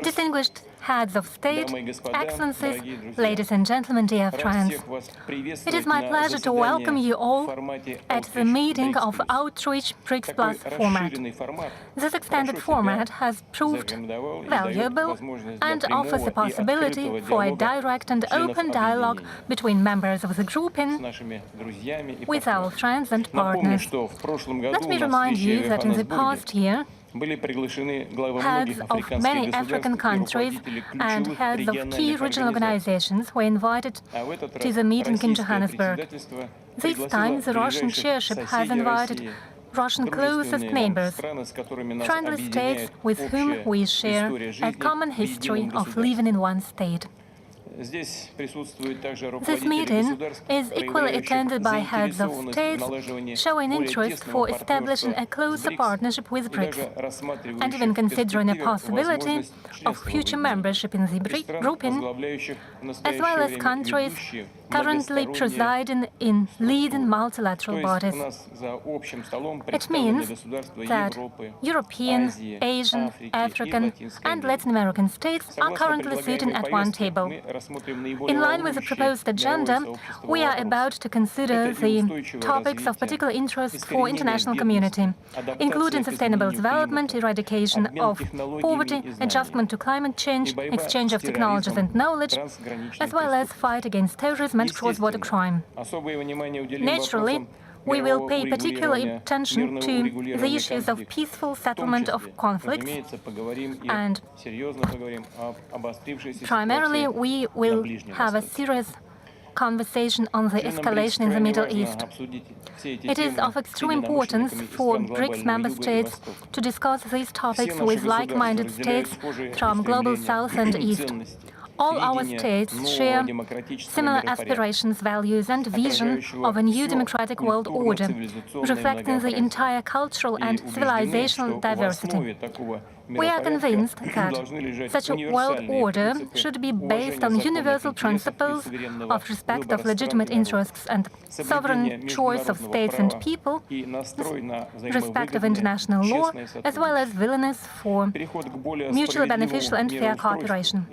Distinguished heads of state, excellencies, ladies and gentlemen, dear friends, it is my pleasure to welcome you all at the meeting of Outreach BRICS Plus format. This extended format has proved valuable and offers the possibility for a direct and open dialogue between members of the grouping with our friends and partners. Let me remind you that in the past year, heads of many African countries and heads of key regional organizations were invited to the meeting in Johannesburg. This time, the Russian chairship has invited Russian closest neighbors, friendly states with whom we share a common history of living in one state. This meeting is equally attended by heads of states showing interest for establishing a closer partnership with BRICS, and even considering a possibility of future membership in the grouping, as well as countries currently presiding in leading multilateral bodies. It means that European, Asian, African and Latin American states are currently sitting at one table. In line with the proposed agenda, we are about to consider the topics of particular interest for international community, including sustainable development, eradication of poverty, adjustment to climate change, exchange of technologies and knowledge, as well as fight against terrorism and cross-border crime. Naturally, we will pay particular attention to the issues of peaceful settlement of conflicts, and primarily we will have a serious conversation on the escalation in the Middle East. It is of extreme importance for BRICS member states to discuss these topics with like-minded states from Global South and East. All our states share similar aspirations, values and vision of a new democratic world order, reflecting the entire cultural and civilizational diversity. We are convinced that such a world order should be based on universal principles of respect of legitimate interests and sovereign choice of states and people, respect of international law, as well as willingness for mutually beneficial and fair cooperation.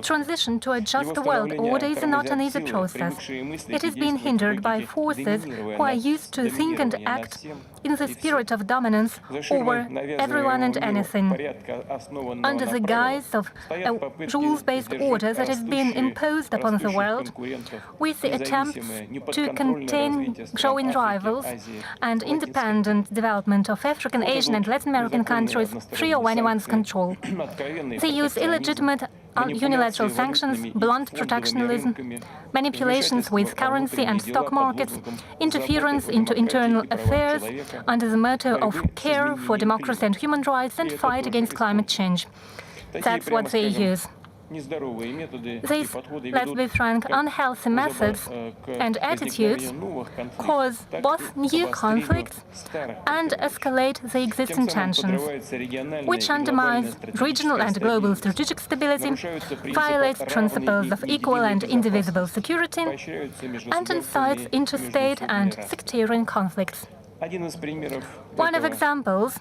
Transition to a just world order is not an easy process. It is being hindered by forces who are used to think and act in the spirit of dominance over everyone and anything, under the guise of a rules-based order that is being imposed upon the world. We see attempts to contain growing rivals and independent development of African, Asian and Latin American countries free of anyone's control. They use illegitimate unilateral sanctions, blunt protectionism, manipulations with currency and stock markets, interference into internal affairs under the motto of care for democracy and human rights and fight against climate change. That's what they use. These, let's be frank, unhealthy methods and attitudes cause both new conflicts and escalate the existing tensions, which undermines regional and global strategic stability, violates principles of equal and indivisible security, and incites interstate and sectarian conflicts. One of examples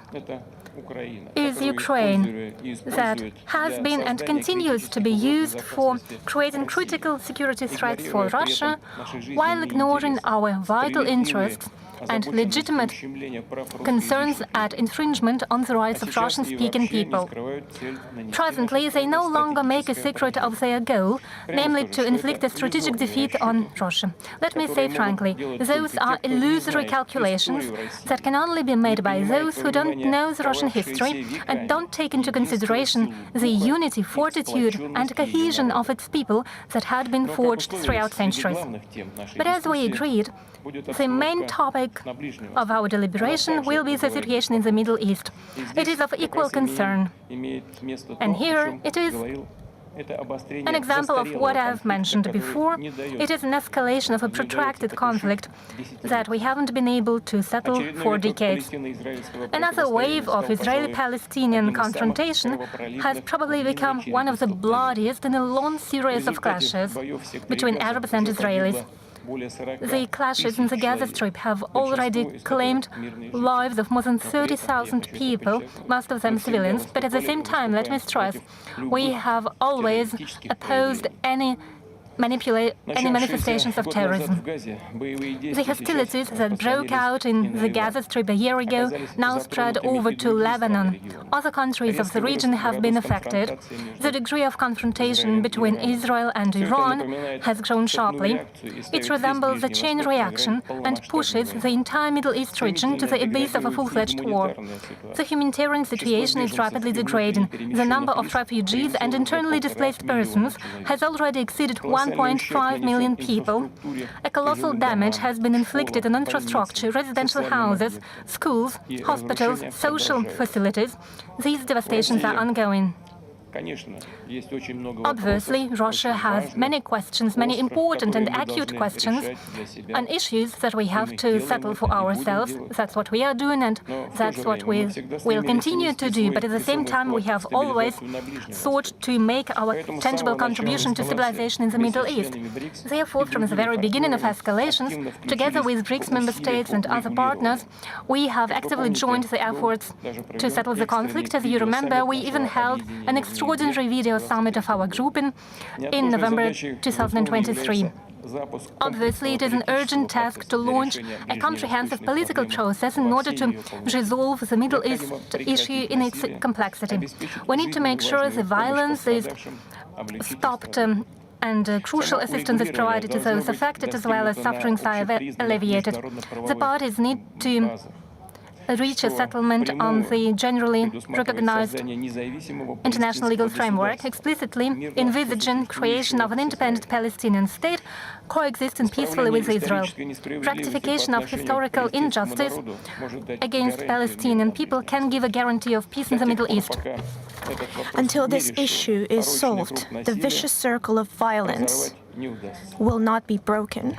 is Ukraine, that has been and continues to be used for creating critical security threats for Russia, while ignoring our vital interests and legitimate concerns at infringement on the rights of Russian-speaking people. Presently, they no longer make a secret of their goal, namely to inflict a strategic defeat on Russia. Let me say frankly, those are illusory calculations that can only be made by those who don't know the Russian history and don't take into consideration the unity, fortitude and cohesion of its people that had been forged throughout centuries. But as we agreed, the main topic of our deliberation will be the situation in the Middle East. It is of equal concern. And here it is an example of what I've mentioned before. It is an escalation of a protracted conflict that we haven't been able to settle for decades. Another wave of Israeli-Palestinian confrontation has probably become one of the bloodiest in a long series of clashes between Arabs and Israelis. The clashes in the Gaza Strip have already claimed lives of more than 30,000 people, most of them civilians. But at the same time, let me stress, we have always opposed any manifestations of terrorism. The hostilities that broke out in the Gaza Strip a year ago now spread over to Lebanon. Other countries of the region have been affected. The degree of confrontation between Israel and Iran has grown sharply. It resembles a chain reaction and pushes the entire Middle East region to the abyss of a full-fledged war. The humanitarian situation is rapidly degrading. The number of refugees and internally displaced persons has already exceeded 1.5 million people. A colossal damage has been inflicted on infrastructure, residential houses, schools, hospitals, social facilities. These devastations are ongoing. Obviously, Russia has many questions, many important and acute questions, and issues that we have to settle for ourselves. That's what we are doing, and that's what we will continue to do. But at the same time, we have always sought to make our tangible contribution to stabilization in the Middle East. Therefore, from the very beginning of escalations, together with BRICS member states and other partners, we have actively joined the efforts to settle the conflict. As you remember, we even held an extraordinary video summit of our group in November 2023. Obviously, it is an urgent task to launch a comprehensive political process in order to resolve the Middle East issue in its complexity. We need to make sure the violence is stopped and crucial assistance is provided to those affected, as well as sufferings are alleviated. The parties need to reach a settlement on the generally recognized international legal framework, explicitly envisaging creation of an independent Palestinian state coexisting peacefully with Israel. Rectification of historical injustice against Palestinian people can give a guarantee of peace in the Middle East. Until this issue is solved, the vicious circle of violence will not be broken.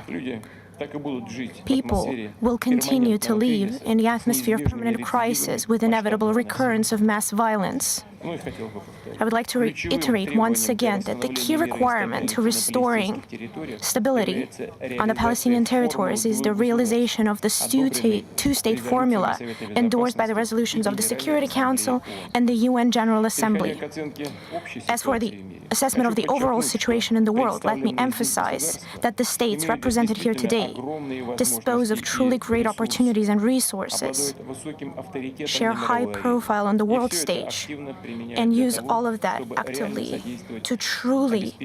People will continue to live in the atmosphere of permanent crisis with inevitable recurrence of mass violence. I would like to reiterate once again that the key requirement to restoring stability on the Palestinian territories is the realization of the two-state formula endorsed by the resolutions of the Security Council and the UN General Assembly. As for the assessment of the overall situation in the world, let me emphasize that the states represented here today dispose of truly great opportunities and resources, share high profile on the world stage, and use all of that actively to truly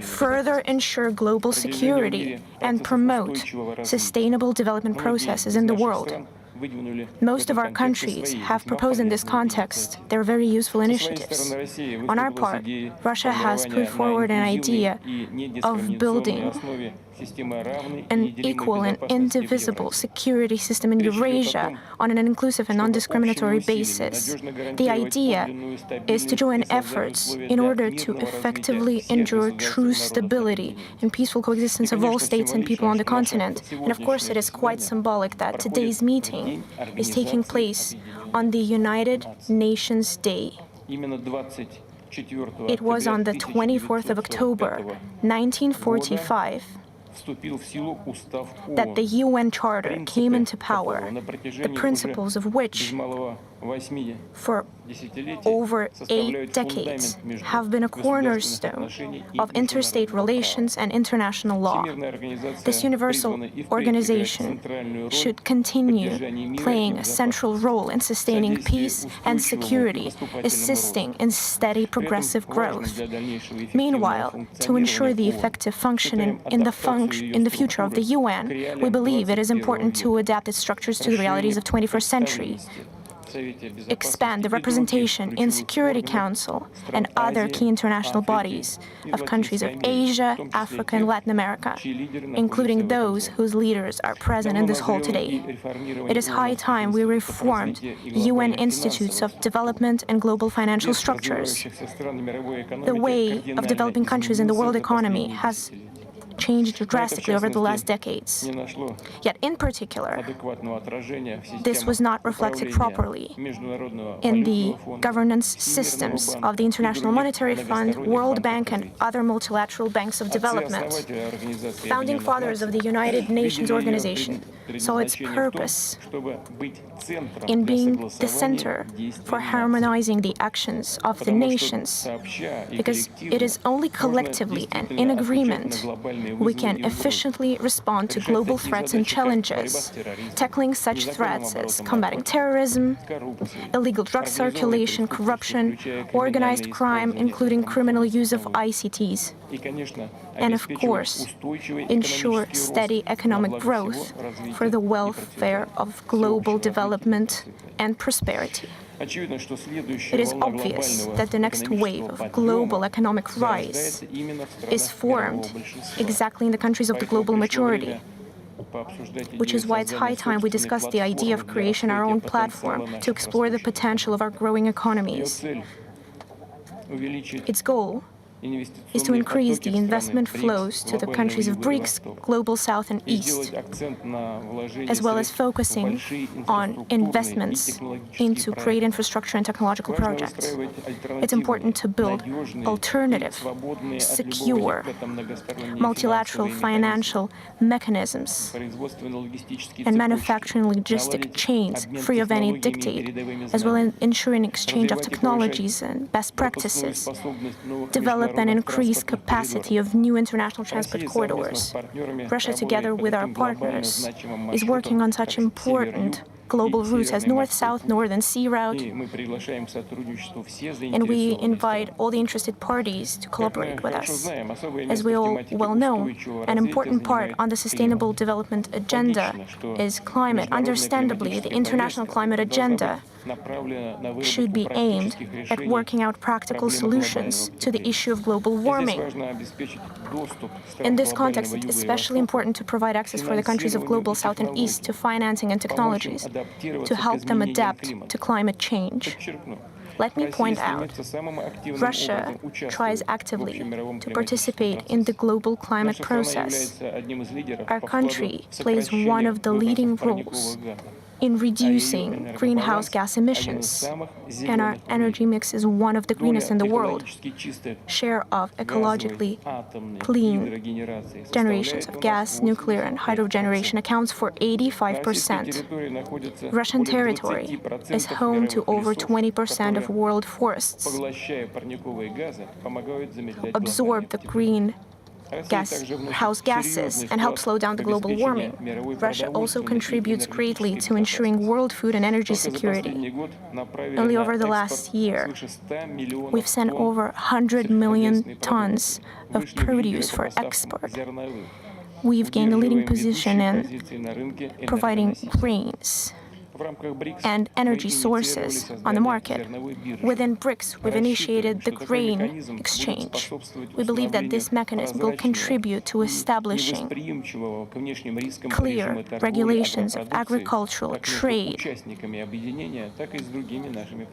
further ensure global security and promote sustainable development processes in the world. Most of our countries have proposed in this context their very useful initiatives. On our part, Russia has put forward an idea of building an equal and indivisible security system in Eurasia on an inclusive and non-discriminatory basis. The idea is to join efforts in order to effectively ensure true stability and peaceful coexistence of all states and people on the continent. And of course, it is quite symbolic that today's meeting is taking place on the United Nations Day. It was on the 24th of October, 1945, that the UN Charter came into power, the principles of which, for over 8 decades, have been a cornerstone of interstate relations and international law. This universal organization should continue playing a central role in sustaining peace and security, assisting in steady progressive growth. Meanwhile, to ensure the effective functioning in the future of the UN, we believe it is important to adapt its structures to the realities of the 21st century. Expand the representation in Security Council and other key international bodies of countries of Asia, Africa, and Latin America, including those whose leaders are present in this hall today. It is high time we reformed UN institutes of development and global financial structures. The way of developing countries in the world economy has changed drastically over the last decades. Yet, in particular, this was not reflected properly in the governance systems of the International Monetary Fund, World Bank, and other multilateral banks of development. Founding fathers of the United Nations Organization saw its purpose in being the center for harmonizing the actions of the nations, because it is only collectively and in agreement we can efficiently respond to global threats and challenges, tackling such threats as combating terrorism, illegal drug circulation, corruption, organized crime, including criminal use of ICTs, and of course, ensure steady economic growth for the welfare of global development and prosperity. It is obvious that the next wave of global economic rise is formed exactly in the countries of the global majority, which is why it's high time we discuss the idea of creating our own platform to explore the potential of our growing economies. Its goal is to increase the investment flows to the countries of BRICS, Global South and East, as well as focusing on investments into great infrastructure and technological projects. It's important to build alternative, secure, multilateral financial mechanisms and manufacturing logistic chains free of any dictate, as well as ensuring exchange of technologies and best practices, develop and increase capacity of new international transport corridors. Russia, together with our partners, is working on such important global routes as North-South, Northern Sea Route, and we invite all the interested parties to collaborate with us. As we all well know, an important part on the Sustainable Development Agenda is climate. Understandably, the international climate agenda should be aimed at working out practical solutions to the issue of global warming. In this context, it's especially important to provide access for the countries of Global South and East to financing and technologies to help them adapt to climate change. Let me point out, Russia tries actively to participate in the global climate process. Our country plays one of the leading roles in reducing greenhouse gas emissions, and our energy mix is one of the greenest in the world. Share of ecologically clean generations of gas, nuclear, and hydro generation accounts for 85%. Russian territory is home to over 20% of world forests, absorb the greenhouse gases and help slow down the global warming. Russia also contributes greatly to ensuring world food and energy security. Only over the last year, we've sent over 100 million tons of produce for export. We've gained a leading position in providing grains and energy sources on the market. Within BRICS, we've initiated the grain exchange. We believe that this mechanism will contribute to establishing clear regulations of agricultural trade,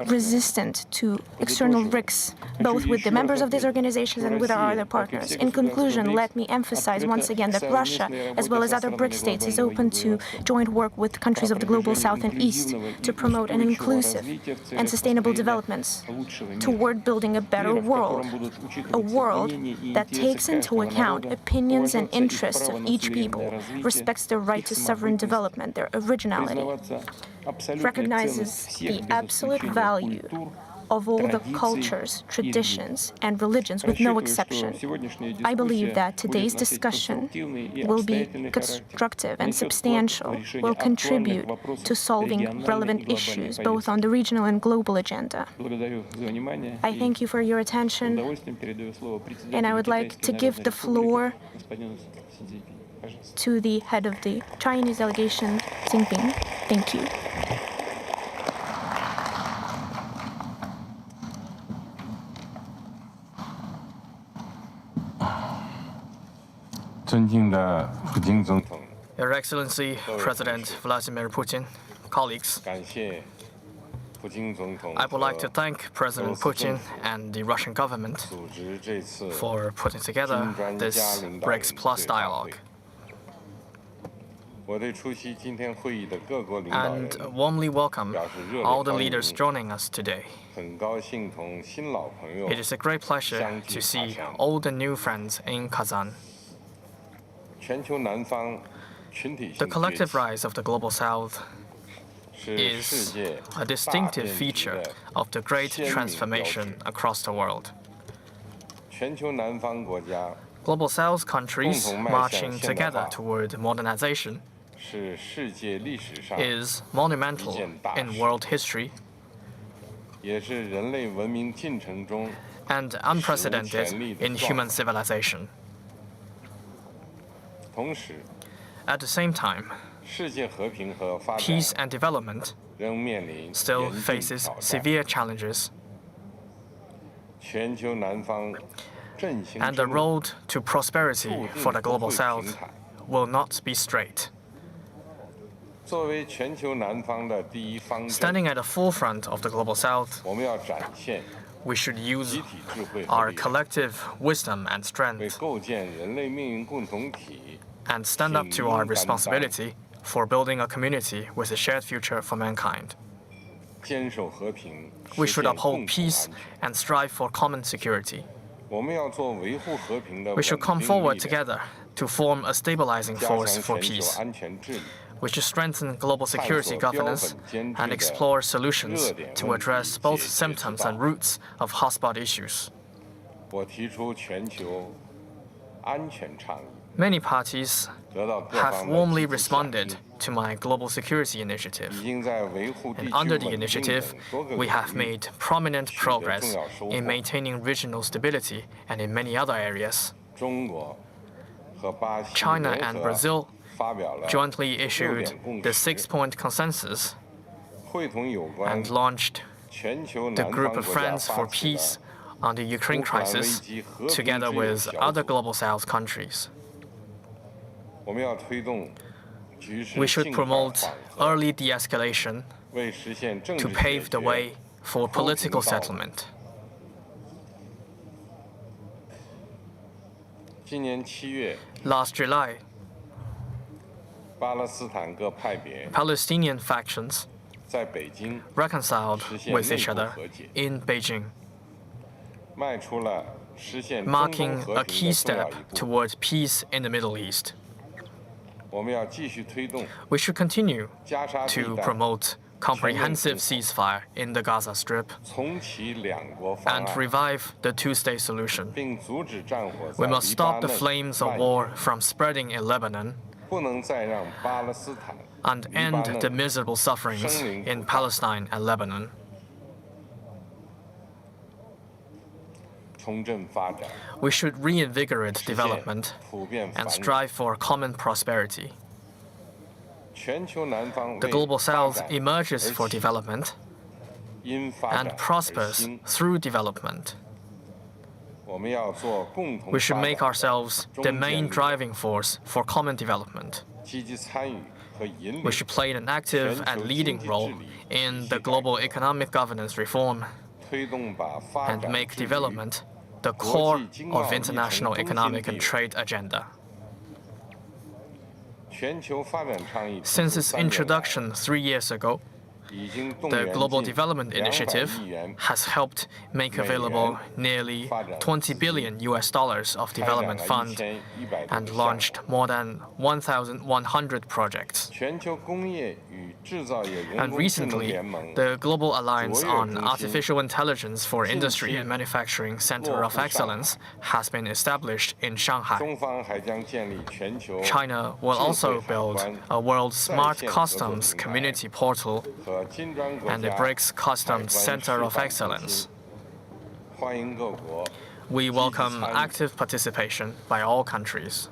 resistant to external risks, both with the members of these organizations and with our other partners. In conclusion, let me emphasize once again that Russia, as well as other BRICS states, is open to joint work with countries of the Global South and East to promote an inclusive and sustainable developments toward building a better world, a world that takes into account opinions and interests of each people, respects their right to sovereign development, their originality, recognizes the absolute value of all the cultures, traditions, and religions, with no exception. I believe that today's discussion will be constructive and substantial, will contribute to solving relevant issues, both on the regional and global agenda. I thank you for your attention, and I would like to give the floor to the head of the Chinese delegation, Jinping. Thank you. Your Excellency, President Vladimir Putin, colleagues, I would like to thank President Putin and the Russian government for putting together this BRICS Plus dialogue. And warmly welcome all the leaders joining us today. It is a great pleasure to see old and new friends in Kazan. The collective rise of the Global South is a distinctive feature of the great transformation across the world. Global South countries marching together toward modernization is monumental in world history and unprecedented in human civilization. At the same time, peace and development still faces severe challenges, and the road to prosperity for the Global South will not be straight. Standing at the forefront of the Global South, we should use our collective wisdom and strength and stand up to our responsibility for building a community with a shared future for mankind. We should uphold peace and strive for common security. We should come forward together to form a stabilizing force for peace. We should strengthen global security governance and explore solutions to address both symptoms and roots of hotspot issues. Many parties have warmly responded to my global security initiative. And under the initiative, we have made prominent progress in maintaining regional stability and in many other areas. China and Brazil jointly issued the 6-point consensus and launched the Group of Friends for Peace on the Ukraine crisis together with other Global South countries. We should promote early de-escalation to pave the way for political settlement. Last July, Palestinian factions reconciled with each other in Beijing, marking a key step towards peace in the Middle East. We should continue to promote comprehensive ceasefire in the Gaza Strip and revive the two-state solution. We must stop the flames of war from spreading in Lebanon and end the miserable sufferings in Palestine and Lebanon. We should reinvigorate development and strive for common prosperity. The Global South emerges for development and prospers through development. We should make ourselves the main driving force for common development. We should play an active and leading role in the global economic governance reform and make development the core of international economic and trade agenda. Since its introduction 3 years ago, the Global Development Initiative has helped make available nearly $20 billion of development fund and launched more than 1,100 projects. And recently, the Global Alliance on Artificial Intelligence for Industry and Manufacturing Center of Excellence has been established in Shanghai. China will also build a World Smart Customs Community Portal and the BRICS Customs Center of Excellence. We welcome active participation by all countries.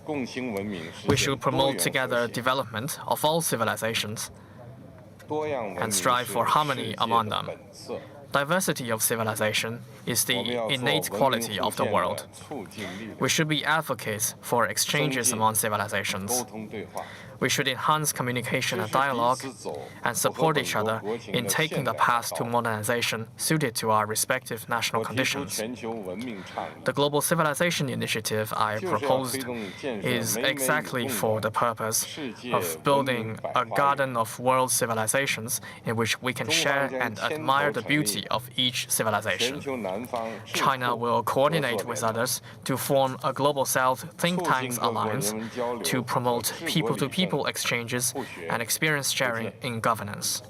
We should promote together development of all civilizations and strive for harmony among them. Diversity of civilization is the innate quality of the world. We should be advocates for exchanges among civilizations. We should enhance communication and dialogue and support each other in taking the path to modernization suited to our respective national conditions. The Global Civilization Initiative I proposed is exactly for the purpose of building a garden of world civilizations in which we can share and admire the beauty of each civilization. China will coordinate with others to form a Global South think tanks alliance to promote people-to-people exchanges and experience sharing in governance.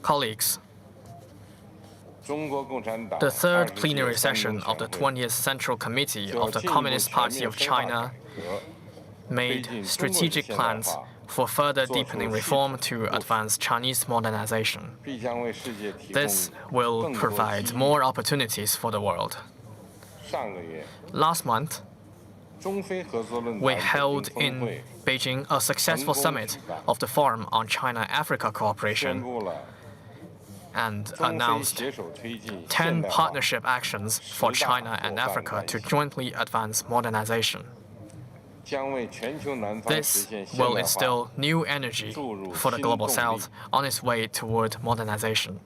Colleagues, the third plenary session of the 20th Central Committee of the Communist Party of China made strategic plans for further deepening reform to advance Chinese modernization. This will provide more opportunities for the world. Last month, we held in Beijing a successful summit of the Forum on China-Africa Cooperation and announced 10 partnership actions for China and Africa to jointly advance modernization. This will instill new energy for the Global South on its way toward modernization.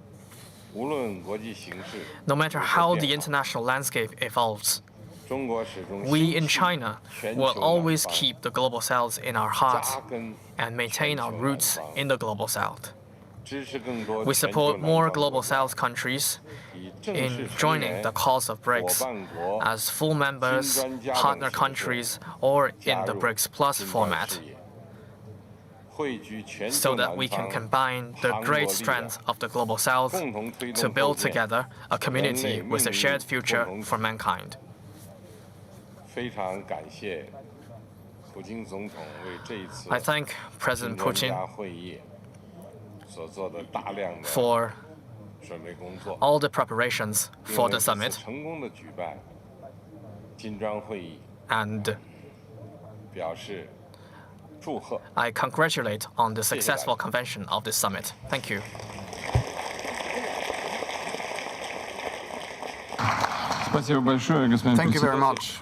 No matter how the international landscape evolves, we in China will always keep the Global South in our hearts and maintain our roots in the Global South. We support more Global South countries in joining the cause of BRICS as full members, partner countries, or in the BRICS Plus format, so that we can combine the great strength of the Global South to build together a community with a shared future for mankind. I thank President Putin for all the preparations for the summit, and I congratulate on the successful convention of this summit. Thank you. Thank you very much,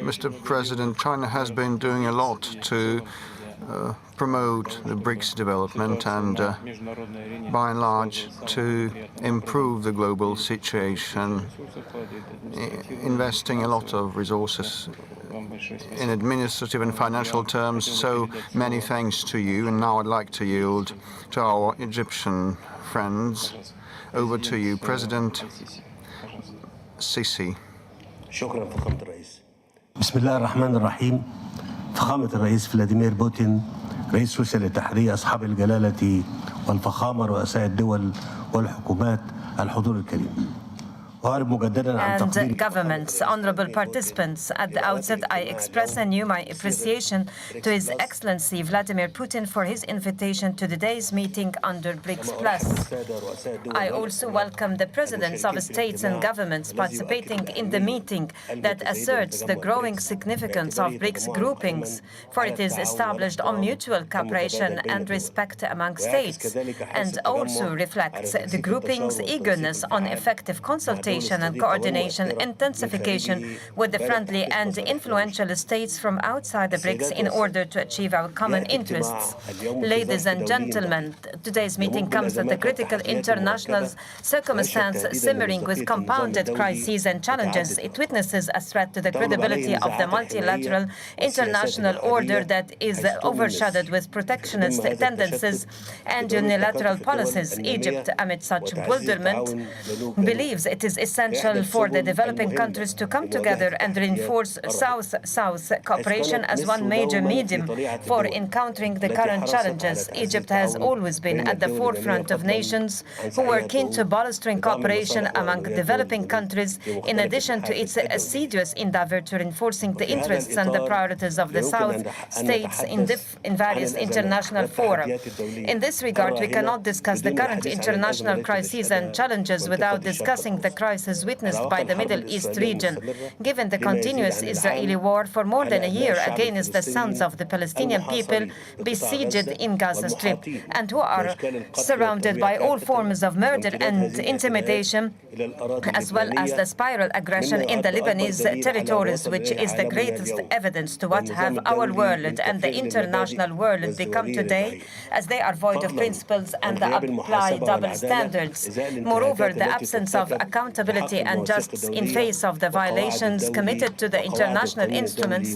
Mr. President. China has been doing a lot to promote the BRICS development and, by and large, to improve the global situation, investing a lot of resources in administrative and financial terms. So many thanks to you. And now I'd like to yield to our Egyptian friends. Over to you, President Sisi. شكرا فخامة الرئيس. بسم الله الرحمن الرحيم. فخامة الرئيس فلاديمير بوتين رئيس روسيا للتحرير، أصحاب الجلالة والفخامة، رؤساء الدول والحكومات، الحضور الكريم. And governments, honorable participants, at the outset I express anew my appreciation to His Excellency Vladimir Putin for his invitation to today's meeting under BRICS Plus. I also welcome the presidents of states and governments participating in the meeting that asserts the growing significance of BRICS groupings, for it is established on mutual cooperation and respect among states, and also reflects the grouping's eagerness on effective consultation and coordination intensification with the friendly and influential states from outside the BRICS in order to achieve our common interests. Ladies and gentlemen, today's meeting comes at a critical international circumstance simmering with compounded crises and challenges. It witnesses a threat to the credibility of the multilateral international order that is overshadowed with protectionist tendencies and unilateral policies. Egypt, amid such bewilderment, believes it is essential for the developing countries to come together and reinforce South-South cooperation as one major medium for encountering the current challenges. Egypt has always been at the forefront of nations who were keen to bolstering cooperation among developing countries, in addition to its assiduous endeavor to reinforcing the interests and the priorities of the South states in various international fora. In this regard, we cannot discuss the current international crises and challenges without discussing the crisis crisis witnessed by the Middle East region. Given the continuous Israeli war for more than a year against the sons of the Palestinian people besieged in Gaza Strip and who are surrounded by all forms of murder and intimidation, as well as the spiral aggression in the Lebanese territories, which is the greatest evidence to what have our world and the international world become today, as they are void of principles and apply double standards. Moreover, the absence of accountability and justice in face of the violations committed to the international instruments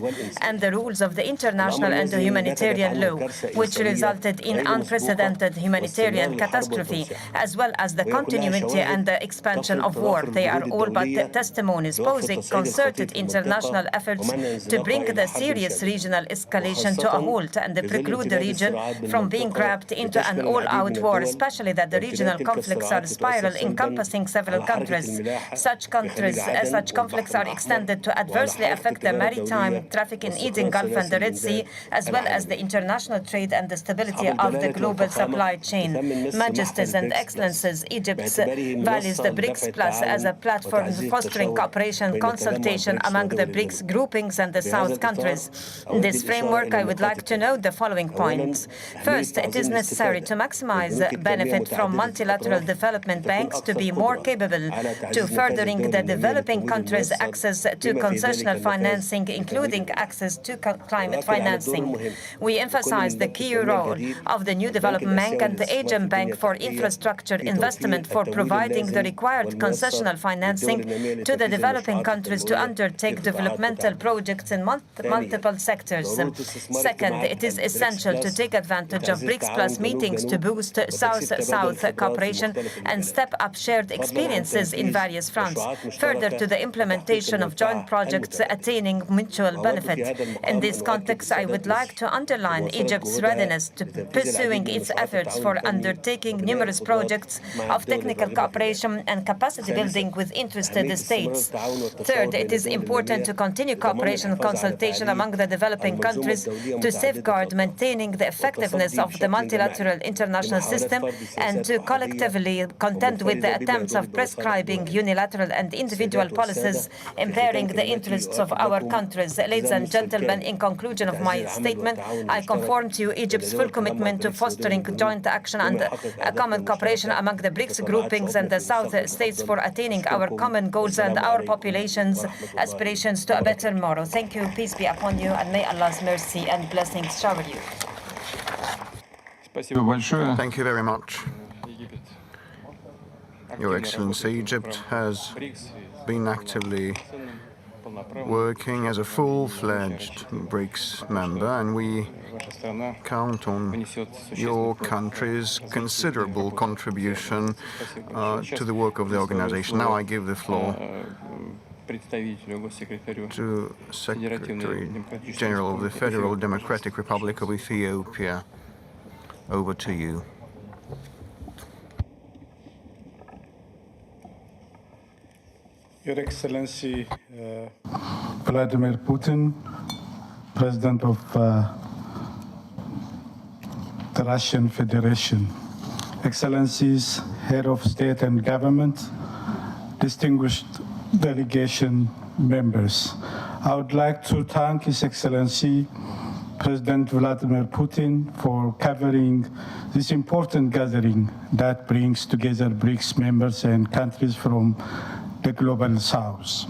and the rules of the international and the humanitarian law, which resulted in unprecedented humanitarian catastrophe, as well as the continuity and the expansion of war. They are all but testimonies posing concerted international efforts to bring the serious regional escalation to a halt and preclude the region from being grabbed into an all-out war, especially that the regional conflicts are spiral encompassing several countries. Such conflicts are extended to adversely affect the maritime traffic in Eden Gulf and the Red Sea, as well as the international trade and the stability of the global supply chain. Majesties and Excellencies, Egypt values the BRICS Plus as a platform fostering cooperation, consultation among the BRICS groupings and the South countries. In this framework, I would like to note the following points. First, it is necessary to maximize benefit from multilateral development banks to be more capable to furthering the developing countries' access to concessional financing, including access to climate financing. We emphasize the key role of the new development bank and the Asian Bank for Infrastructure Investment for providing the required concessional financing to the developing countries to undertake developmental projects in multiple sectors. Second, it is essential to take advantage of BRICS Plus meetings to boost South-South cooperation and step up shared experiences in various fronts, further to the implementation of joint projects attaining mutual benefit. In this context, I would like to underline Egypt's readiness to pursuing its efforts for undertaking numerous projects of technical cooperation and capacity building with interested states. Third, it is important to continue cooperation and consultation among the developing countries to safeguard maintaining the effectiveness of the multilateral international system and to collectively contend with the attempts of prescribing unilateral and individual policies impairing the interests of our countries. Ladies and gentlemen, in conclusion of my statement, I confirm to you Egypt's full commitment to fostering joint action and common cooperation among the BRICS groupings and the South states for attaining our common goals and our population's aspirations to a better tomorrow. Thank you. Peace be upon you, and may Allah's mercy and blessings shower you. Thank you very much. Your Excellency, Egypt has been actively working as a full-fledged BRICS member, and we count on your country's considerable contribution to the work of the organization. Now I give the floor to Secretary General of the Federal Democratic Republic of Ethiopia. Over to you. Your Excellency Vladimir Putin, President of the Russian Federation, Excellencies, Head of State and Government, distinguished delegation members, I would like to thank His Excellency President Vladimir Putin for covering this important gathering that brings together BRICS members and countries from the Global South.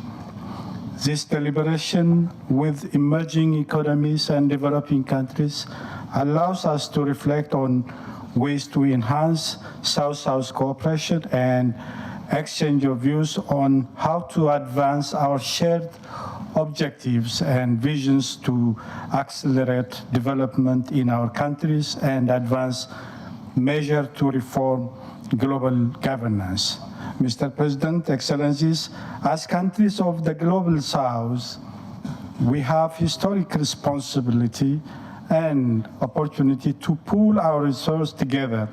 This deliberation with emerging economies and developing countries allows us to reflect on ways to enhance South-South cooperation and exchange of views on how to advance our shared objectives and visions to accelerate development in our countries and advance measures to reform global governance. Mr. President, Excellencies, as countries of the Global South, we have historic responsibility and opportunity to pool our resources together,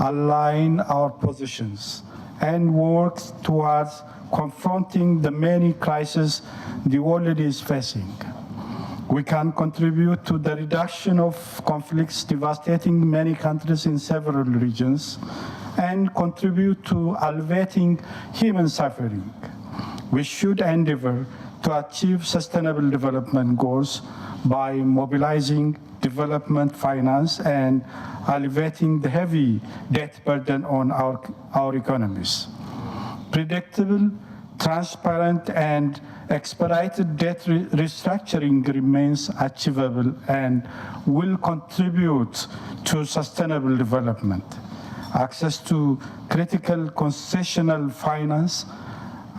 align our positions, and work towards confronting the many crises the world is facing. We can contribute to the reduction of conflicts devastating many countries in several regions, and contribute to alleviating human suffering. We should endeavor to achieve sustainable development goals by mobilizing development finance and alleviating the heavy debt burden on our economies. Predictable, transparent, and expedited debt restructuring remains achievable and will contribute to sustainable development. Access to critical concessional finance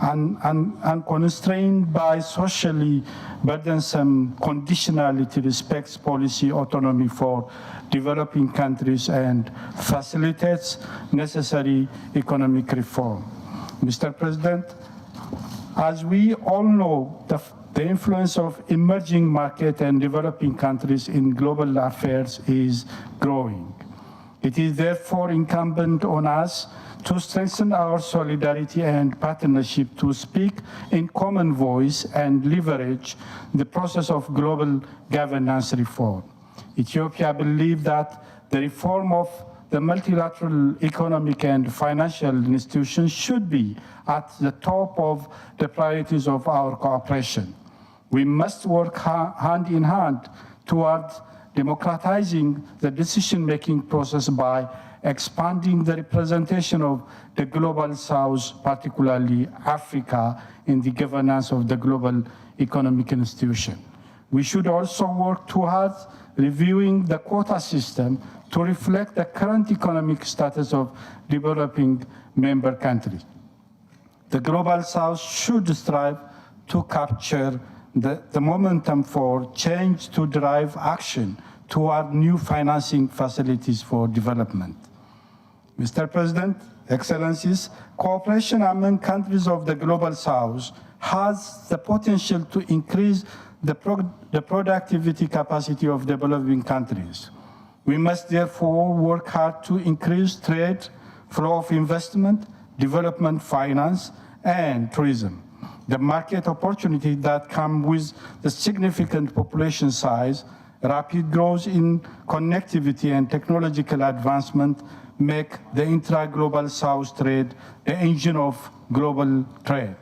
unconstrained by socially burdensome conditionality respects policy autonomy for developing countries and facilitates necessary economic reform. Mr. President, as we all know, the influence of emerging market and developing countries in global affairs is growing. It is therefore incumbent on us to strengthen our solidarity and partnership to speak in common voice and leverage the process of global governance reform. Ethiopia believes that the reform of the multilateral economic and financial institutions should be at the top of the priorities of our cooperation. We must work hand in hand toward democratizing the decision-making process by expanding the representation of the Global South, particularly Africa, in the governance of the global economic institution. We should also work towards reviewing the quota system to reflect the current economic status of developing member countries. The Global South should strive to capture the momentum for change to drive action toward new financing facilities for development. Mr. President, Excellencies, cooperation among countries of the Global South has the potential to increase the productivity capacity of developing countries. We must therefore work hard to increase trade, flow of investment, development finance, and tourism. The market opportunities that come with the significant population size, rapid growth in connectivity and technological advancement make the intra-global South trade the engine of global trade.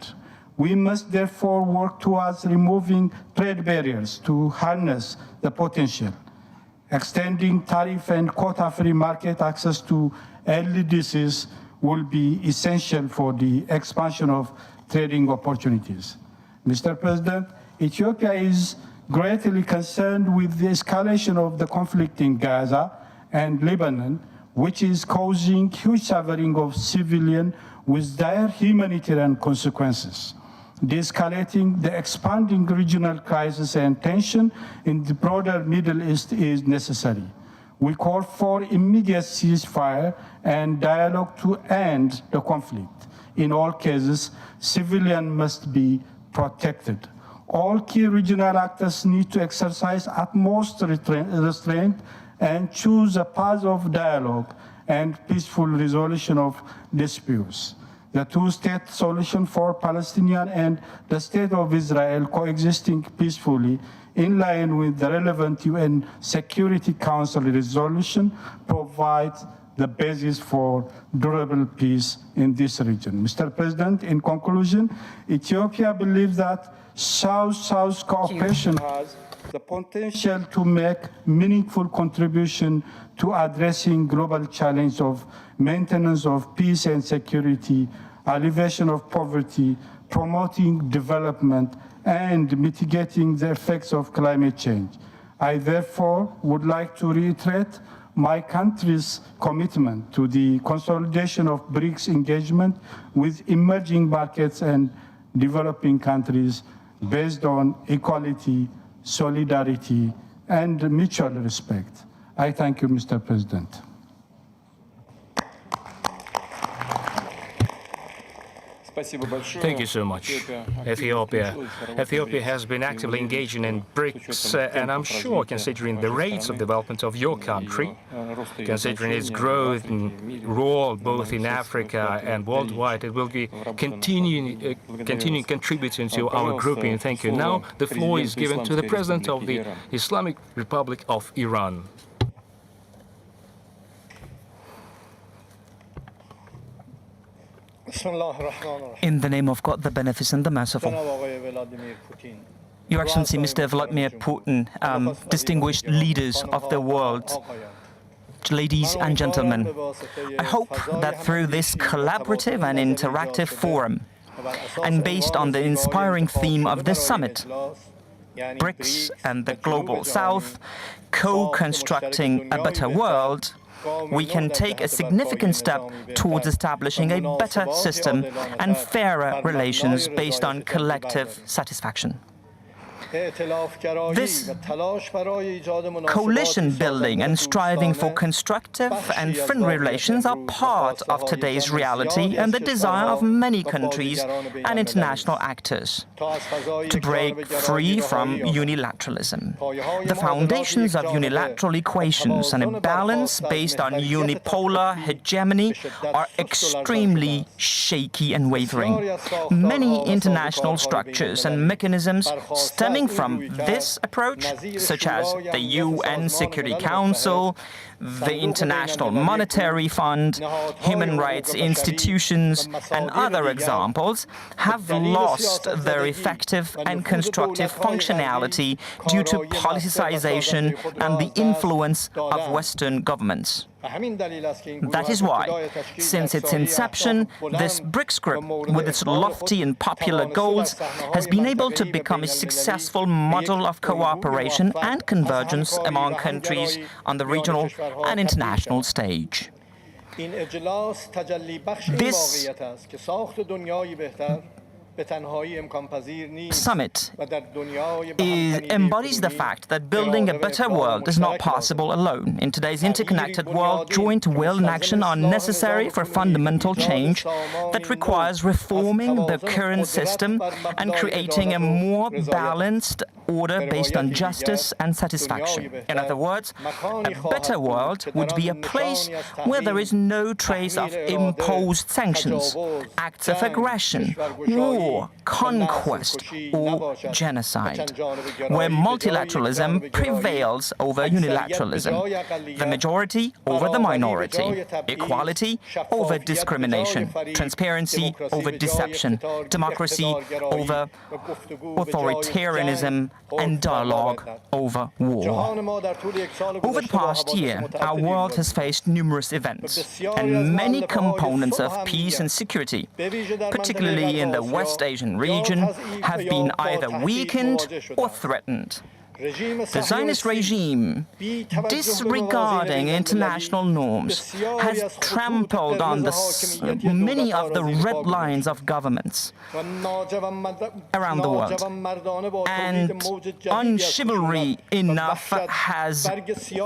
We must therefore work towards removing trade barriers to harness the potential. Extending tariff and quota-free market access to LDCs will be essential for the expansion of trading opportunities. Mr. President, Ethiopia is greatly concerned with the escalation of the conflict in Gaza and Lebanon, which is causing huge suffering of civilians with dire humanitarian consequences. De-escalating the expanding regional crisis and tension in the broader Middle East is necessary. We call for immediate ceasefire and dialogue to end the conflict. In all cases, civilians must be protected. All key regional actors need to exercise utmost restraint and choose a path of dialogue and peaceful resolution of disputes. The two-state solution for Palestinian and the State of Israel coexisting peacefully in line with the relevant UN Security Council resolution provides the basis for durable peace in this region. Mr. President, in conclusion, Ethiopia believes that South-South cooperation has the potential to make meaningful contribution to addressing global challenge of maintenance of peace and security, alleviation of poverty, promoting development, and mitigating the effects of climate change. I therefore would like to reiterate my country's commitment to the consolidation of BRICS engagement with emerging markets and developing countries based on equality, solidarity, and mutual respect. I thank you, Mr. President. Thank you so much, Ethiopia. Ethiopia has been actively engaging in BRICS, and I'm sure, considering the rates of development of your country, considering its growth and role both in Africa and worldwide, it will be continuing contributing to our grouping. Thank you. Now, the floor is given to the President of the Islamic Republic of Iran. In the name of God, the Beneficent, the Merciful. Your Excellency, Mr. Vladimir Putin, distinguished leaders of the world, ladies and gentlemen, I hope that through this collaborative and interactive forum, and based on the inspiring theme of this summit, BRICS and the Global South, co-constructing a better world, we can take a significant step towards establishing a better system and fairer relations based on collective satisfaction. This coalition building and striving for constructive and friendly relations are part of today's reality and the desire of many countries and international actors to break free from unilateralism. The foundations of unilateral equations and a balance based on unipolar hegemony are extremely shaky and wavering. Many international structures and mechanisms stemming from this approach, such as the UN Security Council, the International Monetary Fund, human rights institutions, and other examples, have lost their effective and constructive functionality due to politicization and the influence of Western governments. That is why, since its inception, this BRICS group, with its lofty and popular goals, has been able to become a successful model of cooperation and convergence among countries on the regional and international stage. This summit embodies the fact that building a better world is not possible alone. In today's interconnected world, joint will and action are necessary for fundamental change that requires reforming the current system and creating a more balanced order based on justice and satisfaction. In other words, a better world would be a place where there is no trace of imposed sanctions, acts of aggression, war, conquest, or genocide, where multilateralism prevails over unilateralism, the majority over the minority, equality over discrimination, transparency over deception, democracy over authoritarianism, and dialogue over war. Over the past year, our world has faced numerous events, and many components of peace and security, particularly in the West Asian region, have been either weakened or threatened. The Zionist regime, disregarding international norms, has trampled on many of the red lines of governments around the world, and unchivalry enough has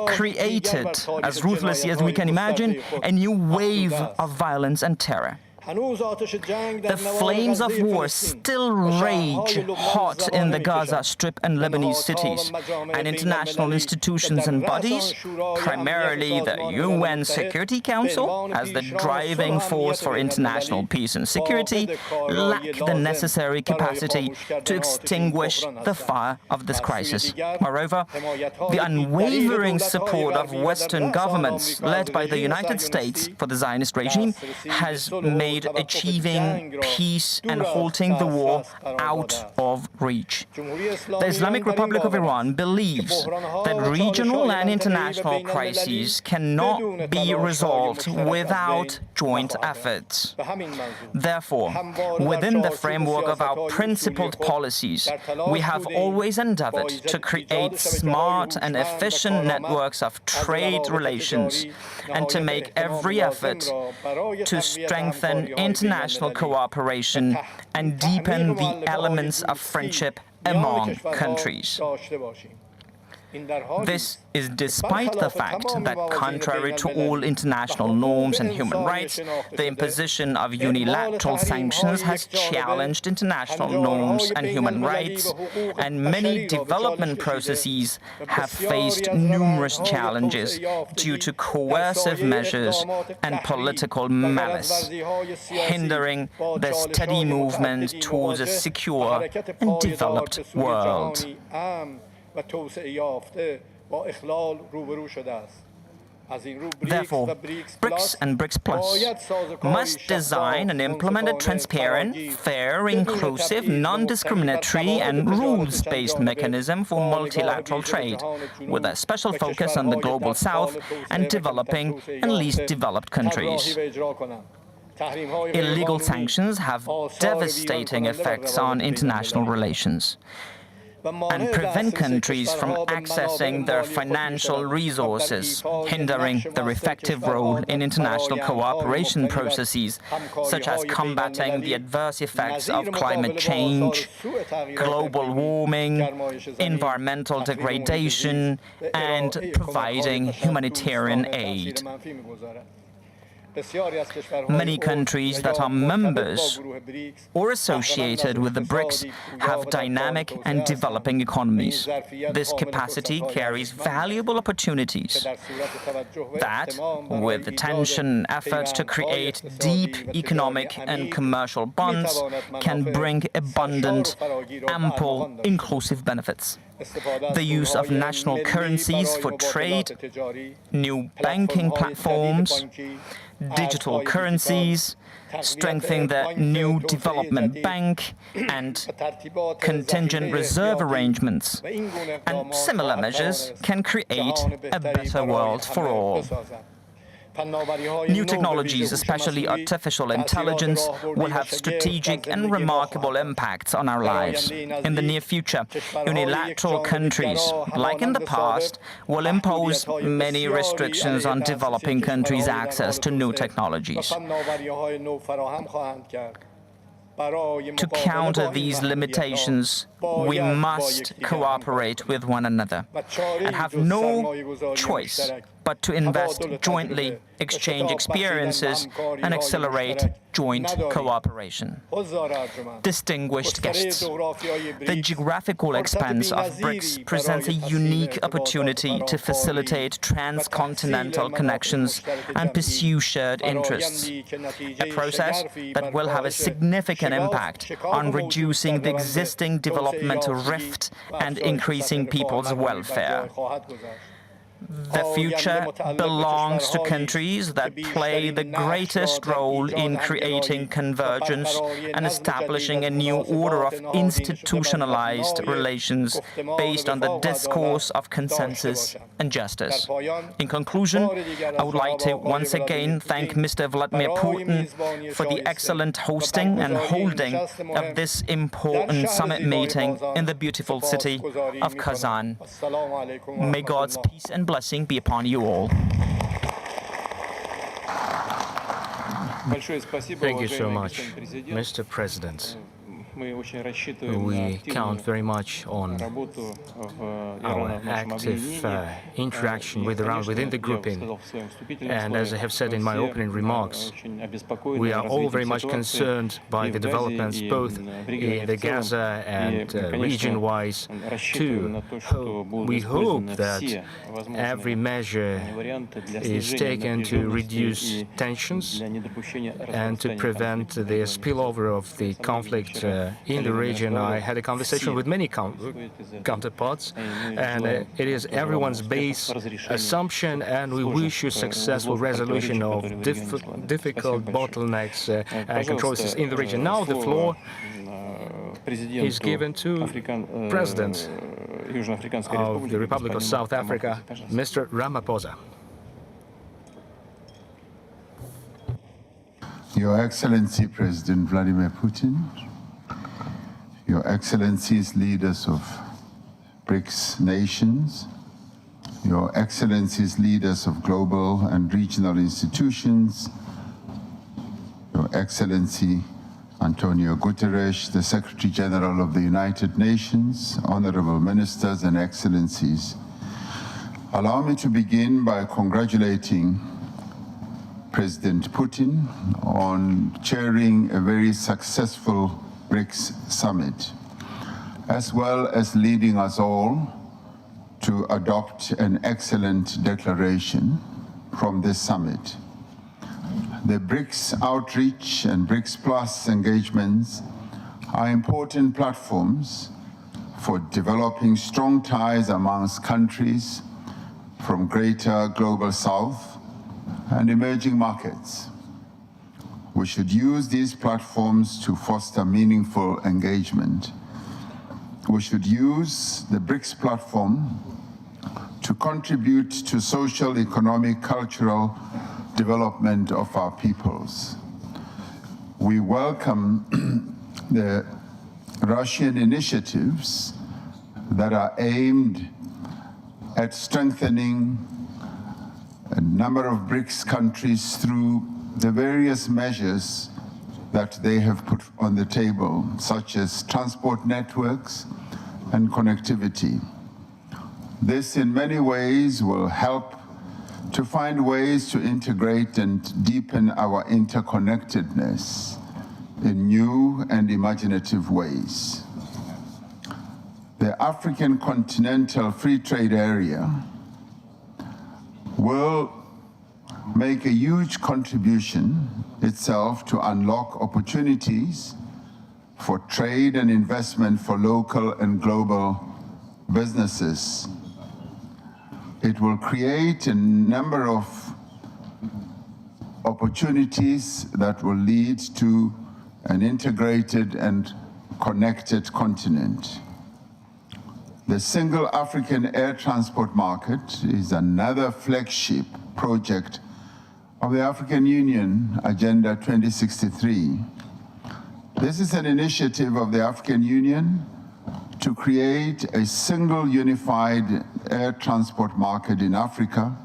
created, as ruthlessly as we can imagine, a new wave of violence and terror. The flames of war still rage hot in the Gaza Strip and Lebanese cities, and international institutions and bodies, primarily the UN Security Council, as the driving force for international peace and security, lack the necessary capacity to extinguish the fire of this crisis. Moreover, the unwavering support of Western governments, led by the United States for the Zionist regime, has made achieving peace and halting the war out of reach. The Islamic Republic of Iran believes that regional and international crises cannot be resolved without joint efforts. Therefore, within the framework of our principled policies, we have always endeavored to create smart and efficient networks of trade relations and to make every effort to strengthen international cooperation and deepen the elements of friendship among countries. This is despite the fact that, contrary to all international norms and human rights, the imposition of unilateral sanctions has challenged international norms and human rights, and many development processes have faced numerous challenges due to coercive measures and political malice, hindering the steady movement towards a secure and developed world. Therefore, BRICS and BRICS Plus must design and implement a transparent, fair, inclusive, non-discriminatory and rules-based mechanism for multilateral trade, with a special focus on the Global South and developing and least developed countries. Illegal sanctions have devastating effects on international relations and prevent countries from accessing their financial resources, hindering their effective role in international cooperation processes, such as combating the adverse effects of climate change, global warming, environmental degradation, and providing humanitarian aid. Many countries that are members or associated with the BRICS have dynamic and developing economies. This capacity carries valuable opportunities that, with attention and efforts to create deep economic and commercial bonds, can bring abundant, ample, inclusive benefits. The use of national currencies for trade, new banking platforms, digital currencies, strengthening the new development bank and contingent reserve arrangements, and similar measures can create a better world for all. New technologies, especially artificial intelligence, will have strategic and remarkable impacts on our lives. In the near future, unilateral countries, like in the past, will impose many restrictions on developing countries' access to new technologies. To counter these limitations, we must cooperate with one another and have no choice but to invest jointly, exchange experiences, and accelerate joint cooperation. Distinguished guests, the geographical expanse of BRICS presents a unique opportunity to facilitate transcontinental connections and pursue shared interests, a process that will have a significant impact on reducing the existing developmental rift and increasing people's welfare. The future belongs to countries that play the greatest role in creating convergence and establishing a new order of institutionalized relations based on the discourse of consensus and justice. In conclusion, I would like to once again thank Mr. Vladimir Putin for the excellent hosting and holding of this important summit meeting in the beautiful city of Kazan. May God's peace and blessing be upon you all. Thank you so much, Mr. President. We count very much on our active interaction within the grouping. And as I have said in my opening remarks, we are all very much concerned by the developments both in the Gaza and region-wise too. We hope that every measure is taken to reduce tensions and to prevent the spillover of the conflict in the region. I had a conversation with many counterparts, and it is everyone's base assumption, and we wish you successful resolution of difficult bottlenecks and controversies in the region. Now the floor is given to President of the Republic of South Africa, Mr. Ramaphosa. Your Excellency President Vladimir Putin, Your Excellencies, leaders of BRICS nations, Your Excellencies, leaders of global and regional institutions, Your Excellency Antonio Guterres, the Secretary General of the United Nations, honorable ministers and excellencies. Allow me to begin by congratulating President Putin on chairing a very successful BRICS Summit, as well as leading us all to adopt an excellent declaration from this summit. The BRICS outreach and BRICS Plus engagements are important platforms for developing strong ties amongst countries from greater global south and emerging markets. We should use these platforms to foster meaningful engagement. We should use the BRICS platform to contribute to social, economic, cultural development of our peoples. We welcome the Russian initiatives that are aimed at strengthening a number of BRICS countries through the various measures that they have put on the table, such as transport networks and connectivity. This in many ways will help to find ways to integrate and deepen our interconnectedness in new and imaginative ways. The African Continental Free Trade Area will make a huge contribution itself to unlock opportunities for trade and investment for local and global businesses. It will create a number of opportunities that will lead to an integrated and connected continent. The Single African Air Transport Market is another flagship project of the African Union Agenda 2063. This is an initiative of the African Union to create a single unified air transport market in Africa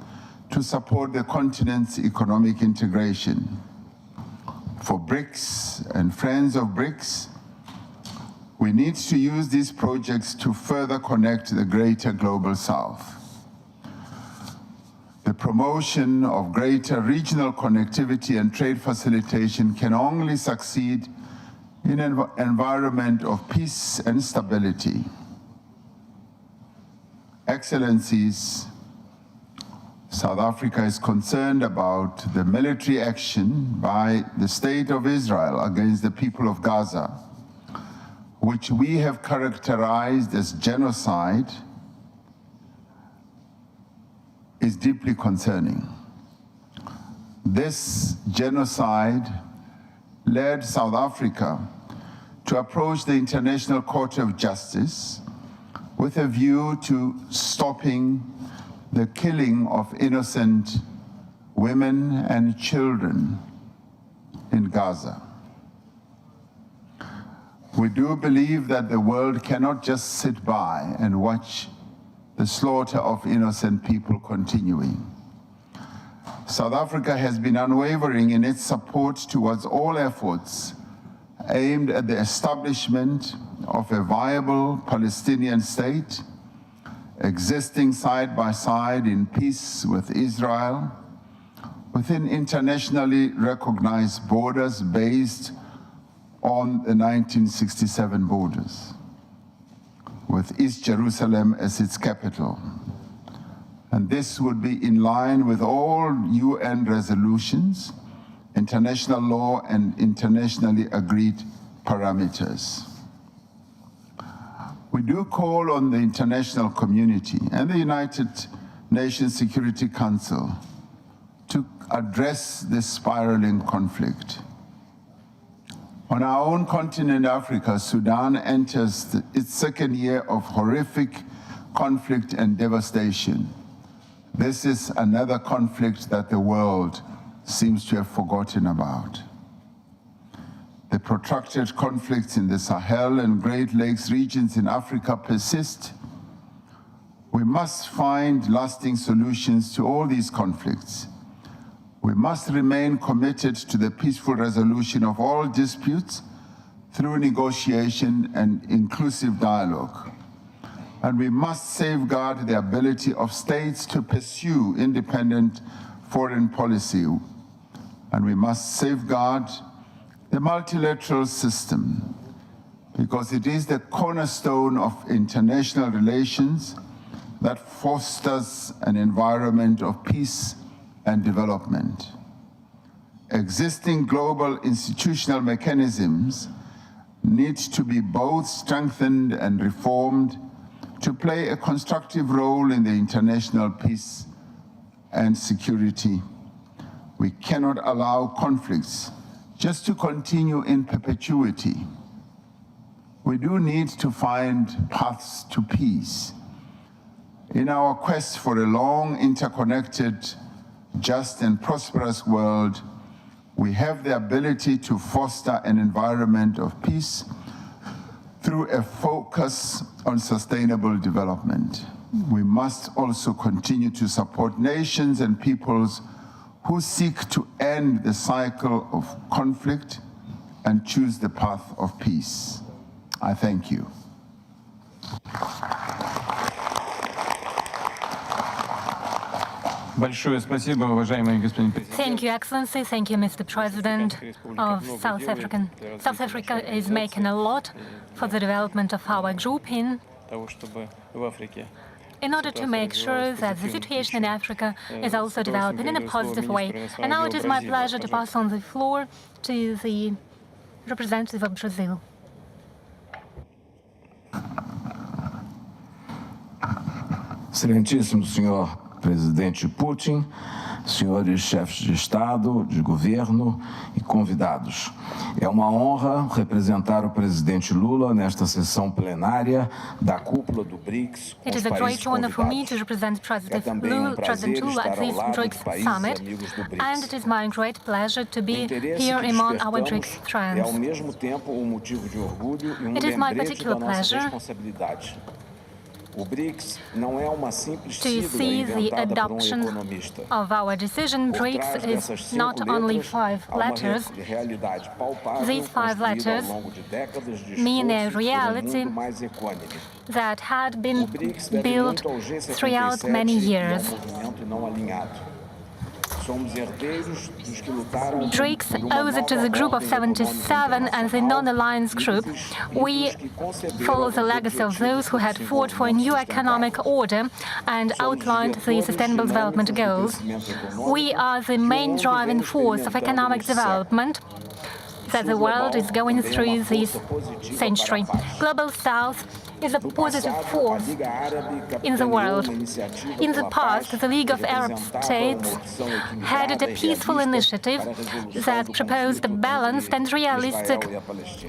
to support the continent's economic integration. For BRICS and friends of BRICS, we need to use these projects to further connect the greater global south. The promotion of greater regional connectivity and trade facilitation can only succeed in an environment of peace and stability. Excellencies, South Africa is concerned about the military action by the State of Israel against the people of Gaza, which we have characterized as genocide, is deeply concerning. This genocide led South Africa to approach the International Court of Justice with a view to stopping the killing of innocent women and children in Gaza. We do believe that the world cannot just sit by and watch the slaughter of innocent people continuing. South Africa has been unwavering in its support towards all efforts aimed at the establishment of a viable Palestinian state, existing side by side in peace with Israel, within internationally recognized borders based on the 1967 borders, with East Jerusalem as its capital. And this would be in line with all UN resolutions, international law, and internationally agreed parameters. We do call on the international community and the United Nations Security Council to address this spiraling conflict. On our own continent, Africa, Sudan enters its second year of horrific conflict and devastation. This is another conflict that the world seems to have forgotten about. The protracted conflicts in the Sahel and Great Lakes regions in Africa persist. We must find lasting solutions to all these conflicts. We must remain committed to the peaceful resolution of all disputes through negotiation and inclusive dialogue. And we must safeguard the ability of states to pursue independent foreign policy. And we must safeguard the multilateral system, because it is the cornerstone of international relations that fosters an environment of peace and development. Existing global institutional mechanisms need to be both strengthened and reformed to play a constructive role in the international peace and security. We cannot allow conflicts just to continue in perpetuity. We do need to find paths to peace. In our quest for a long, interconnected, just and prosperous world, we have the ability to foster an environment of peace through a focus on sustainable development. We must also continue to support nations and peoples who seek to end the cycle of conflict and choose the path of peace. I thank you. Thank you, Excellency. Thank you, Mr. President of South Africa. South Africa is making a lot for the development of our group in order to make sure that the situation in Africa is also developing in a positive way. And now it is my pleasure to pass on the floor to the representative of Brazil. Excelentíssimo Senhor Presidente Putin, senhores chefes de Estado, de governo e convidados. É uma honra representar o presidente Lula nesta sessão plenária da cúpula do BRICS. It is a great honor for me to represent President Lula at this BRICS Summit, and it is my great pleasure to be here among our BRICS friends. É ao mesmo tempo um motivo de orgulho e It is my particular pleasure to see the adoption of our decision. BRICS is not only 5 letters. These 5 letters mean a reality that had been built throughout many years. BRICS owes it to the Group of 77 and the non-alliance group. We follow the legacy of those who had fought for a new economic order and outlined the Sustainable Development Goals. We are the main driving force of economic development that the world is going through this century. Global South is a positive force in the world. In the past, the League of Arab States had a peaceful initiative that proposed a balanced and realistic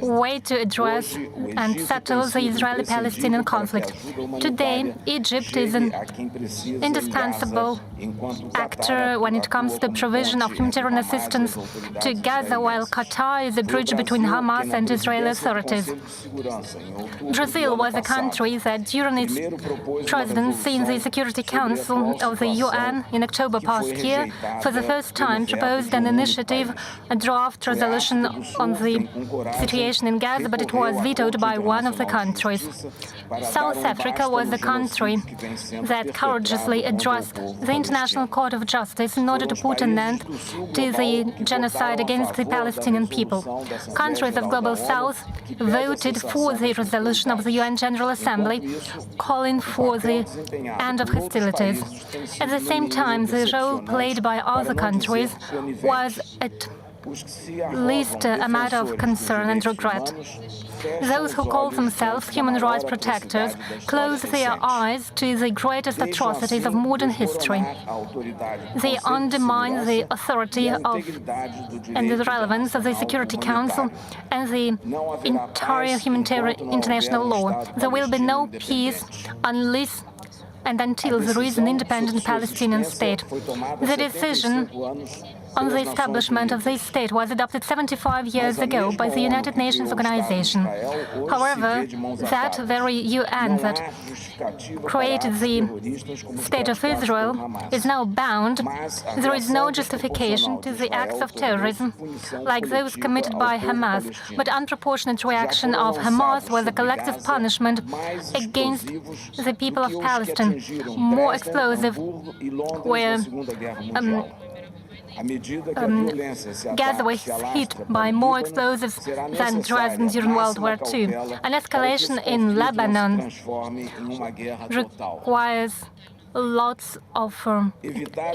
way to address and settle the Israeli-Palestinian conflict. Today, Egypt is an indispensable actor when it comes to the provision of humanitarian assistance to Gaza, while Qatar is a bridge between Hamas and Israeli authorities. Brazil was a country that during its presidency in the Security Council of the UN in October past year, for the first time proposed an initiative, a draft resolution on the situation in Gaza, but it was vetoed by one of the countries. South Africa was the country that courageously addressed the International Court of Justice in order to put an end to the genocide against the Palestinian people. Countries of Global South voted for the resolution of the UN General Assembly calling for the end of hostilities. At the same time, the role played by other countries was at least a matter of concern and regret. Those who call themselves human rights protectors close their eyes to the greatest atrocities of modern history. They undermine the authority of and the relevance of the Security Council and the entire humanitarian international law. There will be no peace unless and until there is an independent Palestinian state. The decision on the establishment of this state was adopted 75 years ago by the United Nations Organization. However, that very UN that created the State of Israel is now bound. There is no justification to the acts of terrorism like those committed by Hamas, but unproportionate reaction of Hamas was a collective punishment against the people of Palestine. More explosive were Gaza was hit by more explosives than Dresden during World War II. An escalation in Lebanon requires lots of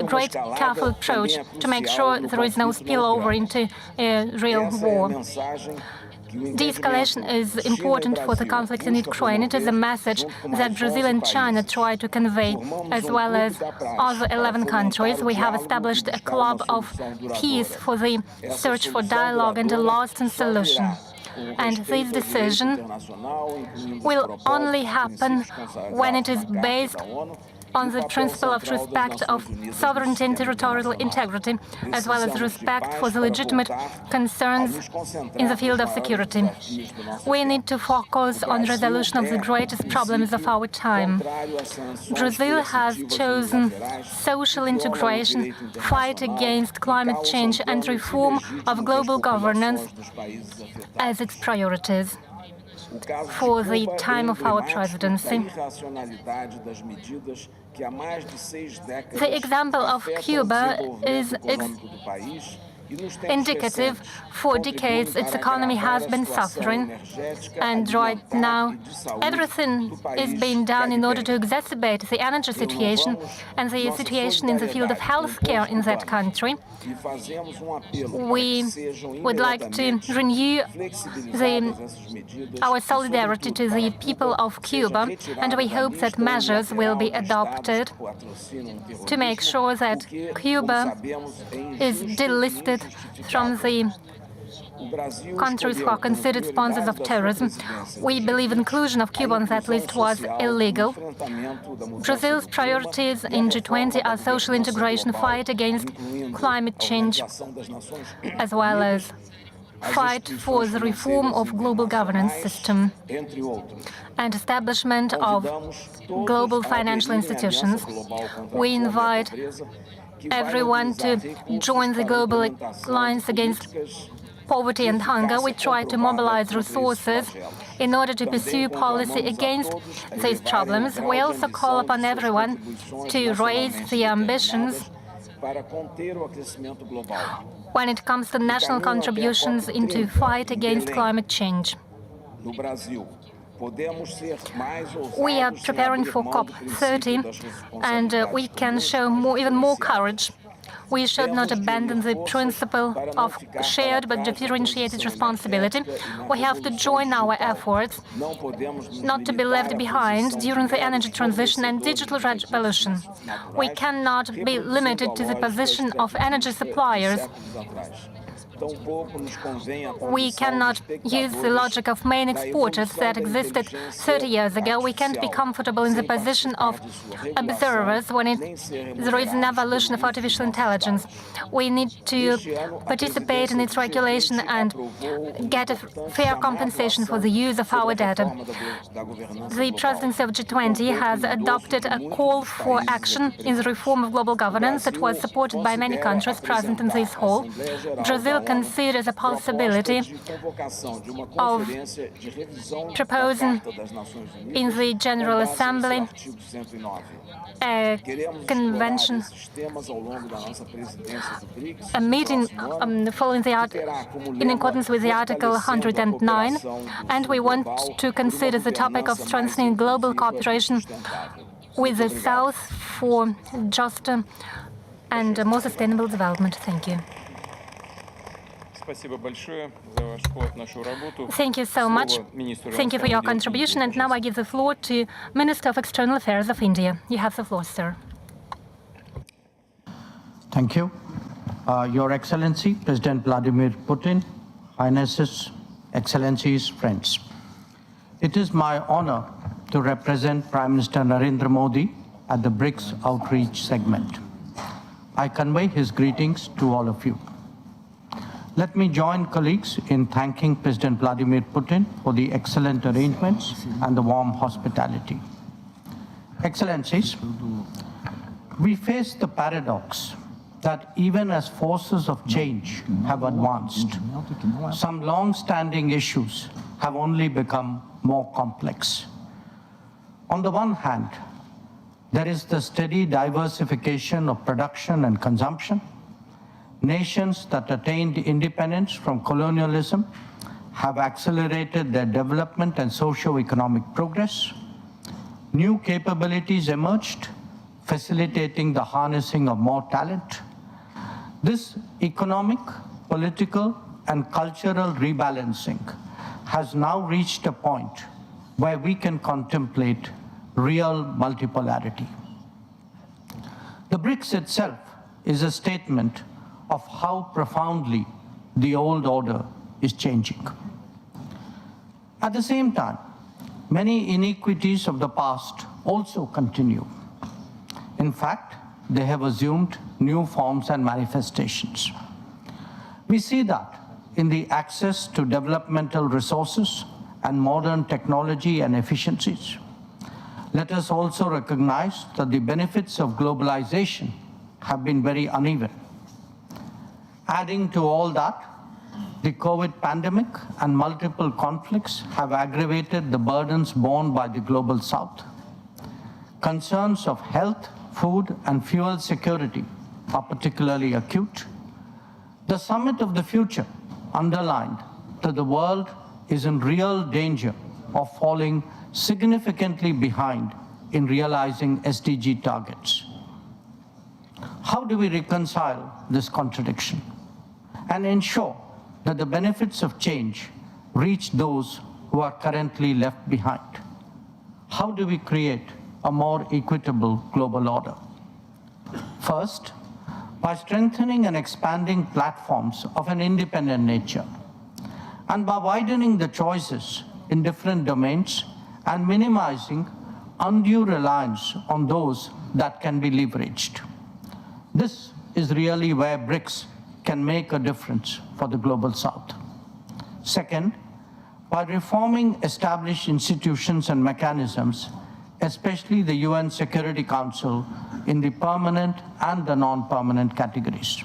great careful approach to make sure there is no spillover into a real war. de-escalation is important for the conflict in Ukraine. It is a message that Brazil and China try to convey, as well as other 11 countries. We have established a club of peace for the search for dialogue and a lasting solution. And this decision will only happen when it is based on the principle of respect of sovereignty and territorial integrity, as well as respect for the legitimate concerns in the field of security. We need to focus on resolution of the greatest problems of our time. Brazil has chosen social integration, fight against climate change, and reform of global governance as its priorities for the time of our presidency. The example of Cuba is indicative. For decades, its economy has been suffering, and right now, everything is being done in order to exacerbate the energy situation and the situation in the field of healthcare in that country. We would like to renew our solidarity to the people of Cuba, and we hope that measures will be adopted to make sure that Cuba is delisted from the countries who are considered sponsors of terrorism. We believe inclusion of Cuba on that list was illegal. Brazil's priorities in G20 are social integration, fight against climate change, as well as fight for the reform of global governance system and establishment of global financial institutions. We invite everyone to join the Global Alliance Against Poverty and Hunger. We try to mobilize resources in order to pursue policy against these problems. We also call upon everyone to raise the ambitions when it comes to national contributions into fight against climate change. We are preparing for COP30, and we can show even more courage. We should not abandon the principle of shared but differentiated responsibility. We have to join our efforts, not to be left behind during the energy transition and digital revolution. We cannot be limited to the position of energy suppliers. We cannot use the logic of main exporters that existed 30 years ago. We can't be comfortable in the position of observers when there is an evolution of artificial intelligence. We need to participate in its regulation and get a fair compensation for the use of our data. The presidency of G20 has adopted a call for action in the reform of global governance that was supported by many countries present in this hall. Brazil considers a possibility of proposing in the General Assembly a convention, a meeting following in accordance with the Article 109, and we want to consider the topic of strengthening global cooperation with the South for just and more sustainable development. Thank you. Thank you so much. Thank you for your contribution. And now I give the floor to Minister of External Affairs of India. You have the floor, sir. Thank you. Your Excellency, President Vladimir Putin, Highnesses, Excellencies, friends. It is my honor to represent Prime Minister Narendra Modi at the BRICS Outreach segment. I convey his greetings to all of you. Let me join colleagues in thanking President Vladimir Putin for the excellent arrangements and the warm hospitality. Excellencies, we face the paradox that even as forces of change have advanced, some long-standing issues have only become more complex. On the one hand, there is the steady diversification of production and consumption. Nations that attained independence from colonialism have accelerated their development and socio-economic progress. New capabilities emerged, facilitating the harnessing of more talent. This economic, political, and cultural rebalancing has now reached a point where we can contemplate real multipolarity. The BRICS itself is a statement of how profoundly the old order is changing. At the same time, many inequities of the past also continue. In fact, they have assumed new forms and manifestations. We see that in the access to developmental resources and modern technology and efficiencies. Let us also recognize that the benefits of globalization have been very uneven. Adding to all that, the COVID pandemic and multiple conflicts have aggravated the burdens borne by the global South. Concerns of health, food, and fuel security are particularly acute. The summit of the future underlined that the world is in real danger of falling significantly behind in realizing SDG targets. How do we reconcile this contradiction and ensure that the benefits of change reach those who are currently left behind? How do we create a more equitable global order? First, by strengthening and expanding platforms of an independent nature, and by widening the choices in different domains and minimizing undue reliance on those that can be leveraged. This is really where BRICS can make a difference for the global South. Second, by reforming established institutions and mechanisms, especially the UN Security Council in the permanent and the non-permanent categories.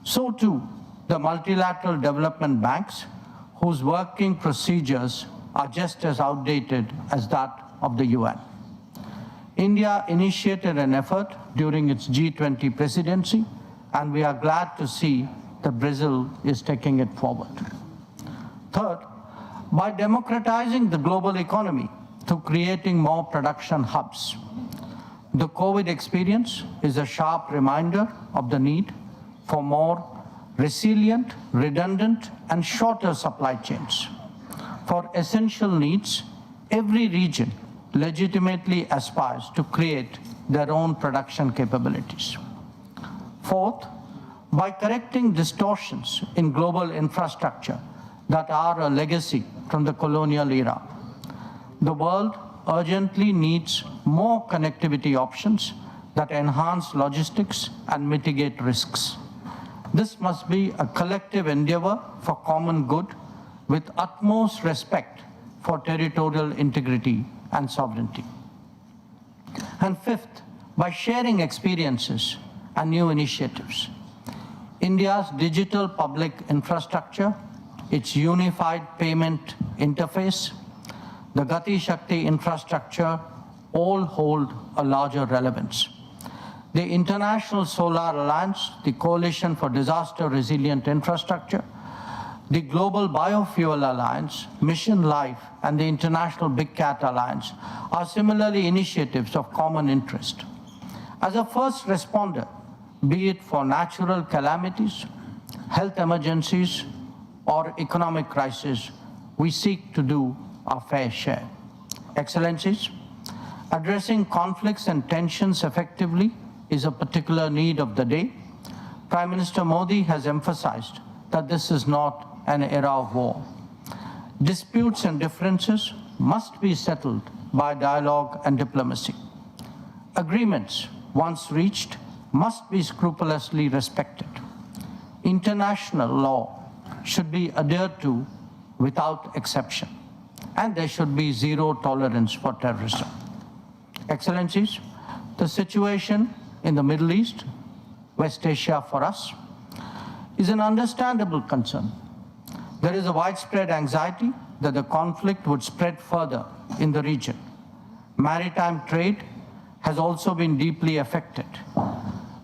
So too, the multilateral development banks, whose working procedures are just as outdated as that of the UN. India initiated an effort during its G20 presidency, and we are glad to see that Brazil is taking it forward. Third, by democratizing the global economy through creating more production hubs. The COVID experience is a sharp reminder of the need for more resilient, redundant, and shorter supply chains. For essential needs, every region legitimately aspires to create their own production capabilities. Fourth, by correcting distortions in global infrastructure that are a legacy from the colonial era. The world urgently needs more connectivity options that enhance logistics and mitigate risks. This must be a collective endeavor for common good with utmost respect for territorial integrity and sovereignty. And fifth, by sharing experiences and new initiatives. India's digital public infrastructure, its unified payment interface, the Gati Shakti infrastructure all hold a larger relevance. The International Solar Alliance, the Coalition for Disaster Resilient Infrastructure, the Global Biofuel Alliance, Mission Life, and the International Big Cat Alliance are similarly initiatives of common interest. As a first responder, be it for natural calamities, health emergencies, or economic crisis, we seek to do our fair share. Excellencies, addressing conflicts and tensions effectively is a particular need of the day. Prime Minister Modi has emphasized that this is not an era of war. Disputes and differences must be settled by dialogue and diplomacy. Agreements, once reached, must be scrupulously respected. International law should be adhered to without exception, and there should be zero tolerance for terrorism. Excellencies, the situation in the Middle East, West Asia for us, is an understandable concern. There is a widespread anxiety that the conflict would spread further in the region. Maritime trade has also been deeply affected.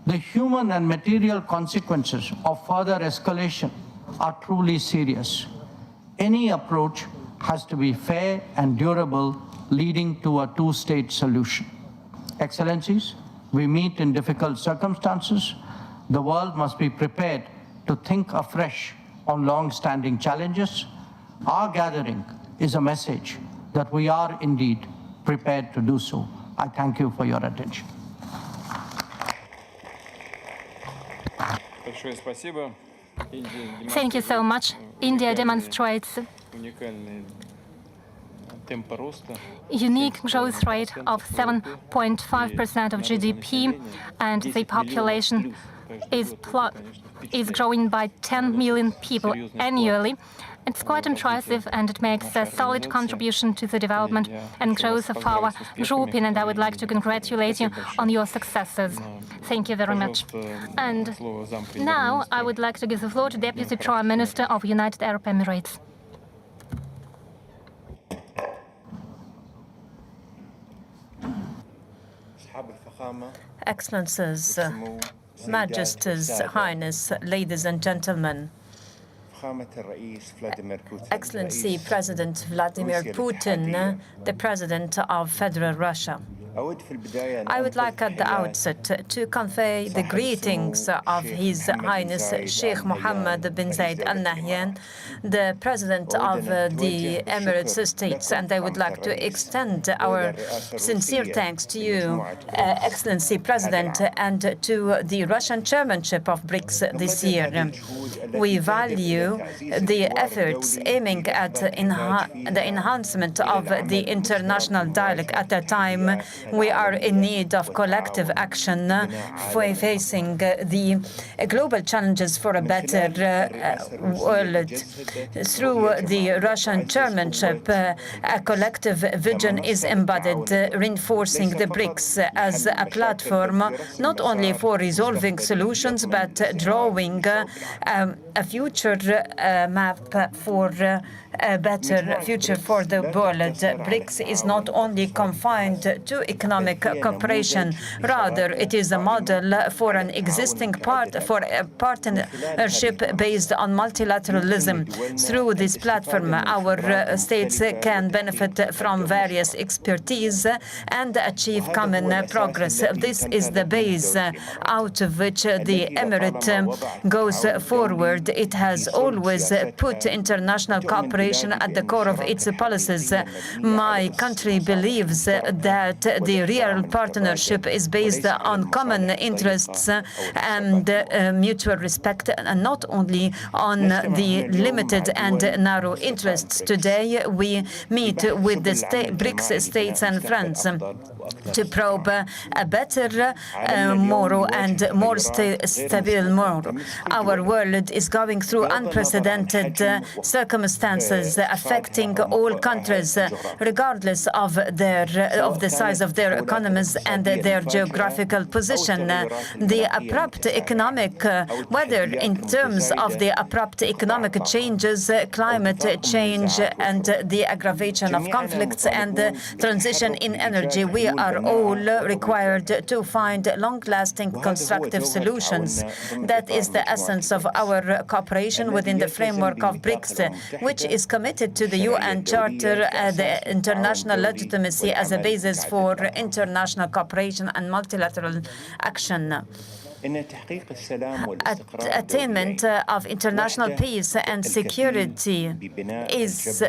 The human and material consequences of further escalation are truly serious. Any approach has to be fair and durable, leading to a two-state solution. Excellencies, we meet in difficult circumstances. The world must be prepared to think afresh on long-standing challenges. Our gathering is a message that we are indeed prepared to do so. I thank you for your attention. Thank you so much. India demonstrates unique growth rate of 7.5% of GDP, and the population is growing by 10 million people annually. It's quite impressive, and it makes a solid contribution to the development and growth of our group, and I would like to congratulate you on your successes. Thank you very much. And now I would like to give the floor to Deputy Prime Minister of United Arab Emirates. Excellencies, Majesties, Highness, ladies and gentlemen, Excellency President Vladimir Putin, the President of Federal Russia. I would like at the outset to convey the greetings of His Highness Sheikh Mohammed bin Zayed Al Nahyan, the President of the Emirates States, and I would like to extend our sincere thanks to you, Excellency President, and to the Russian chairmanship of BRICS this year. We value the efforts aiming at the enhancement of the international dialogue at a time we are in need of collective action for facing the global challenges for a better world. Through the Russian chairmanship, a collective vision is embodied, reinforcing the BRICS as a platform not only for resolving solutions, but drawing a future map for a better future for the world. BRICS is not only confined to economic cooperation, rather it is a model for an existing partnership based on multilateralism. Through this platform, our states can benefit from various expertise and achieve common progress. This is the base out of which the Emirate goes forward. It has always put international cooperation at the core of its policies. My country believes that the real partnership is based on common interests and mutual respect, and not only on the limited and narrow interests. Today, we meet with the BRICS states and friends to probe a better, more and more stable world. Our world is going through unprecedented circumstances affecting all countries, regardless of the size of their economies and their geographical position. The abrupt economic, whether in terms of the abrupt economic changes, climate change, and the aggravation of conflicts and transition in energy, we are all required to find long-lasting constructive solutions. That is the essence of our cooperation within the framework of BRICS, which is committed to the UN Charter, the international legitimacy as a basis for international cooperation and multilateral action. Attainment of international peace and security is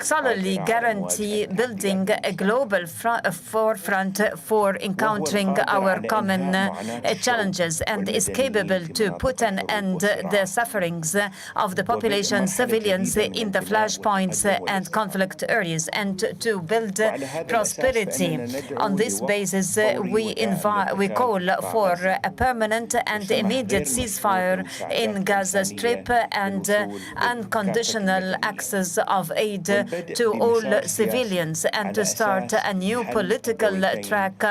solidly guarantee building a global forefront for encountering our common challenges, and is capable to put an end to the sufferings of the population, civilians in the flashpoints and conflict areas, and to build prosperity. On this basis, we call for a permanent and immediate ceasefire in Gaza Strip and unconditional access of aid to all civilians, and to start a new political track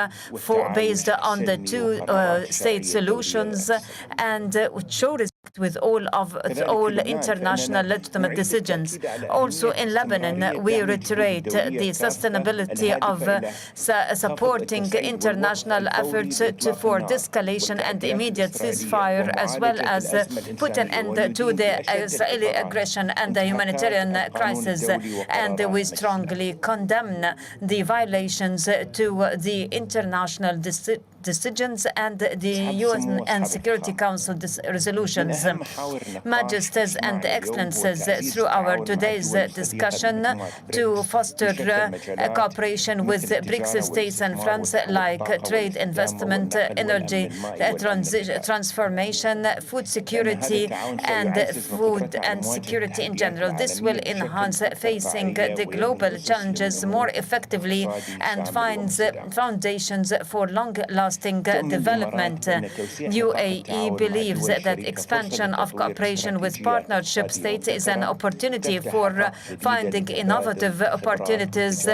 based on the two-state solutions and show respect with all international legitimate decisions. Also in Lebanon, we reiterate the sustainability of supporting international efforts for de-escalation and immediate ceasefire, as well as put an end to the Israeli aggression and the humanitarian crisis. And we strongly condemn the violations to the international decisions and the UN and Security Council resolutions. Majesties and Excellencies, through our today's discussion to foster cooperation with BRICS states and France, like trade, investment, energy transformation, food security, and food and security in general. This will enhance facing the global challenges more effectively and finds foundations for long-lasting development. UAE believes that expansion of cooperation with partnership states is an opportunity for finding innovative opportunities,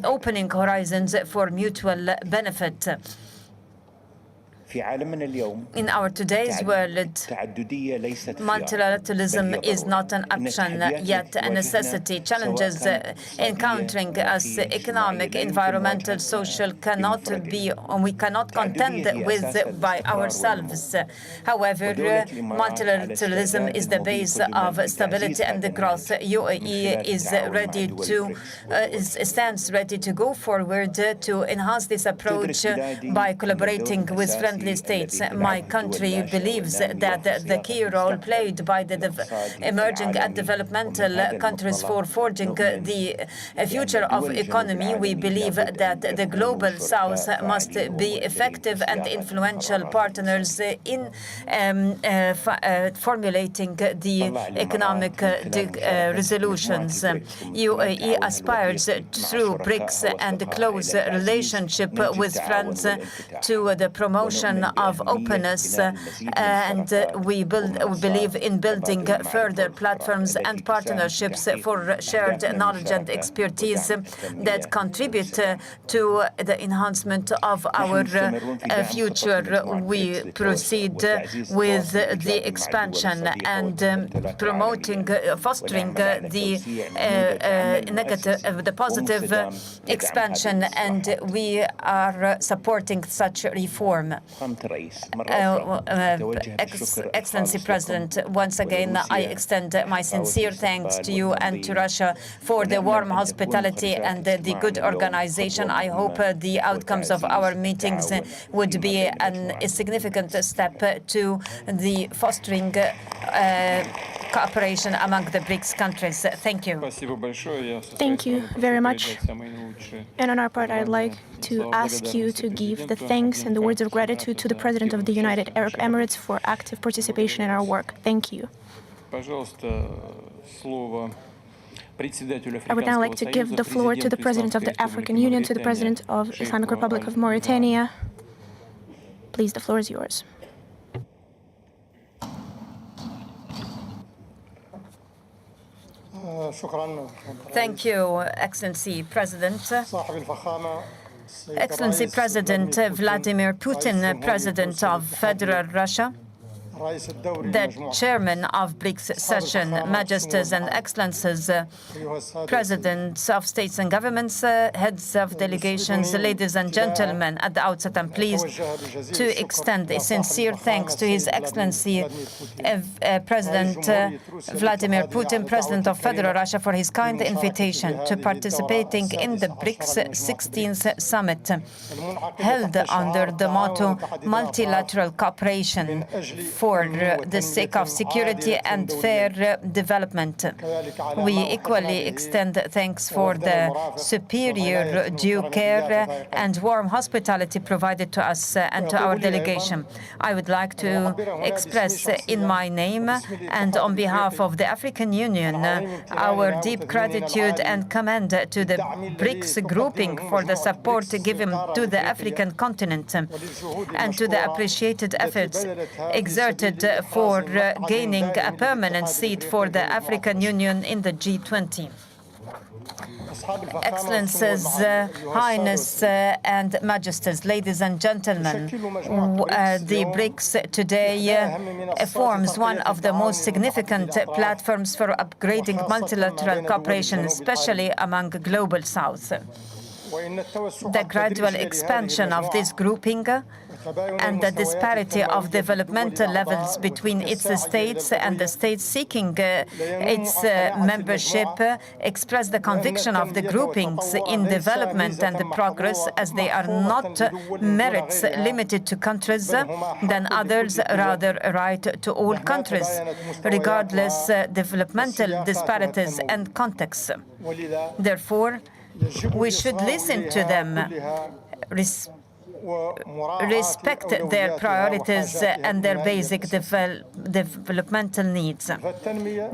opening horizons for mutual benefit. In our today's world, multilateralism is not an option, yet a necessity. Challenges encountering us, economic, environmental, social, we cannot contend with by ourselves. However, multilateralism is the base of stability and growth. UAE stands ready to go forward to enhance this approach by collaborating with friendly states. My country believes that the key role played by the emerging and developmental countries for forging the future of economy, we believe that the global South must be effective and influential partners in formulating the economic resolutions. UAE aspires through BRICS and close relationship with France to the promotion of openness, and we believe in building further platforms and partnerships for shared knowledge and expertise that contribute to the enhancement of our future. We proceed with the expansion and fostering the positive expansion, and we are supporting such reform. Excellency President, once again, I extend my sincere thanks to you and to Russia for the warm hospitality and the good organization. I hope the outcomes of our meetings would be a significant step to the fostering cooperation among the BRICS countries. Thank you. Thank you very much. And on our part, I'd like to ask you to give the thanks and the words of gratitude to the President of the United Arab Emirates for active participation in our work. Thank you. I would now like to give the floor to the President of the African Union, to the President of the Islamic Republic of Mauritania. Please, the floor is yours. Thank you, Excellency President. Excellency President Vladimir Putin, President of Federal Russia, the Chairman of BRICS session, Majesties and Excellencies, Presidents of states and governments, heads of delegations, ladies and gentlemen, at the outset I'm pleased to extend a sincere thanks to His Excellency President Vladimir Putin, President of Federal Russia, for his kind invitation to participating in the BRICS 16th Summit, held under the motto Multilateral Cooperation for the sake of security and fair development. We equally extend thanks for the superior due care and warm hospitality provided to us and to our delegation. I would like to express in my name and on behalf of the African Union our deep gratitude and commend to the BRICS grouping for the support given to the African continent and to the appreciated efforts exerted for gaining a permanent seat for the African Union in the G20. Excellencies, Highness and Majesties, ladies and gentlemen, the BRICS today forms one of the most significant platforms for upgrading multilateral cooperation, especially among Global South. The gradual expansion of this grouping and the disparity of developmental levels between its states and the states seeking its membership express the conviction of the groupings in development and the progress, as they are not merits limited to countries, than others rather right to all countries, regardless developmental disparities and contexts. Therefore, we should listen to them, respect their priorities and their basic developmental needs.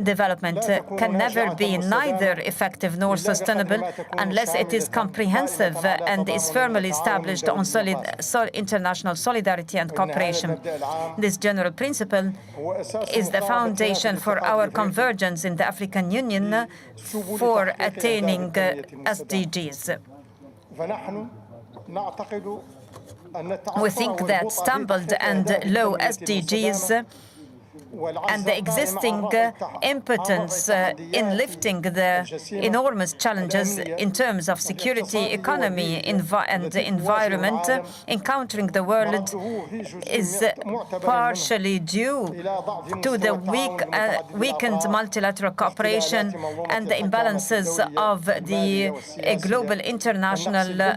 Development can never be neither effective nor sustainable unless it is comprehensive and is firmly established on international solidarity and cooperation. This general principle is the foundation for our convergence in the African Union for attaining SDGs. We think that stumbled and low SDGs and the existing impotence in lifting the enormous challenges in terms of security, economy, and environment encountering the world is partially due to the weakened multilateral cooperation and the imbalances of the global international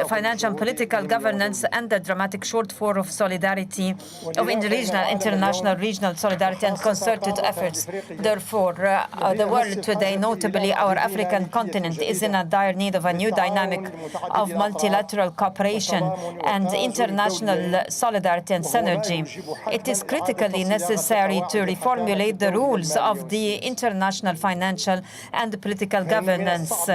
financial and political governance and the dramatic shortfall of solidarity of international regional solidarity and concerted efforts. Therefore, the world today, notably our African continent, is in a dire need of a new dynamic of multilateral cooperation and international solidarity and synergy. It is critically necessary to reformulate the rules of the international financial and political governance.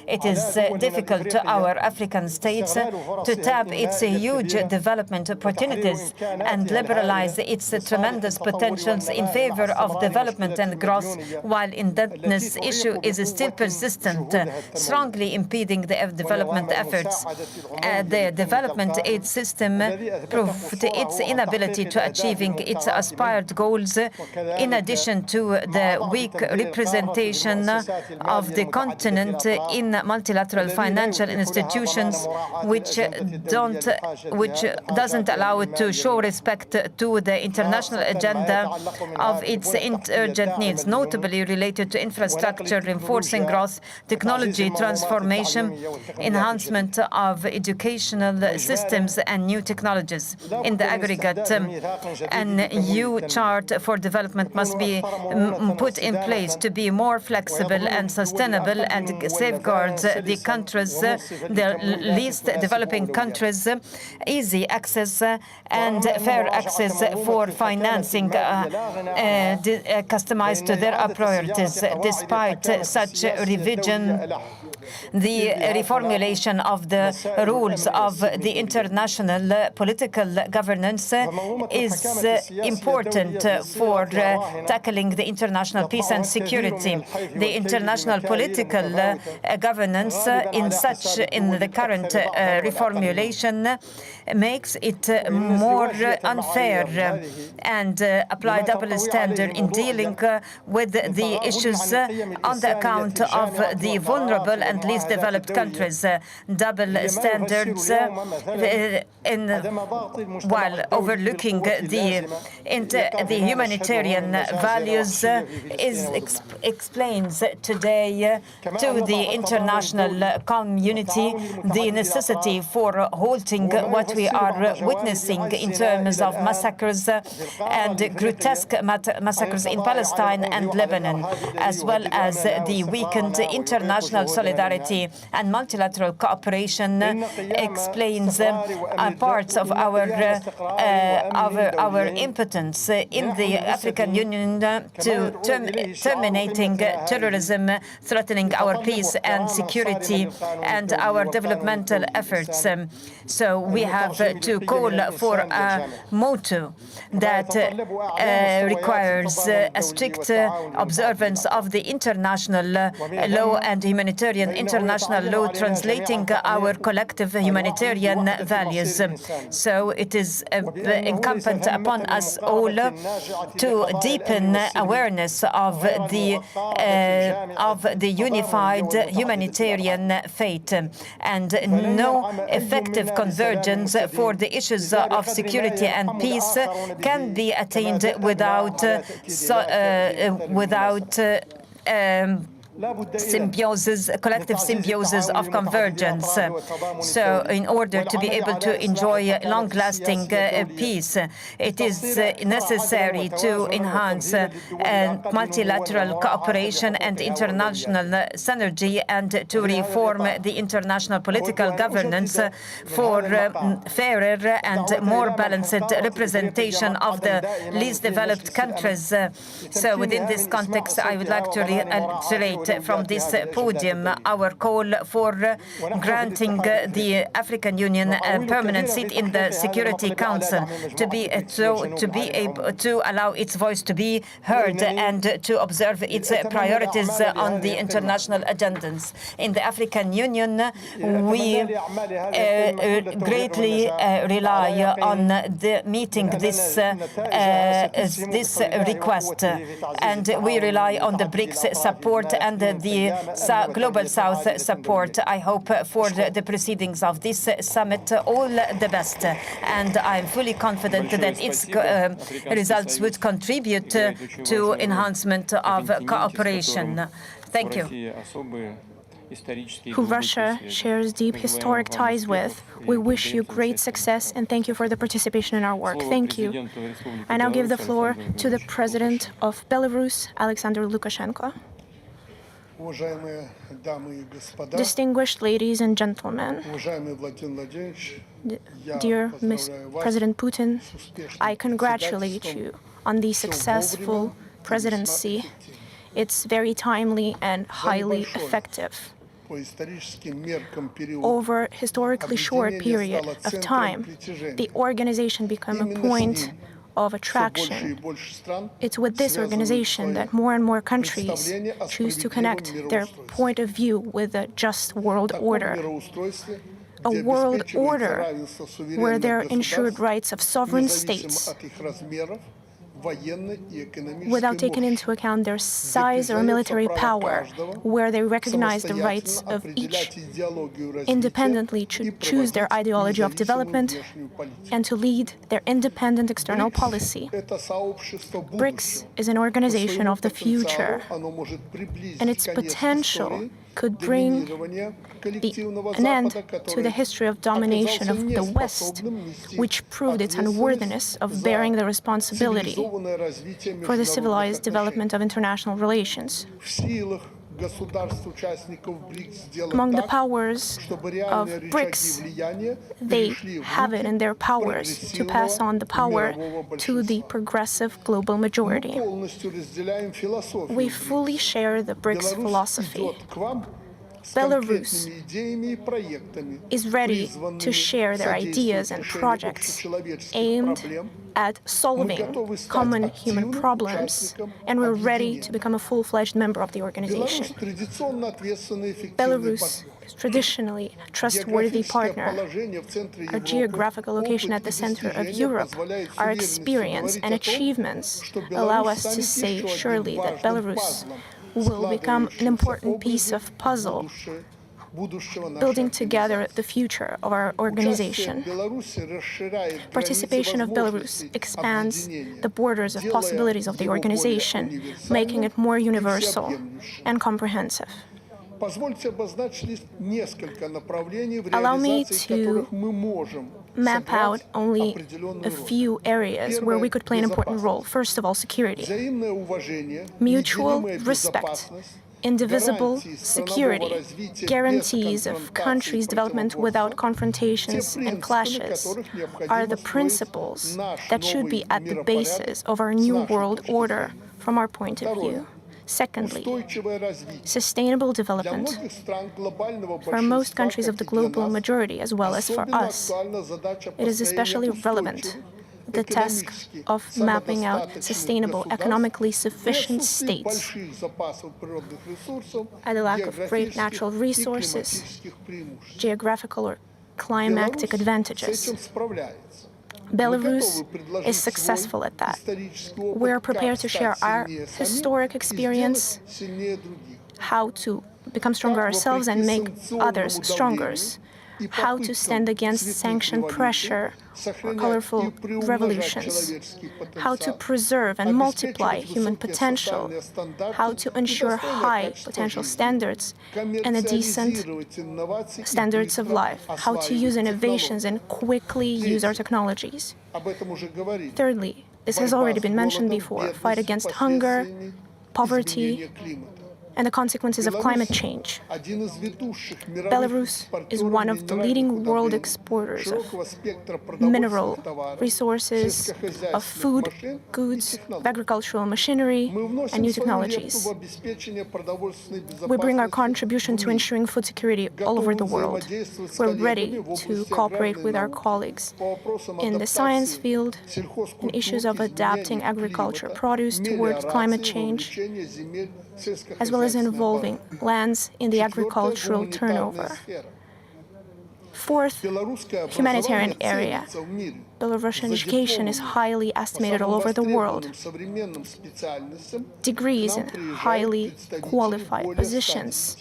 It is difficult to our African states to tap its huge development opportunities and liberalize its tremendous potentials in favor of development and growth, while indebtedness issue is still persistent, strongly impeding the development efforts. The development aid system proved its inability to achieving its aspired goals, in addition to the weak representation of the continent in multilateral financial institutions, which doesn't allow it to show respect to the international agenda of its urgent needs, notably related to infrastructure, reinforcing growth, technology transformation, enhancement of educational systems, and new technologies. In the aggregate, an EU chart for development must be put in place to be more flexible and sustainable and safeguard the countries, the least developing countries, easy access and fair access for financing customized to their priorities. Despite such revision, the reformulation of the rules of the international political governance is important for tackling the international peace and security. The international political governance in the current reformulation makes it more unfair and apply double standard in dealing with the issues on the account of the vulnerable and least developed countries. Double standards while overlooking the humanitarian values explains today to the international community the necessity for halting what we are witnessing in terms of massacres and grotesque massacres in Palestine and Lebanon, as well as the weakened international solidarity and multilateral cooperation explains parts of our impotence in the African Union to terminating terrorism, threatening our peace and security and our developmental efforts. So we have to call for a motto that requires a strict observance of the international law and humanitarian international law, translating our collective humanitarian values. So it is incumbent upon us all to deepen awareness of the unified humanitarian fate, and no effective convergence for the issues of security and peace can be attained without collective symbiosis of convergence. So in order to be able to enjoy long-lasting peace, it is necessary to enhance multilateral cooperation and international synergy, and to reform the international political governance for fairer and more balanced representation of the least developed countries. So within this context, I would like to reiterate from this podium our call for granting the African Union a permanent seat in the Security Council, to be able to allow its voice to be heard and to observe its priorities on the international agendas. In the African Union, we greatly rely on the meeting this request, and we rely on the BRICS support and the Global South support. I hope for the proceedings of this summit all the best, and I'm fully confident that its results would contribute to enhancement of cooperation. Thank you. Who Russia shares deep historic ties with. We wish you great success and thank you for the participation in our work. Thank you. I now give the floor to the President of Belarus, Alexander Lukashenko. Distinguished ladies and gentlemen, dear President Putin, I congratulate you on the successful presidency. It's very timely and highly effective. Over a historically short period of time, the organization became a point of attraction. It's with this organization that more and more countries choose to connect their point of view with a just world order. A world order where there are ensured rights of sovereign states without taking into account their size or military power, where they recognize the rights of each independently to choose their ideology of development and to lead their independent external policy. BRICS is an organization of the future, and its potential could bring an end to the history of domination of the West, which proved its unworthiness of bearing the responsibility for the civilized development of international relations. Among the powers of BRICS, they have it in their powers to pass on the power to the progressive global majority. We fully share the BRICS philosophy. Belarus is ready to share their ideas and projects aimed at solving common human problems, and we're ready to become a full-fledged member of the organization. Belarus is traditionally a trustworthy partner. Our geographical location at the center of Europe, our experience and achievements allow us to say surely that Belarus will become an important piece of puzzle, building together the future of our organization. Participation of Belarus expands the borders of possibilities of the organization, making it more universal and comprehensive. Allow me to map out only a few areas where we could play an important role. First of all, security. Mutual respect, indivisible security, guarantees of countries' development without confrontations and clashes are the principles that should be at the basis of our new world order from our point of view. Secondly, sustainable development. For most countries of the global majority, as well as for us, it is especially relevant the task of mapping out sustainable, economically sufficient states and the lack of great natural resources, geographical or climatic advantages. Belarus is successful at that. We are prepared to share our historic experience, how to become stronger ourselves and make others stronger, how to stand against sanction pressure or colorful revolutions, how to preserve and multiply human potential, how to ensure high potential standards and a decent standards of life, how to use innovations and quickly use our technologies. Thirdly, this has already been mentioned before, fight against hunger, poverty, and the consequences of climate change. Belarus is one of the leading world exporters of mineral resources, of food, goods, of agricultural machinery, and new technologies. We bring our contribution to ensuring food security all over the world. We're ready to cooperate with our colleagues in the science field, in issues of adapting agriculture produce towards climate change, as well as involving lands in the agricultural turnover. Fourth, humanitarian area. Belarusian education is highly estimated all over the world. Degrees in highly qualified positions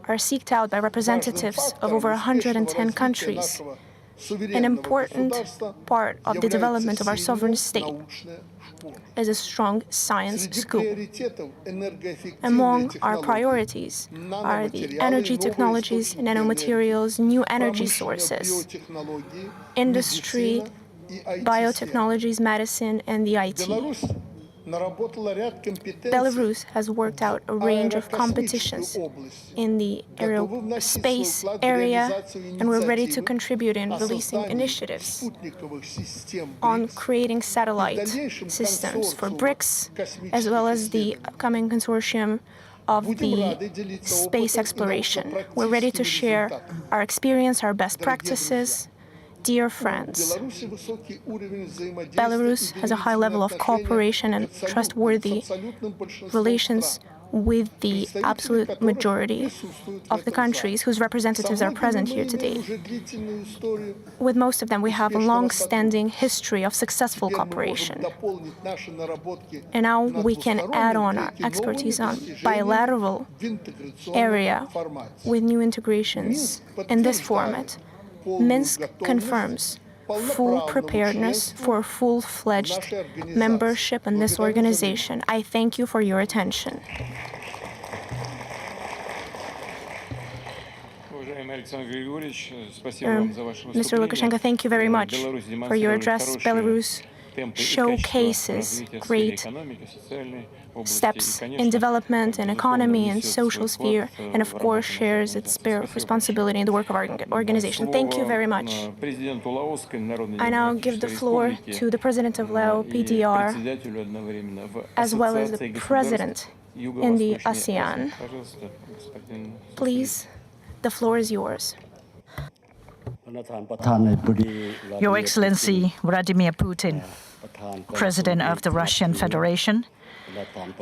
are sought out by representatives of over 110 countries. An important part of the development of our sovereign state is a strong science school. Among our priorities are the energy technologies, nanomaterials, new energy sources, industry, biotechnologies, medicine, and the IT. Belarus has worked out a range of competitions in the aerospace area, and we're ready to contribute in releasing initiatives on creating satellite systems for BRICS, as well as the upcoming consortium of the space exploration. We're ready to share our experience, our best practices. Dear friends, Belarus has a high level of cooperation and trustworthy relations with the absolute majority of the countries whose representatives are present here today. With most of them, we have a long-standing history of successful cooperation. And now we can add on our expertise on bilateral area with new integrations in this format. Minsk confirms full preparedness for full-fledged membership in this organization. I thank you for your attention. Mr. Lukashenko, thank you very much for your address. Belarus showcases great steps in development and economy and social sphere, and of course shares its sphere of responsibility in the work of our organization. Thank you very much. I now give the floor to the President of Lao PDR, as well as the President in the ASEAN. Please, the floor is yours. Your Excellency Vladimir Putin, President of the Russian Federation,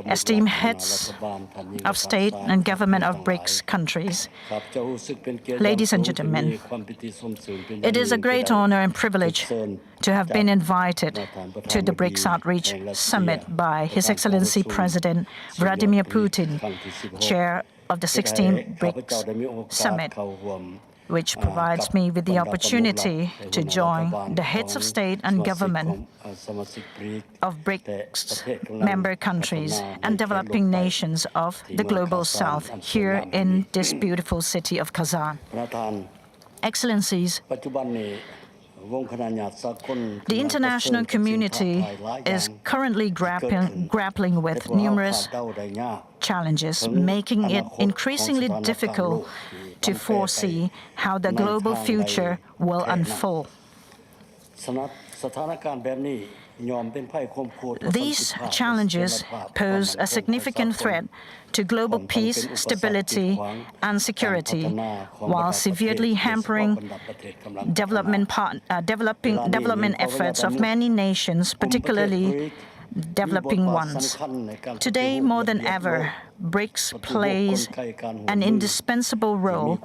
esteemed heads of state and government of BRICS countries, ladies and gentlemen, it is a great honor and privilege to have been invited to the BRICS Outreach Summit by His Excellency President Vladimir Putin, Chair of the XVI BRICS Summit, which provides me with the opportunity to join the heads of state and government of BRICS member countries and developing nations of the Global South here in this beautiful city of Kazan. Excellencies, the international community is currently grappling with numerous challenges, making it increasingly difficult to foresee how the global future will unfold. These challenges pose a significant threat to global peace, stability, and security, while severely hampering development efforts of many nations, particularly developing ones. Today, more than ever, BRICS plays an indispensable role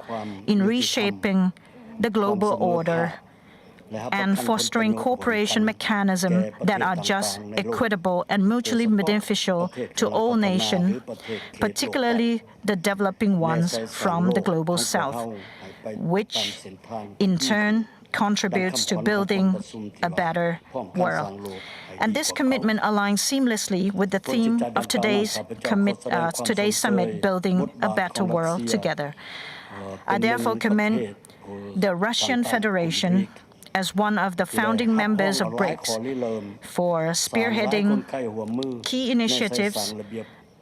in reshaping the global order and fostering cooperation mechanisms that are just, equitable, and mutually beneficial to all nations, particularly the developing ones from the global south, which in turn contributes to building a better world. And this commitment aligns seamlessly with the theme of today's summit, Building a Better World Together. I therefore commend the Russian Federation as one of the founding members of BRICS for spearheading key initiatives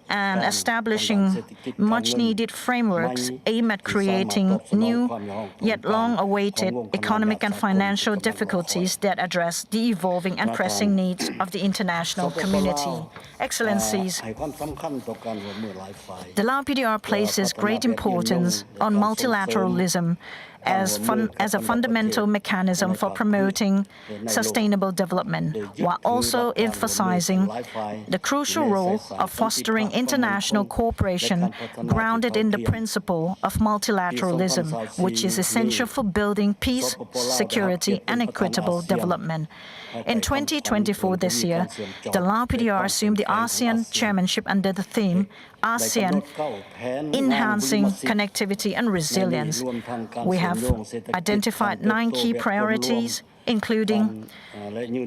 and establishing much-needed frameworks aimed at creating new, yet long-awaited economic and financial difficulties that address the evolving and pressing needs of the international community. Excellencies, the Lao PDR places great importance on multilateralism as a fundamental mechanism for promoting sustainable development, while also emphasizing the crucial role of fostering international cooperation grounded in the principle of multilateralism, which is essential for building peace, security, and equitable development. In 2024, this year, the Lao PDR assumed the ASEAN chairmanship under the theme ASEAN Enhancing Connectivity and Resilience. We have identified 9 key priorities, including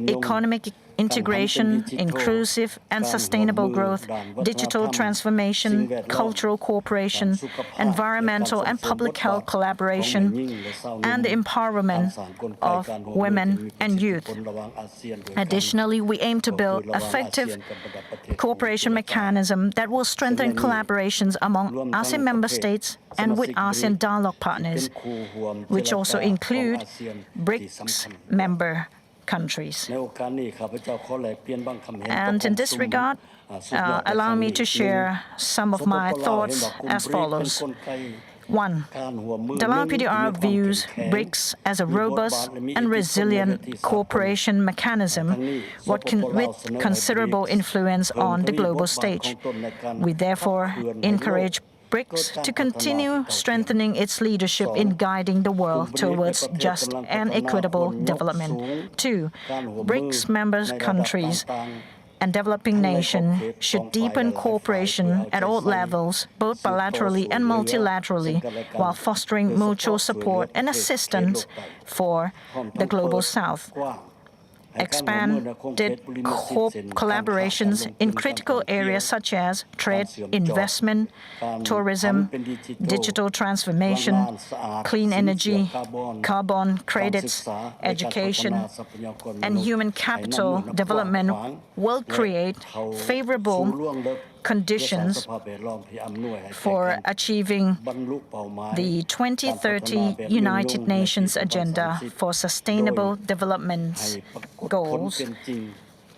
economic integration, inclusive and sustainable growth, digital transformation, cultural cooperation, environmental and public health collaboration, and the empowerment of women and youth. Additionally, we aim to build effective cooperation mechanism that will strengthen collaborations among ASEAN member states and with ASEAN dialogue partners, which also include BRICS member countries. And in this regard, allow me to share some of my thoughts as follows. 1. The Lao PDR views BRICS as a robust and resilient cooperation mechanism with considerable influence on the global stage. We therefore encourage BRICS to continue strengthening its leadership in guiding the world towards just and equitable development. 2. BRICS member countries and developing nations should deepen cooperation at all levels, both bilaterally and multilaterally, while fostering mutual support and assistance for the global south. Expanded collaborations in critical areas such as trade, investment, tourism, digital transformation, clean energy, carbon credits, education, and human capital development will create favorable conditions for achieving the 2030 United Nations Agenda for Sustainable Development goals,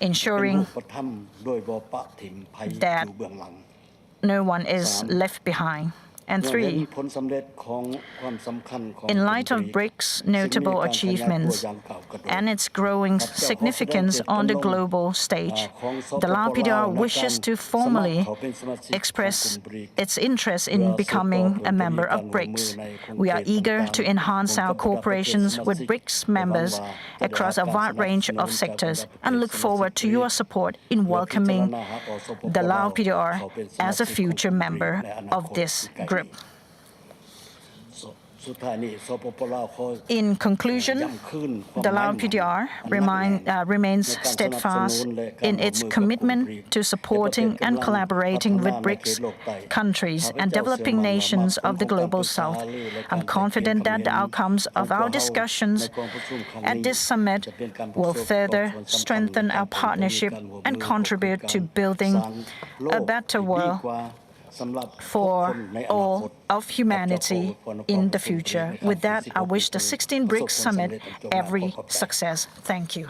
ensuring that no one is left behind. And 3, in light of BRICS' notable achievements and its growing significance on the global stage, the Lao PDR wishes to formally express its interest in becoming a member of BRICS. We are eager to enhance our cooperations with BRICS members across a wide range of sectors and look forward to your support in welcoming the Lao PDR as a future member of this group. In conclusion, the Lao PDR remains steadfast in its commitment to supporting and collaborating with BRICS countries and developing nations of the global south. I'm confident that the outcomes of our discussions at this summit will further strengthen our partnership and contribute to building a better world for all of humanity in the future. With that, I wish the 16th BRICS Summit every success. Thank you.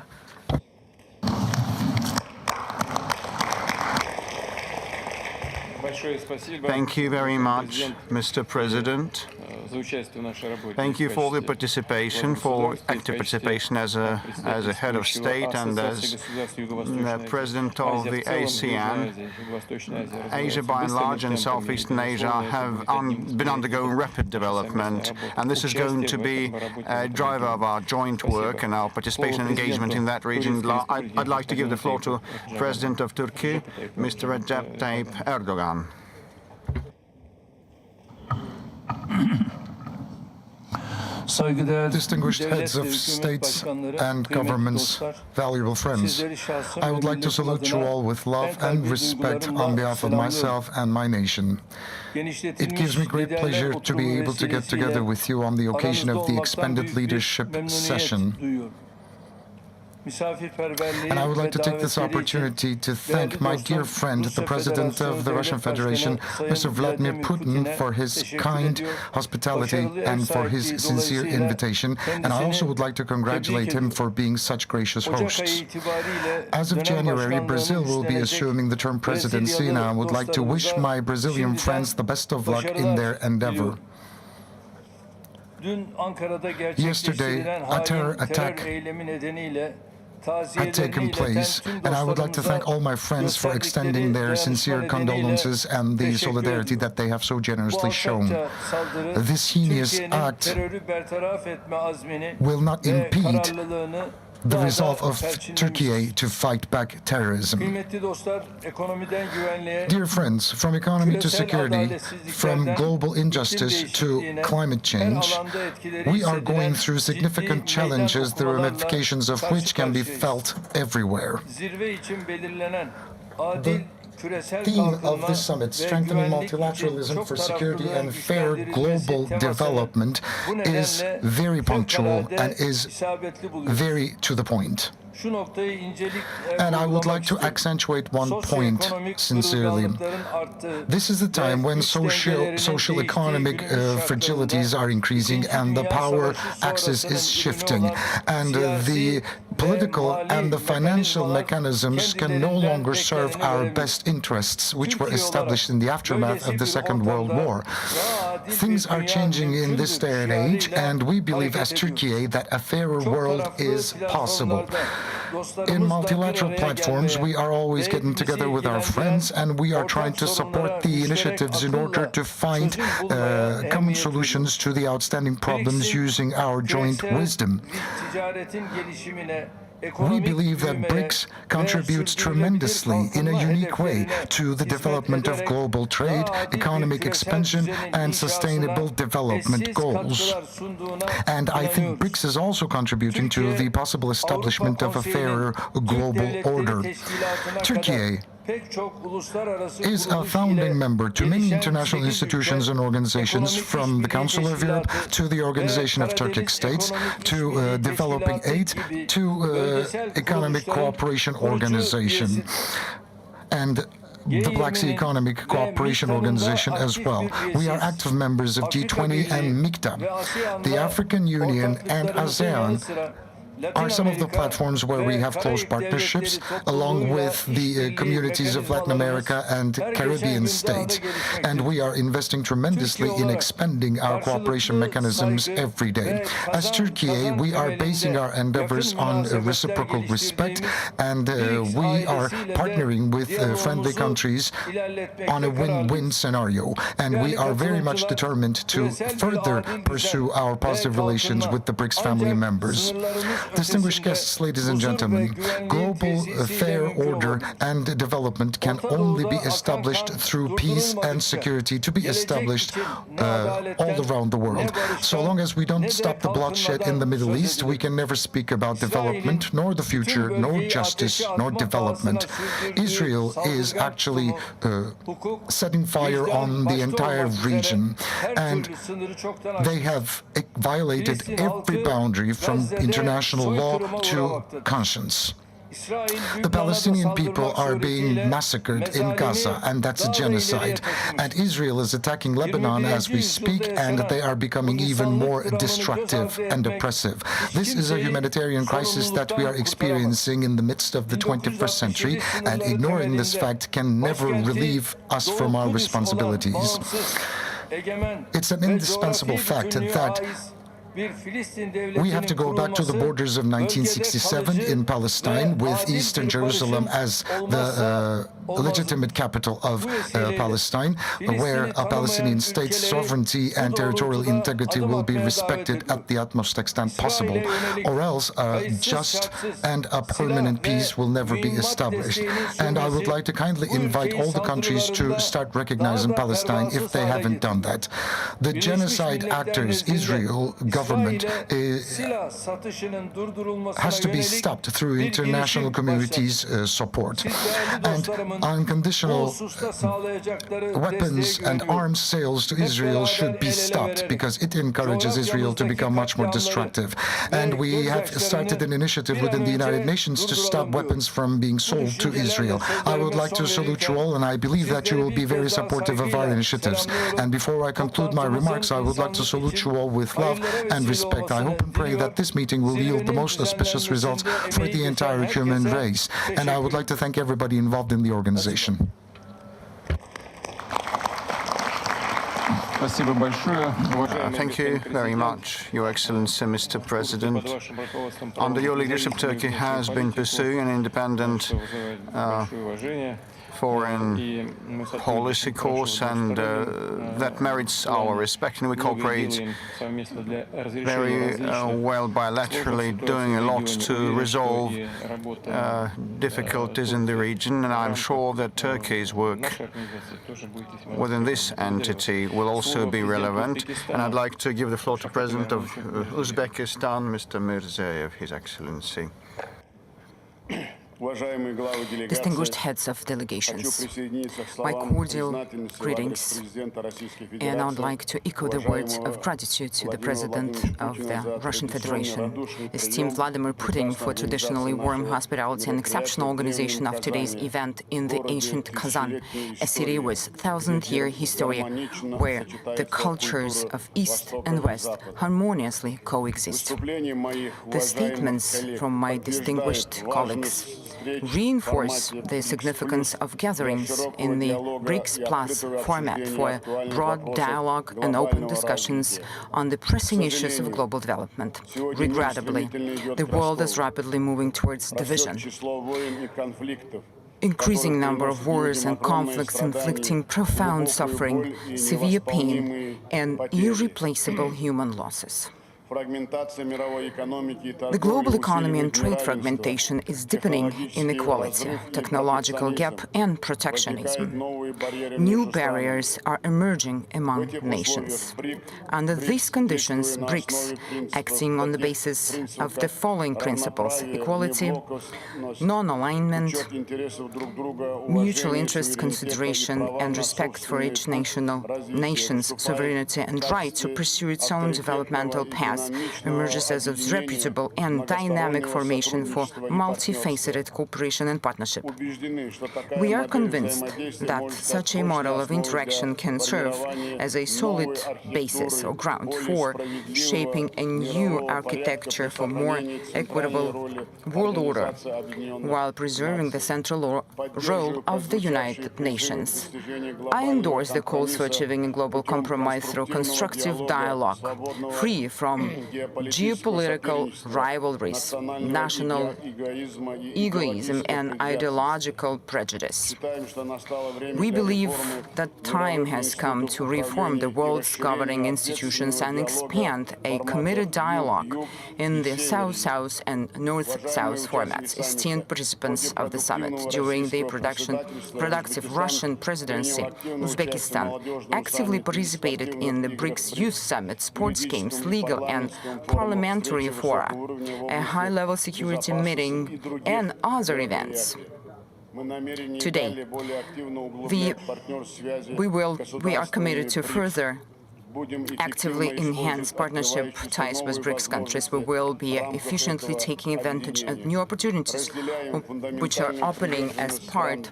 Thank you very much, Mr. President. Thank you for the participation, for active participation as a head of state and as the president of the ASEAN. Asia, by and large, and Southeastern Asia have been undergoing rapid development, and this is going to be a driver of our joint work and our participation and engagement in that region. I'd like to give the floor to President of Turkey, Mr. Recep Tayyip Erdogan. Distinguished heads of states and governments, valuable friends, I would like to salute you all with love and respect on behalf of myself and my nation. It gives me great pleasure to be able to get together with you on the occasion of the expanded leadership session. And I would like to take this opportunity to thank my dear friend, the President of the Russian Federation, Mr. Vladimir Putin, for his kind hospitality and for his sincere invitation. And I also would like to congratulate him for being such gracious hosts. As of January, Brazil will be assuming the term presidency, and I would like to wish my Brazilian friends the best of luck in their endeavor. Yesterday, a terror attack had taken place, and I would like to thank all my friends for extending their sincere condolences and the solidarity that they have so generously shown. This heinous act will not impede the resolve of Turkey to fight back terrorism. Dear friends, from economy to security, from global injustice to climate change, we are going through significant challenges, the ramifications of which can be felt everywhere. The theme of this summit, strengthening multilateralism for security and fair global development, is very punctual and is very to the point. And I would like to accentuate one point sincerely. This is the time when social economic fragilities are increasing and the power axis is shifting, and the political and the financial mechanisms can no longer serve our best interests, which were established in the aftermath of the Second World War. Things are changing in this day and age, and we believe as Turkey that a fairer world is possible. In multilateral platforms, we are always getting together with our friends, and we are trying to support the initiatives in order to find common solutions to the outstanding problems using our joint wisdom. We believe that BRICS contributes tremendously in a unique way to the development of global trade, economic expansion, and sustainable development goals. And I think BRICS is also contributing to the possible establishment of a fairer global order. Turkey is a founding member to many international institutions and organizations, from the Council of Europe to the Organization of Turkic States to Developing Aid to Economic Cooperation Organization and the Black Sea Economic Cooperation Organization as well. We are active members of G20 and MICTA. The African Union and ASEAN are some of the platforms where we have close partnerships, along with the communities of Latin America and Caribbean states. And we are investing tremendously in expanding our cooperation mechanisms every day. As Turkey, we are basing our endeavors on reciprocal respect, and we are partnering with friendly countries on a win-win scenario. And we are very much determined to further pursue our positive relations with the BRICS family members. Distinguished guests, ladies and gentlemen, global fair order and development can only be established through peace and security to be established all around the world. So long as we don't stop the bloodshed in the Middle East, we can never speak about development, nor the future, nor justice, nor development. Israel is actually setting fire on the entire region, and they have violated every boundary from international law to conscience. The Palestinian people are being massacred in Gaza, and that's a genocide. And Israel is attacking Lebanon as we speak, and they are becoming even more destructive and oppressive. This is a humanitarian crisis that we are experiencing in the midst of the 21st century, and ignoring this fact can never relieve us from our responsibilities. It's an indispensable fact that we have to go back to the borders of 1967 in Palestine, with Eastern Jerusalem as the legitimate capital of Palestine, where a Palestinian state's sovereignty and territorial integrity will be respected at the utmost extent possible, or else a just and a permanent peace will never be established. And I would like to kindly invite all the countries to start recognizing Palestine if they haven't done that. The genocide actors, Israel, government, has to be stopped through international community's support. And unconditional weapons and arms sales to Israel should be stopped, because it encourages Israel to become much more destructive. And we have started an initiative within the United Nations to stop weapons from being sold to Israel. I would like to salute you all, and I believe that you will be very supportive of our initiatives. And before I conclude my remarks, I would like to salute you all with love and respect. I hope and pray that this meeting will yield the most auspicious results for the entire human race. And I would like to thank everybody involved in the organization. Thank you very much, Your Excellency, Mr. President. Under your leadership, Turkey has been pursuing an independent foreign policy course, and that merits our respect, and we cooperate very well bilaterally, doing a lot to resolve difficulties in the region, and I'm sure that Turkey's work within this entity will also be relevant. And I'd like to give the floor to President of Uzbekistan, Mr. Mirziyoyev, His Excellency. Distinguished heads of delegations, my cordial greetings, and I would like to echo the words of gratitude to the President of the Russian Federation, esteemed Vladimir Putin, for traditionally warm hospitality and exceptional organization of today's event in the ancient Kazan, a city with thousand-year history where the cultures of East and West harmoniously coexist. The statements from my distinguished colleagues reinforce the significance of gatherings in the BRICS Plus format for broad dialogue and open discussions on the pressing issues of global development. Regrettably, the world is rapidly moving towards division. Increasing number of wars and conflicts inflicting profound suffering, severe pain, and irreplaceable human losses. The global economy and trade fragmentation is deepening inequality, technological gap, and protectionism. New barriers are emerging among nations. Under these conditions, BRICS, acting on the basis of the following principles: equality, non-alignment, mutual interest consideration, and respect for each nation's sovereignty and right to pursue its own developmental path, emerges as a reputable and dynamic formation for multifaceted cooperation and partnership. We are convinced that such a model of interaction can serve as a solid basis or ground for shaping a new architecture for more equitable world order, while preserving the central role of the United Nations. I endorse the calls for achieving a global compromise through constructive dialogue, free from geopolitical rivalries, national egoism, and ideological prejudice. We believe that time has come to reform the world's governing institutions and expand a committed dialogue in the South-South and North-South formats. Esteemed participants of the summit, during the productive Russian presidency, Uzbekistan actively participated in the BRICS Youth Summit, sports games, legal and parliamentary fora, a high-level security meeting, and other events. Today, we are committed to further actively enhance partnership ties with BRICS countries. We will be efficiently taking advantage of new opportunities which are opening as part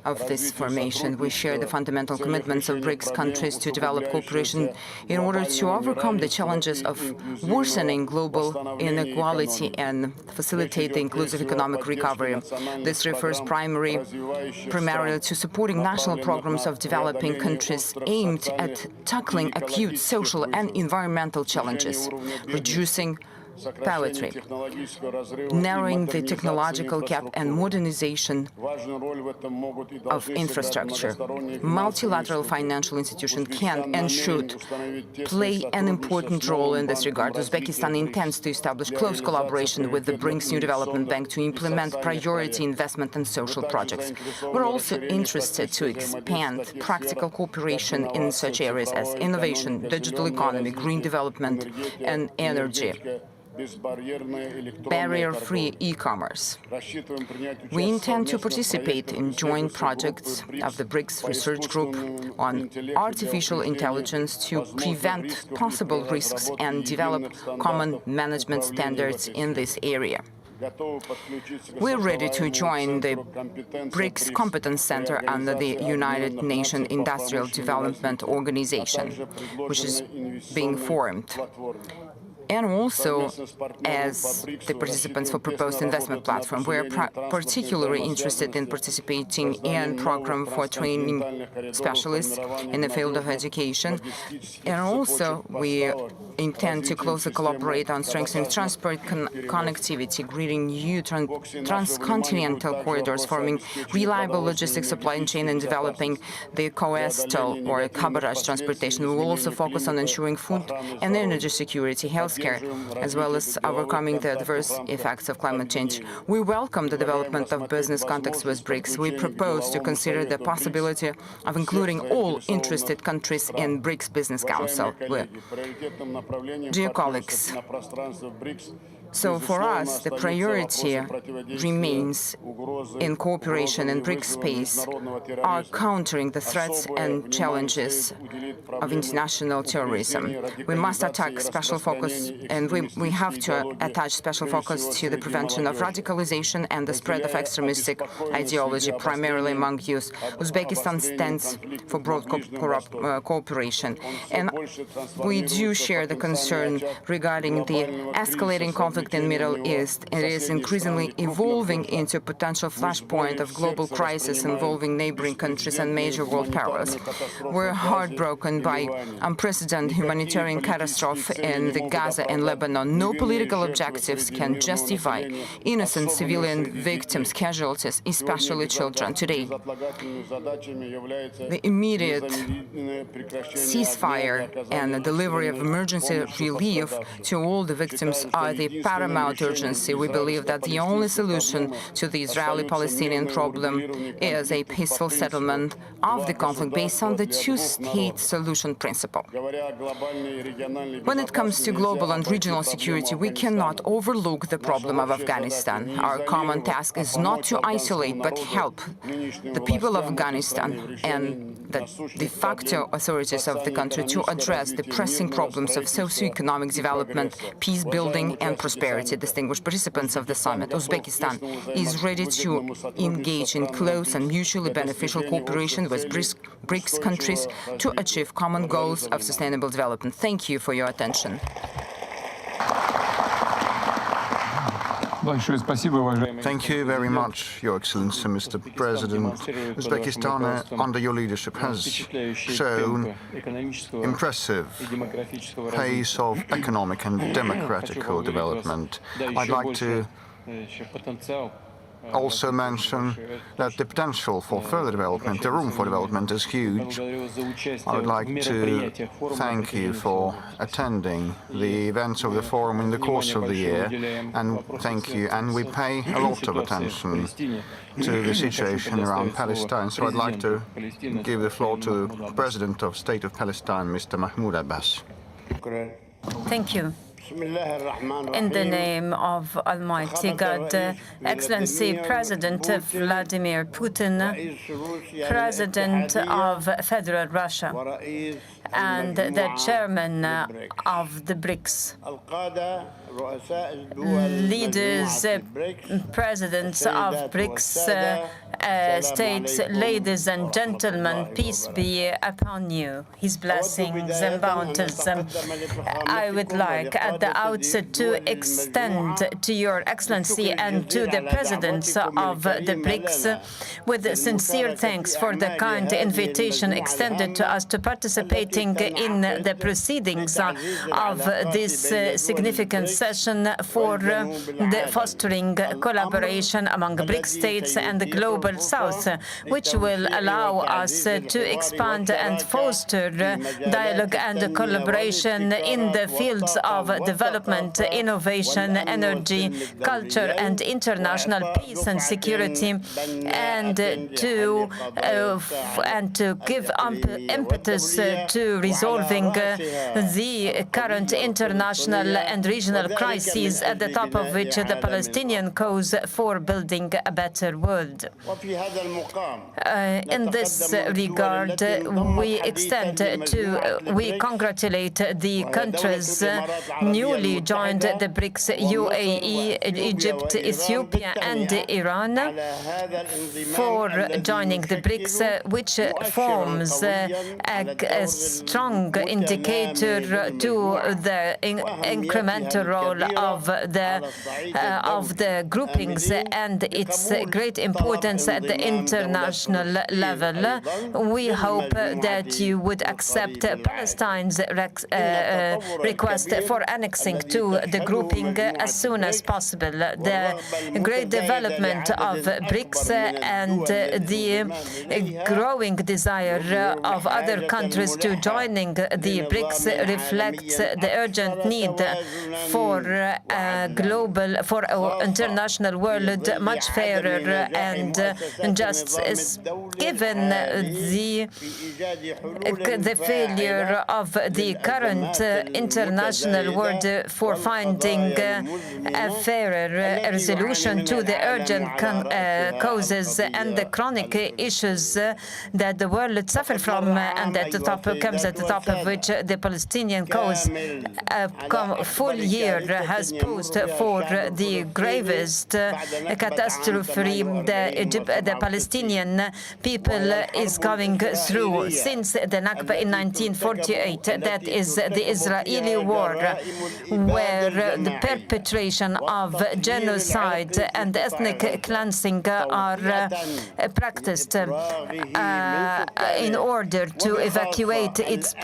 of this formation. We share the fundamental commitments of BRICS countries to develop cooperation in order to overcome the challenges of worsening global inequality and facilitate the inclusive economic recovery. This refers primarily to supporting national programs of developing countries aimed at tackling acute social and environmental challenges, reducing poverty, narrowing the technological gap and modernization of infrastructure. Multilateral financial institutions can and should play an important role in this regard. Uzbekistan intends to establish close collaboration with the BRICS New Development Bank to implement priority investment and social projects. We're also interested to expand practical cooperation in such areas as innovation, digital economy, green development, and energy. Barrier-free e-commerce. We intend to participate in joint projects of the BRICS Research Group on artificial intelligence to prevent possible risks and develop common management standards in this area. We're ready to join the BRICS Competence Center under the United Nations Industrial Development Organization, which is being formed, and also as the participants for proposed investment platform. We are particularly interested in participating in program for training specialists in the field of education, and also we intend to closely collaborate on strengthening transport connectivity, creating new transcontinental corridors, forming reliable logistics supply chain, and developing the coastal or cabotage transportation. We will also focus on ensuring food and energy security, healthcare, as well as overcoming the adverse effects of climate change. We welcome the development of business contacts with BRICS. We propose to consider the possibility of including all interested countries in BRICS Business Council. Dear colleagues, so for us, the priority remains in cooperation in BRICS space, are countering the threats and challenges of international terrorism. We must attack special focus, and we have to attach special focus to the prevention of radicalization and the spread of extremistic ideology, primarily among youth. Uzbekistan stands for broad cooperation, and we do share the concern regarding the escalating conflict in the Middle East. It is increasingly evolving into a potential flashpoint of global crisis involving neighboring countries and major world powers. We're heartbroken by unprecedented humanitarian catastrophe in the Gaza and Lebanon. No political objectives can justify innocent civilian victims, casualties, especially children. Today, the immediate ceasefire and the delivery of emergency relief to all the victims are the paramount urgency. We believe that the only solution to the Israeli-Palestinian problem is a peaceful settlement of the conflict based on the two-state solution principle. When it comes to global and regional security, we cannot overlook the problem of Afghanistan. Our common task is not to isolate, but help the people of Afghanistan and the de facto authorities of the country to address the pressing problems of socio-economic development, peace building, and prosperity. Distinguished participants of the summit, Uzbekistan is ready to engage in close and mutually beneficial cooperation with BRICS countries to achieve common goals of sustainable development. Thank you for your attention. Thank you very much, Your Excellency, Mr. President. Uzbekistan, under your leadership, has shown impressive pace of economic and democratical development. I'd like to also mention that the potential for further development, the room for development, is huge. I would like to thank you for attending the events of the forum in the course of the year, and thank you. And we pay a lot of attention to the situation around Palestine. So I'd like to give the floor to the President of State of Palestine, Mr. Mahmoud Abbas. Thank you. In the name of Almighty God, Excellency President Vladimir Putin, President of Federal Russia, and the Chairman of the BRICS, leaders, presidents of BRICS states, ladies and gentlemen, peace be upon you, his blessings and bounties. I would like at the outset to extend to Your Excellency and to the presidents of the BRICS with sincere thanks for the kind invitation extended to us to participating in the proceedings of this significant session for the fostering collaboration among BRICS states and the global South, which will allow us to expand and foster dialogue and collaboration in the fields of development, innovation, energy, culture, and international peace and security, and to give impetus to resolving the current international and regional crises, at the top of which the Palestinian cause for building a better world. In this regard, we congratulate the countries newly joined the BRICS, UAE, Egypt, Ethiopia, and Iran, for joining the BRICS, which forms a strong indicator to the incremental role of the groupings and its great importance at the international level. We hope that you would accept Palestine's request for annexing to the grouping as soon as possible. The great development of BRICS and the growing desire of other countries to joining the BRICS reflects the urgent need for a global, for an international world much fairer and just, given the failure of the current international world for finding a fairer resolution to the urgent causes and the chronic issues that the world suffers from, and at the top comes at the top of which the Palestinian cause. A full year has posed for the gravest catastrophe the Palestinian people is going through since the Nakba in 1948. That is the Israeli war, where the perpetration of genocide and ethnic cleansing are practiced in order to evacuate its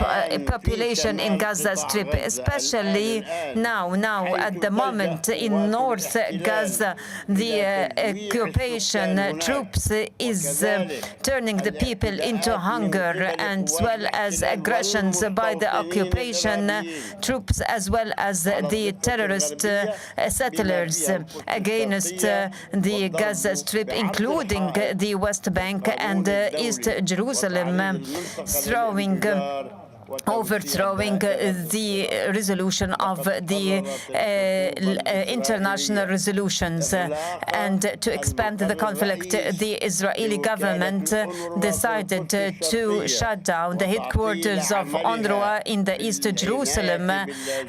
population in Gaza Strip, especially now at the moment in North Gaza, the occupation troops is turning the people into hunger, as well as aggressions by the occupation troops, as well as the terrorist settlers against the Gaza Strip, including the West Bank and East Jerusalem, overthrowing the resolution of the international resolutions. And to expand the conflict, the Israeli government decided to shut down the headquarters of UNRWA in the East Jerusalem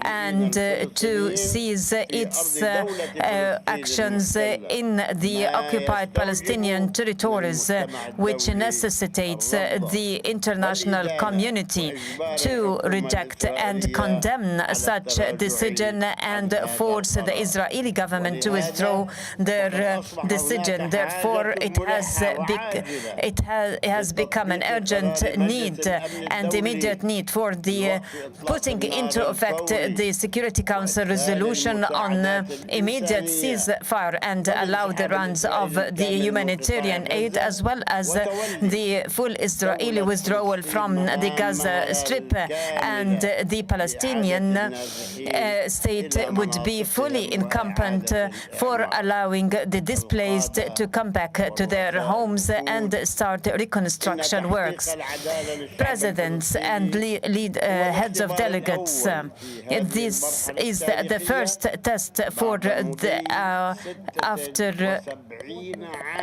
and to seize its actions in the occupied Palestinian territories, which necessitates the international community to reject and condemn such a decision and force the Israeli government to withdraw their decision. Therefore, it has become an urgent need and immediate need for the putting into effect the Security Council resolution on immediate ceasefire and allow the runs of the humanitarian aid, as well as the full Israeli withdrawal from the Gaza Strip, relationship, and the Palestinian state would be fully incumbent for allowing the displaced to come back to their homes and start reconstruction works. Presidents and heads of delegates, this is the first test for after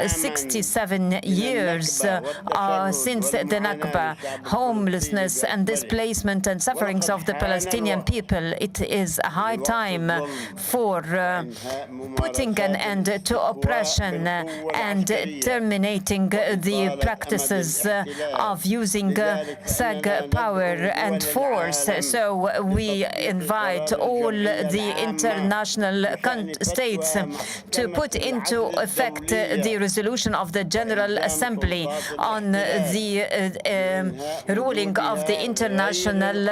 67 years since the Nakba, homelessness and displacement and sufferings of the Palestinian people. It is a high time for putting an end to oppression and terminating the practices of using SAG power and force. So we invite all the international states to put into effect the resolution of the General Assembly on the ruling of the International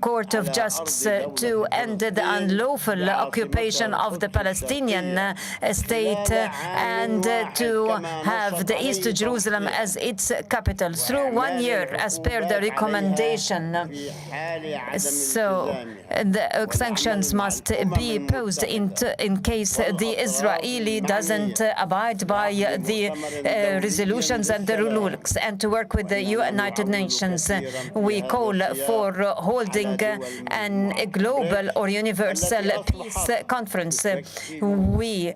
Court of Justice to end the unlawful occupation of the Palestinian state and to have the East Jerusalem as its capital through 1 year, as per the recommendation. So the sanctions must be posed in case the Israeli doesn't abide by the resolutions and the rules, and to work with the United Nations. We call for holding a global or universal peace conference. We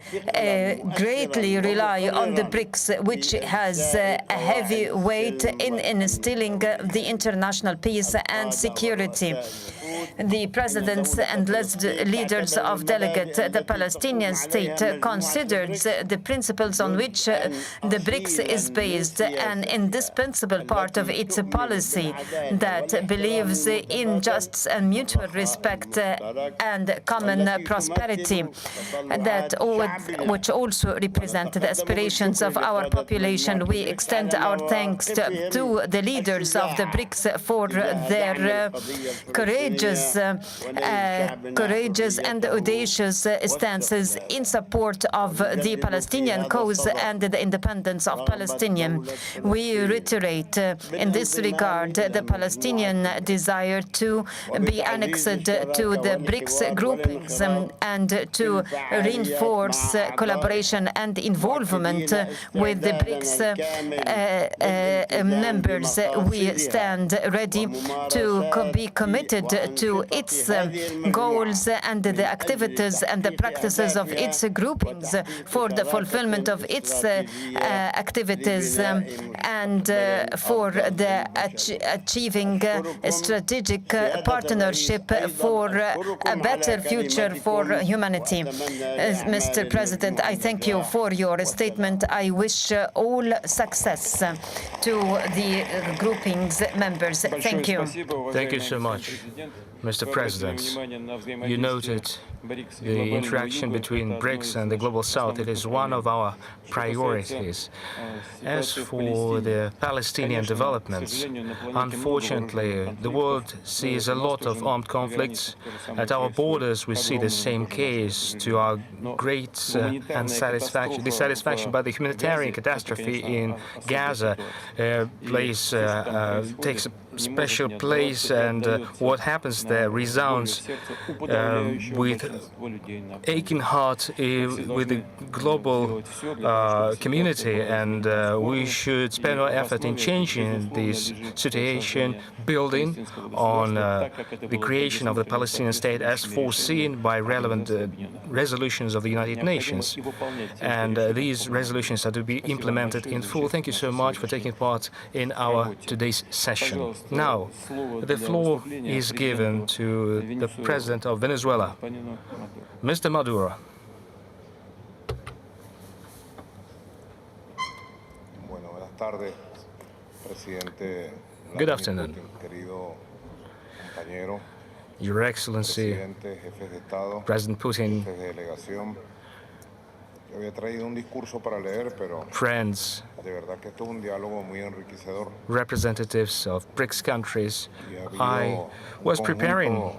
greatly rely on the BRICS, which has a heavy weight in instilling the international peace and security. The presidents and leaders of delegates, the Palestinian state considers the principles on which the BRICS is based, an indispensable part of its policy that believes in justice and mutual respect and common prosperity, which also represent the aspirations of our population. We extend our thanks to the leaders of the BRICS for their courageous and audacious stances in support of the Palestinian cause and the independence of Palestinian. We reiterate in this regard the Palestinian desire to be annexed to the BRICS groupings and to reinforce collaboration and involvement with the BRICS members. We stand ready to be committed to its goals and the activities and the practices of its groupings for the fulfillment of its activities and for the achieving a strategic partnership for a better future for humanity. Mr. President, I thank you for your statement. I wish all success to the groupings members. Thank you. Thank you so much, Mr. President. You noted the interaction between BRICS and the Global South. It is one of our priorities. As for the Palestinian developments, unfortunately, the world sees a lot of armed conflicts. At our borders, we see the same case, to our great dissatisfaction by the humanitarian catastrophe in Gaza takes a special place, and what happens there resounds with aching heart with the global community, and we should spend our effort in changing this situation, building on the creation of the Palestinian state as foreseen by relevant resolutions of the United Nations. And these resolutions are to be implemented in full. Thank you so much for taking part in our today's session. Now, the floor is given to the President of Venezuela, Mr. Maduro. Good afternoon, Your Excellency, President Putin, friends, representatives of BRICS countries. I was preparing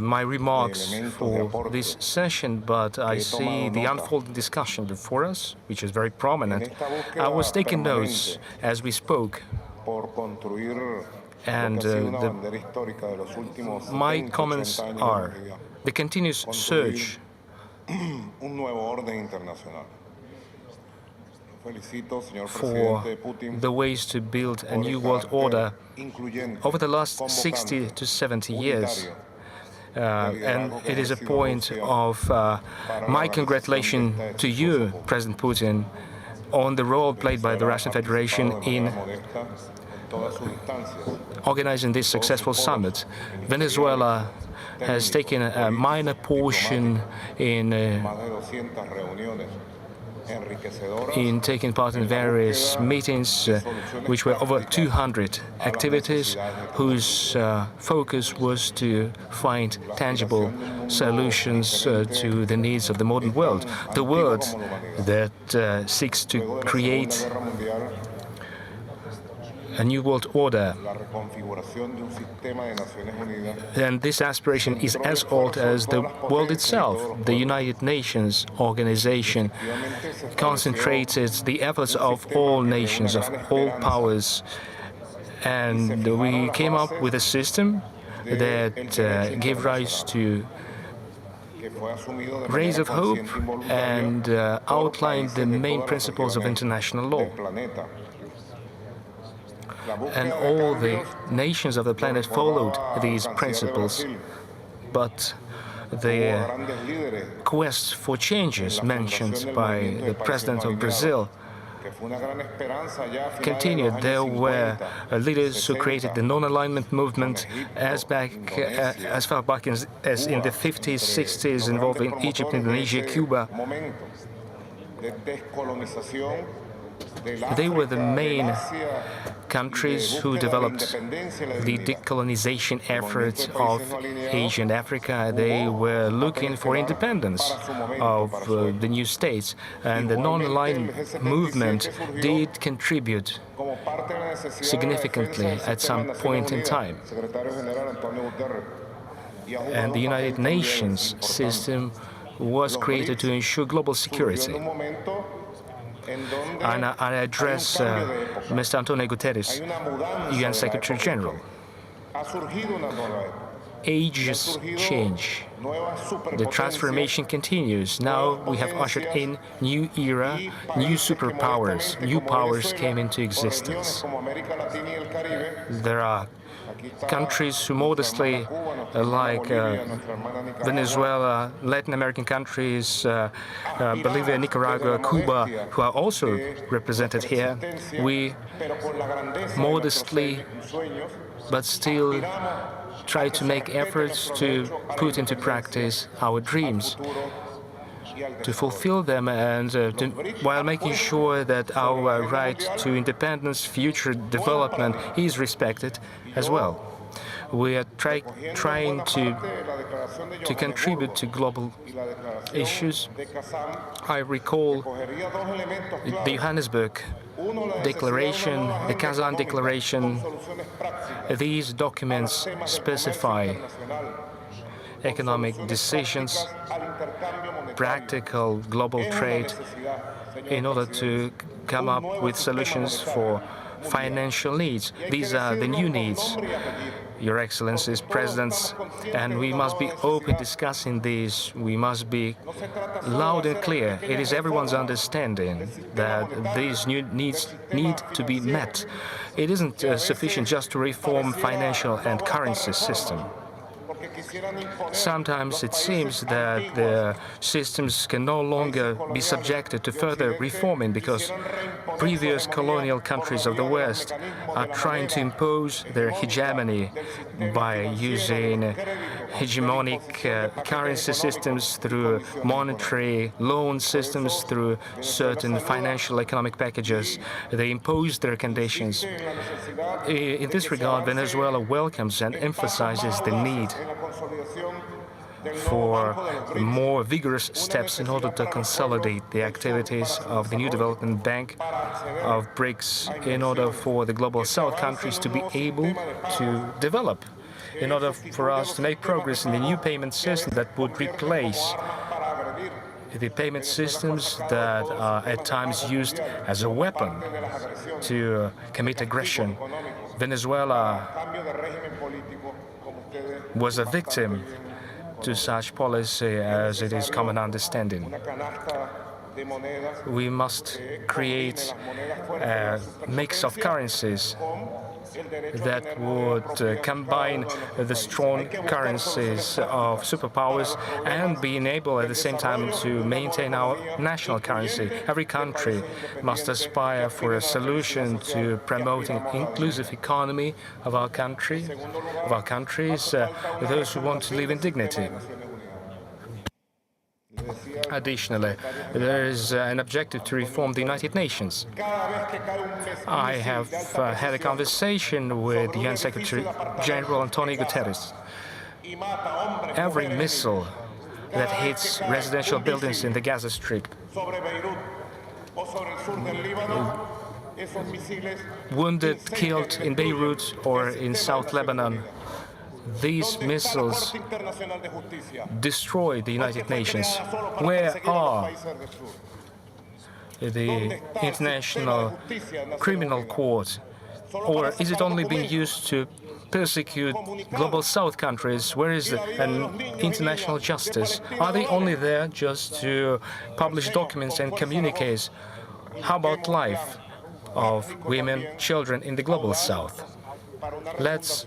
my remarks for this session, but I see the unfolding discussion before us, which is very prominent. I was taking notes as we spoke. And my comments are the continuous search for the ways to build a new world order over the last 60 to 70 years. And it is a point of my congratulation to you, President Putin, on the role played by the Russian Federation in organizing this successful summit. Venezuela has taken a minor portion in taking part in various meetings, which were over 200 activities, whose focus was to find tangible solutions to the needs of the modern world. The world that seeks to create a new world order. And this aspiration is as old as the world itself. The United Nations organization concentrated the efforts of all nations, of all powers, and we came up with a system that gave rise to rays of hope and outlined the main principles of international law. And all the nations of the planet followed these principles. But the quest for changes mentioned by the President of Brazil continued. There were leaders who created the non-alignment movement as far back as in the 50s, 60s, involving Egypt, Indonesia, Cuba. They were the main countries who developed the decolonization efforts of Asia and Africa. They were looking for independence of the new states, and the non-aligned movement did contribute significantly at some point in time. And the United Nations system was created to ensure global security. And I address Mr. Antonio Guterres, UN Secretary General. Ages change. The transformation continues. Now we have ushered in new era, new superpowers. New powers came into existence. There are countries who modestly, like Venezuela, Latin American countries, Bolivia, Nicaragua, Cuba, who are also represented here. We modestly, but still, try to make efforts to put into practice our dreams, to fulfill them, and while making sure that our right to independence, future development is respected as well. We are trying to contribute to global issues. I recall the Johannesburg Declaration, the Kazan Declaration. These documents specify economic decisions, practical global trade, in order to come up with solutions for financial needs. These are the new needs, Your Excellencies, Presidents, and we must be open discussing these. We must be loud and clear. It is everyone's understanding that these new needs need to be met. It isn't sufficient just to reform financial and currency system. Sometimes it seems that the systems can no longer be subjected to further reforming because previous colonial countries of the West are trying to impose their hegemony by using hegemonic currency systems, through monetary loan systems, through certain financial economic packages. They impose their conditions. In this regard, Venezuela welcomes and emphasizes the need for more vigorous steps in order to consolidate the activities of the new development bank of BRICS, in order for the global South countries to be able to develop, in order for us to make progress in the new payment system that would replace the payment systems that are at times used as a weapon to commit aggression Venezuela was a victim to such policy as it is common understanding. We must create a mix of currencies that would combine the strong currencies of superpowers and being able at the same time to maintain our national currency. Every country must aspire for a solution to promoting inclusive economy of our countries, those who want to live in dignity. Additionally, there is an objective to reform the United Nations. I have had a conversation with the UN Secretary General Antonio Guterres. Every missile that hits residential buildings in the Gaza Strip, wounded, killed in Beirut or in South Lebanon, these missiles destroy the United Nations. Where are the International Criminal Court? Or is it only being used to persecute Global South countries? Where is an international justice? Are they only there just to publish documents and communiques? How about life of women, children in the Global South? Let's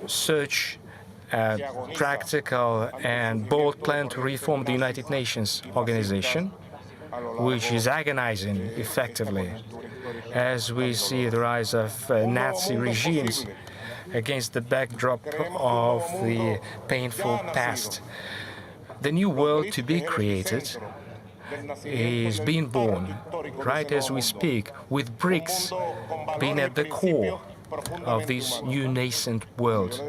search a practical and bold plan to reform the United Nations organization, which is agonizing effectively as we see the rise of Nazi regimes against the backdrop of the painful past. The new world to be created is being born right as we speak, with BRICS being at the core of this new nascent world.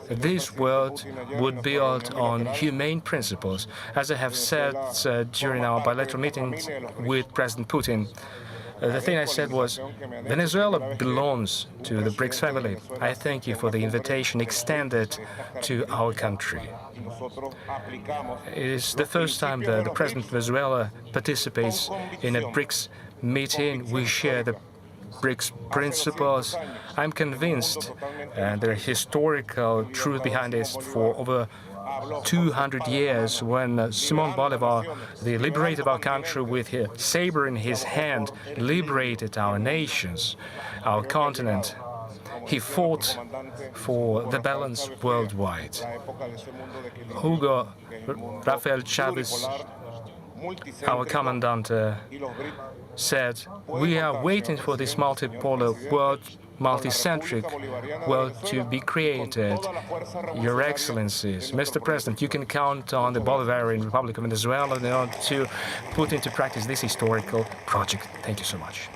This world would build on humane principles. As I have said during our bilateral meetings with President Putin, the thing I said was, Venezuela belongs to the BRICS family. I thank you for the invitation extended to our country. It is the first time that the President of Venezuela participates in a BRICS meeting. We share the BRICS principles. I'm convinced, and there is historical truth behind this, for over 200 years, when Simon Bolivar, the liberator of our country, with his saber in his hand, liberated our nations, our continent. He fought for the balance worldwide. Hugo Rafael Chavez, our commandant, said, we are waiting for this multipolar world, multicentric world to be created. Your Excellencies, Mr. President, you can count on the Bolivarian Republic of Venezuela in order to put into practice this historical project. Thank you so much.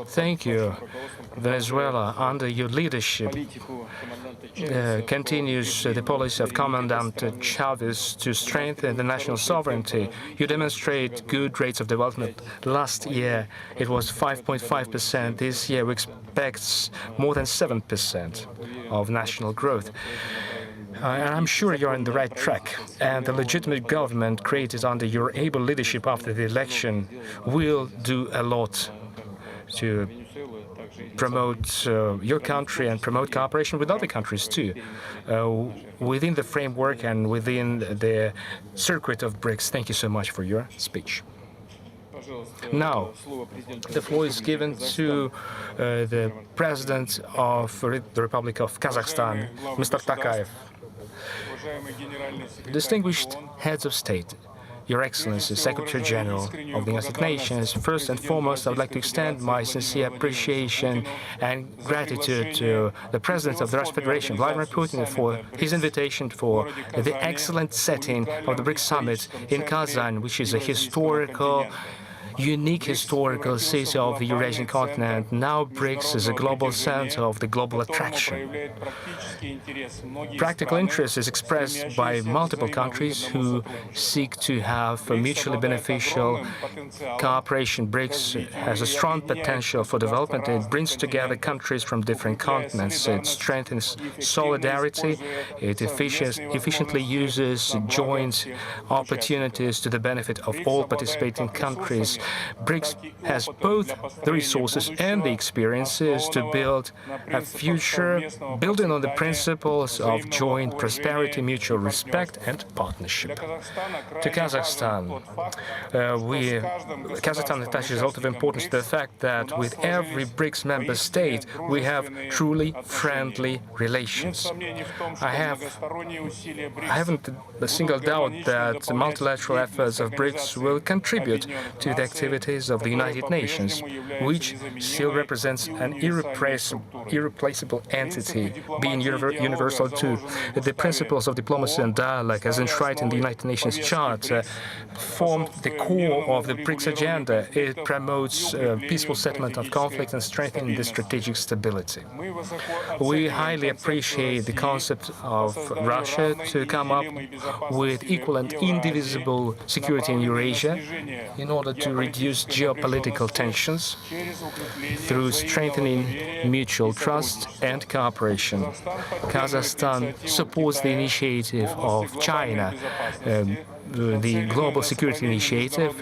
Thank you. Venezuela, under your leadership, continues the policy of Commandant Chavez to strengthen the national sovereignty. You demonstrate good rates of development. Last year, it was 5.5%. This year, we expect more than 7% of national growth. And I'm sure you're on the right track. And the legitimate government created under your able leadership after the election will do a lot to promote your country and promote cooperation with other countries too, within the framework and within the circuit of BRICS. Thank you so much for your speech. Now, the floor is given to the President of the Republic of Kazakhstan, Mr. Tokayev. Distinguished heads of state, Your Excellency, Secretary General of the United Nations, first and foremost, I would like to extend my sincere appreciation and gratitude to the President of the Russian Federation, Vladimir Putin, for his invitation for the excellent setting of the BRICS Summit in Kazan, which is a historical unique historical city of the Eurasian continent. Now BRICS is a global center of the global attraction. Practical interest is expressed by multiple countries who seek to have a mutually beneficial cooperation. BRICS has a strong potential for development. It brings together countries from different continents. It strengthens solidarity. It efficiently uses joint opportunities to the benefit of all participating countries. BRICS has both the resources and the experiences to build a future building on the principles of joint prosperity, mutual respect, and partnership. To Kazakhstan, Kazakhstan attaches a lot of importance to the fact that with every BRICS member state, we have truly friendly relations. I haven't a single doubt that the multilateral efforts of BRICS will contribute to the activities of the United Nations, which still represents an irreplaceable entity, being universal too. The principles of diplomacy and dialogue, as enshrined in the United Nations Charter, formed the core of the BRICS agenda. It promotes peaceful settlement of conflict and strengthening the strategic stability. We highly appreciate the concept of Russia to come up with equal and indivisible security in Eurasia in order to reduce geopolitical tensions through strengthening mutual trust and cooperation. Kazakhstan supports the initiative of China, the Global Security Initiative,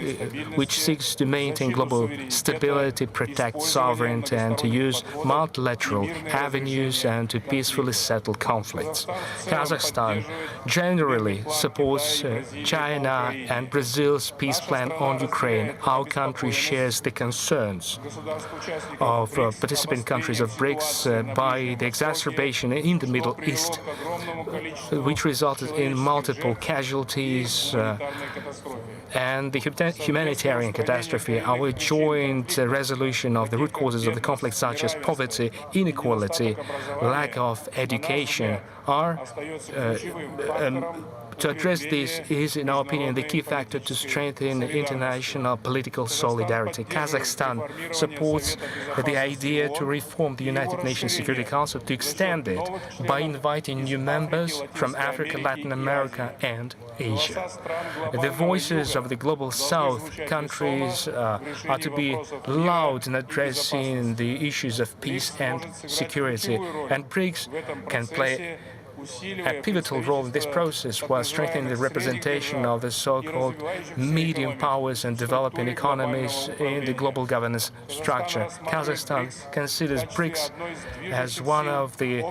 which seeks to maintain global stability, protect sovereignty, and to use multilateral avenues and to peacefully settle conflicts. Kazakhstan generally supports China and Brazil's peace plan on Ukraine. Our country shares the concerns of participant countries of BRICS by the exacerbation in the Middle East, which resulted in multiple casualties and the humanitarian catastrophe. Our joint resolution of the root causes of the conflict, such as poverty, inequality, lack of education, are to address this is, in our opinion, the key factor to strengthen international political solidarity. Kazakhstan supports the idea to reform the United Nations Security Council, to extend it by inviting new members from Africa, Latin America, and Asia. The voices of the Global South countries are to be loud in addressing the issues of peace and security, and BRICS can play a pivotal role in this process while strengthening the representation of the so-called medium powers and developing economies in the global governance structure. Kazakhstan considers BRICS as one of the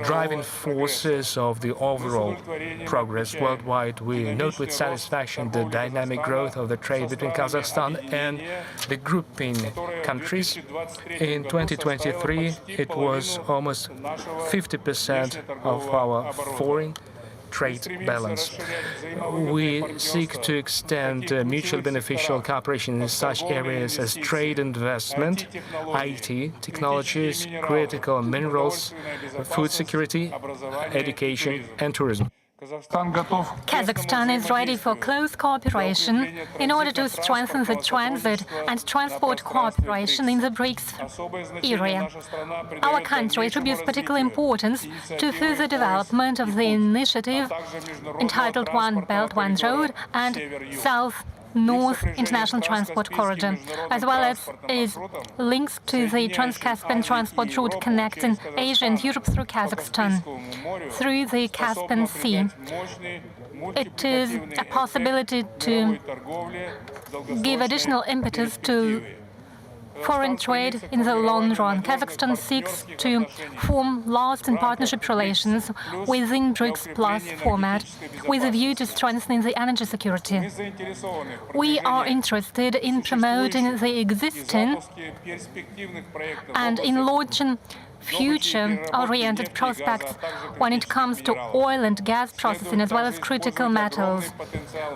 driving forces of the overall progress worldwide. We note with satisfaction the dynamic growth of the trade between Kazakhstan and the grouping countries. In 2023, it was almost 50% of our foreign trade balance. We seek to extend mutually beneficial cooperation in such areas as trade, investment, IT, technologies, critical minerals, food security, education, and tourism. Kazakhstan is ready for close cooperation in order to strengthen the transit and transport cooperation in the BRICS area. Our country attributes particular importance to further development of the initiative entitled One Belt, One Road and South-North International Transport Corridor, as well as is links to the Trans-Caspian transport route connecting Asia and Europe through Kazakhstan, through the Caspian Sea. It is a possibility to give additional impetus to foreign trade in the long run. Kazakhstan seeks to form lasting partnership relations within BRICS Plus format with a view to strengthening the energy security. We are interested in promoting the existing and in launching future-oriented prospects when it comes to oil and gas processing as well as critical metals.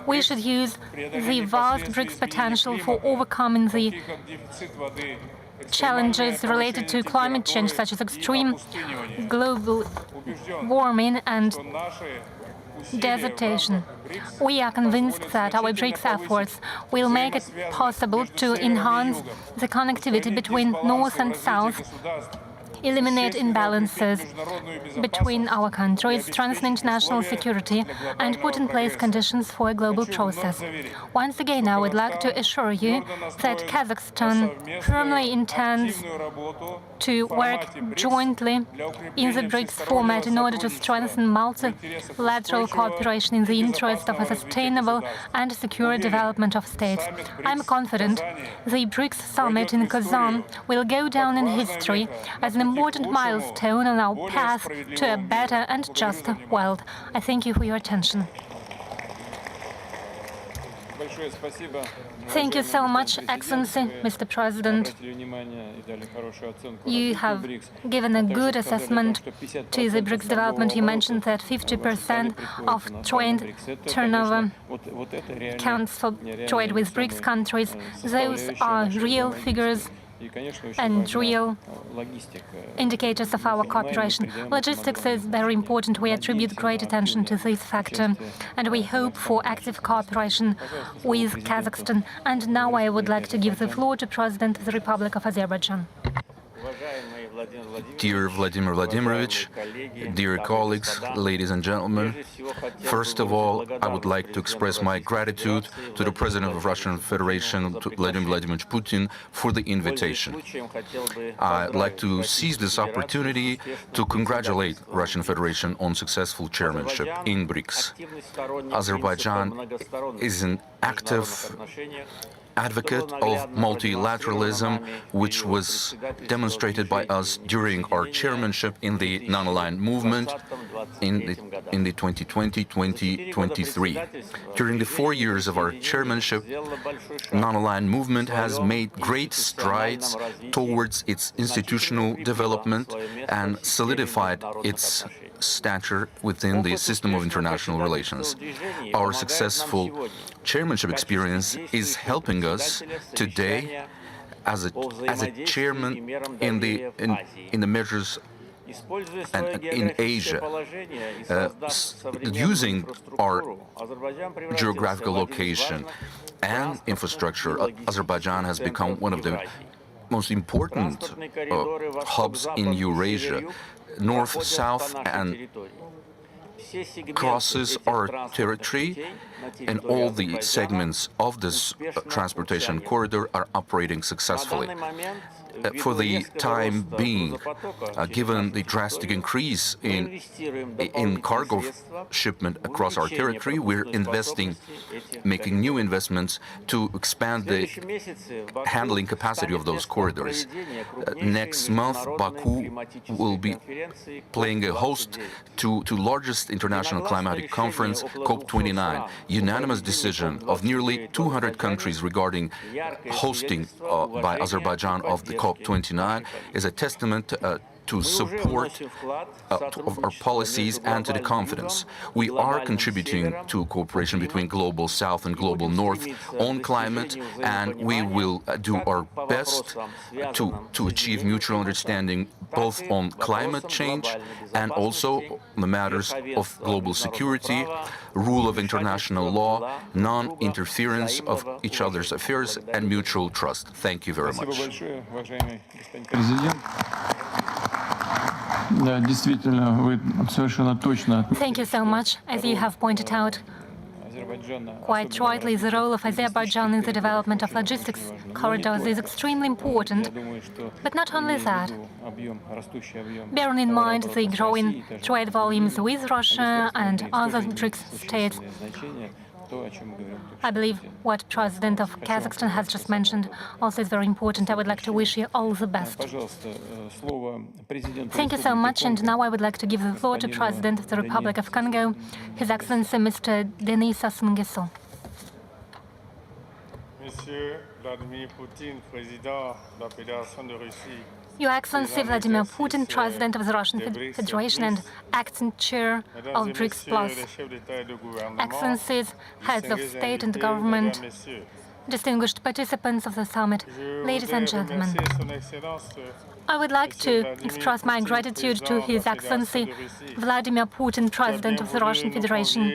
We should use the vast BRICS potential for overcoming the challenges related to climate change, such as extreme global warming and desertion. We are convinced that our BRICS efforts will make it possible to enhance the connectivity between North and South, eliminate imbalances between our countries, strengthen international security, and put in place conditions for a global process. Once again, I would like to assure you that Kazakhstan firmly intends to work jointly in the BRICS format in order to strengthen multilateral cooperation in the interest of a sustainable and secure development of states. I'm confident the BRICS Summit in Kazan will go down in history as an important milestone on our path to a better and juster world. I thank you for your attention. Thank you so much, Excellency, Mr. President. You have given a good assessment to the BRICS development. You mentioned that 50% of trade turnover counts for trade with BRICS countries. Those are real figures and real indicators of our cooperation. Logistics is very important. We attribute great attention to this factor, and we hope for active cooperation with Kazakhstan. And now I would like to give the floor to President of the Republic of Azerbaijan. Dear Vladimir Vladimirovich, dear colleagues, ladies and gentlemen, first of all, I would like to express my gratitude to the President of the Russian Federation, Vladimir Vladimirovich Putin, for the invitation. I'd like to seize this opportunity to congratulate the Russian Federation on successful chairmanship in BRICS. Azerbaijan is an active advocate of multilateralism, which was demonstrated by us during our chairmanship in the non-aligned movement in the 2020-2023. During the 4 years of our chairmanship, non-aligned movement has made great strides towards its institutional development and solidified its stature within the system of international relations. Our successful chairmanship experience is helping us today as a chairman in the measures and in Asia, using our geographical location and infrastructure. Azerbaijan has become one of the most important hubs in Eurasia. North, south, and crosses our territory, and all the segments of this transportation corridor are operating successfully. For the time being, given the drastic increase in cargo shipment across our territory, we're making new investments to expand the handling capacity of those corridors. Next month, Baku will be playing a host to largest international climatic conference, COP29. Unanimous decision of nearly 200 countries regarding hosting by Azerbaijan of the COP29 is a testament to support of our policies and to the confidence. We are contributing to cooperation between Global South and Global North on climate, and we will do our best to achieve mutual understanding both on climate change and also the matters of global security, rule of international law, non-interference of each other's affairs, and mutual trust. Thank you very much. Thank you so much. As you have pointed out, quite rightly, the role of Azerbaijan in the development of logistics corridors is extremely important. But not only that. Bearing in mind the growing trade volumes with Russia and other BRICS states, I believe what President of Kazakhstan has just mentioned also is very important. I would like to wish you all the best. Thank you so much, and now I would like to give the floor to President of the Republic of Congo, His Excellency Mr. Denis Sassou Nguesso. Monsieur Vladimir Putin, Président de la Fédération de Russie. Your Excellency Vladimir Putin, President of the Russian Federation and acting chair of BRICS Plus, Excellencies, heads of state and government, distinguished participants of the summit, ladies and gentlemen. I would like to express my gratitude to His Excellency Vladimir Putin, President of the Russian Federation,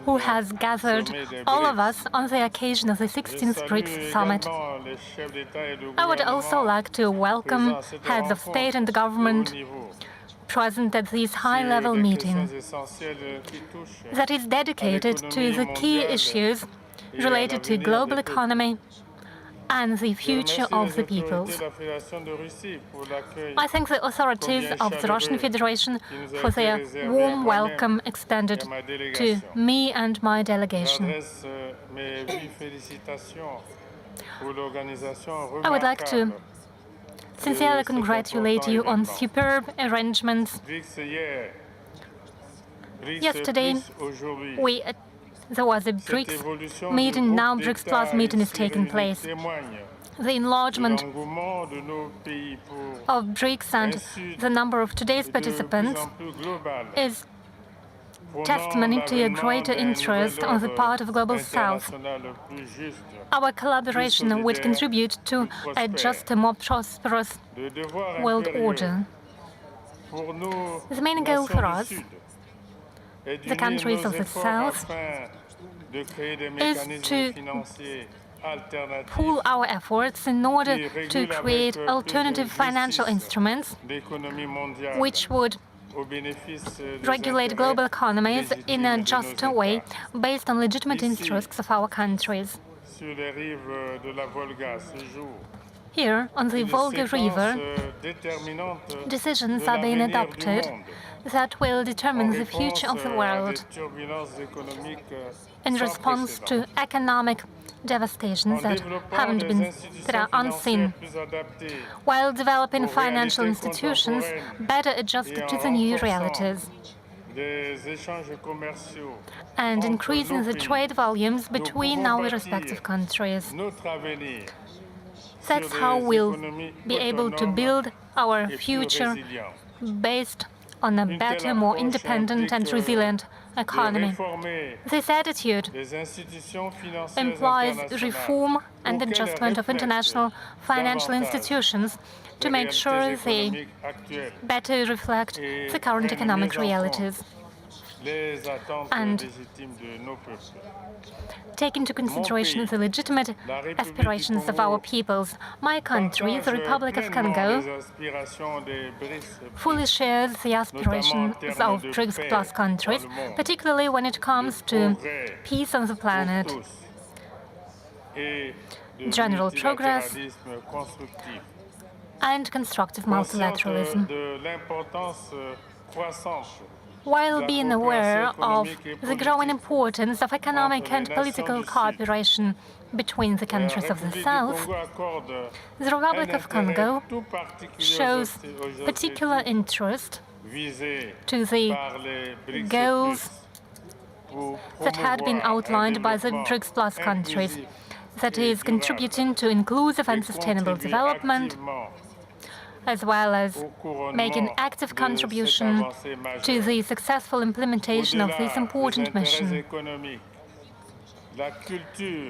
who has gathered all of us on the occasion of the 16th BRICS Summit. I would also like to welcome heads of state and government present at this high-level meeting that is dedicated to the key issues related to global economy and the future of the peoples. I thank the authorities of the Russian Federation for their warm welcome extended to me and my delegation. I would like to sincerely congratulate you on superb arrangements. Yesterday, there was a BRICS meeting, now BRICS Plus meeting is taking place. The enlargement of BRICS and the number of today's participants is testimony to a greater interest on the part of Global South. Our collaboration would contribute to a just, more prosperous world order. The main goal for us, the countries of the South, is to pool our efforts in order to create alternative financial instruments which would regulate global economies in a just way based on legitimate interests of our countries. Here, on the Volga River, decisions are being adopted that will determine the future of the world in response to economic devastations that are unseen, while developing financial institutions better adjusted to the new realities and increasing the trade volumes between our respective countries. That's how we'll be able to build our future based on a better, more independent and resilient economy. This attitude implies reform and adjustment of international financial institutions to make sure they better reflect the current economic realities and take into consideration the legitimate aspirations of our peoples. My country, the Republic of Congo, fully shares the aspirations of BRICS Plus countries, particularly when it comes to peace on the planet, general progress, and constructive multilateralism. While being aware of the growing importance of economic and political cooperation between the countries of the South, the Republic of Congo shows particular interest to the goals that had been outlined by the BRICS Plus countries, that is, contributing to inclusive and sustainable development, as well as making active contribution to the successful implementation of this important mission.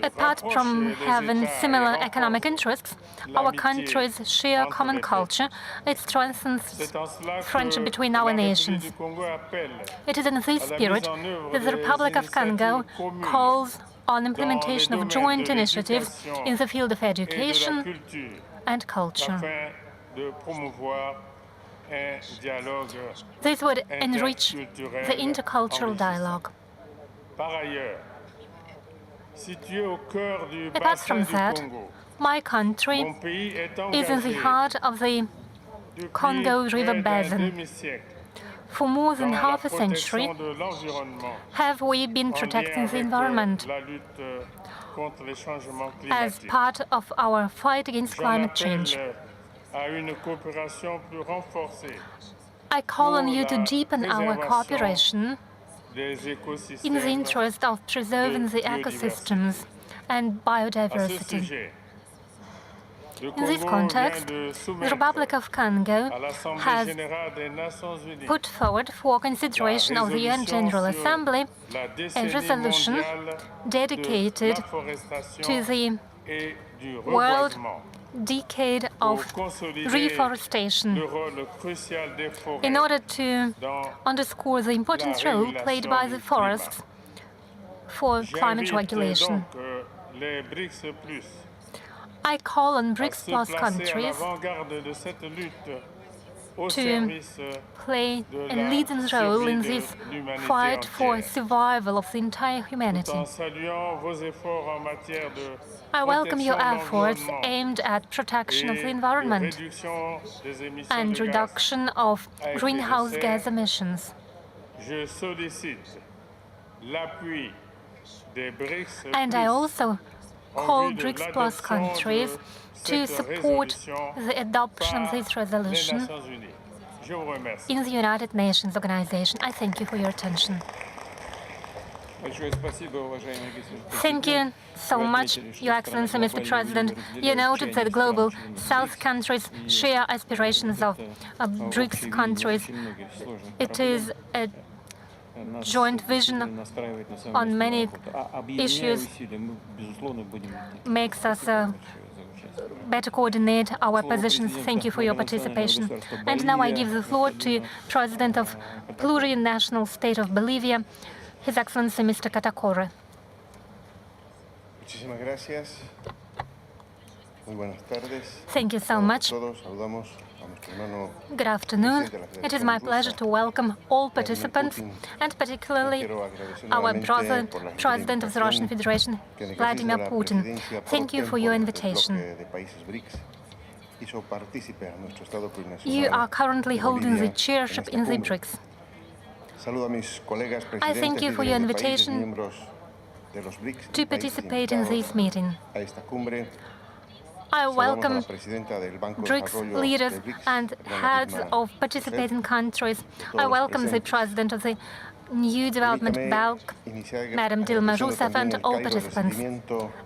Apart from having similar economic interests, our countries share common culture. It strengthens friendship between our nations. It is in this spirit that the Republic of Congo calls on implementation of joint initiatives in the field of education and culture. This would enrich the intercultural dialogue. Apart from that, my country is in the heart of the Congo River Basin. For more than half a century, have we been protecting the environment as part of our fight against climate change. I call on you to deepen our cooperation in the interest of preserving the ecosystems and biodiversity. In this context, the Republic of Congo has put forward for consideration of the UN General Assembly a resolution dedicated to the World Decade of Reforestation in order to underscore the important role played by the forests for climate regulation. I call on BRICS Plus countries to play a leading role in this fight for survival of the entire humanity. I welcome your efforts aimed at protection of the environment and reduction of greenhouse gas emissions. And I also call BRICS Plus countries to support the adoption of this resolution in the United Nations Organization. I thank you for your attention. Thank you so much, Your Excellency, Mr. President. You noted that global South countries share aspirations of BRICS countries. It is a joint vision on many issues, makes us better coordinate our positions. Thank you for your participation. And now I give the floor to President of Plurinational State of Bolivia, His Excellency Mr. Katacore. Thank you so much. Good afternoon. It is my pleasure to welcome all participants, and particularly our brother, President of the Russian Federation, Vladimir Putin. Thank you for your invitation. You are currently holding the chairship in the BRICS. I thank you for your invitation to participate in this meeting. I welcome BRICS leaders and heads of participating countries. I welcome the President of the New Development Bank, Madam Dilma Rousseff, and all participants.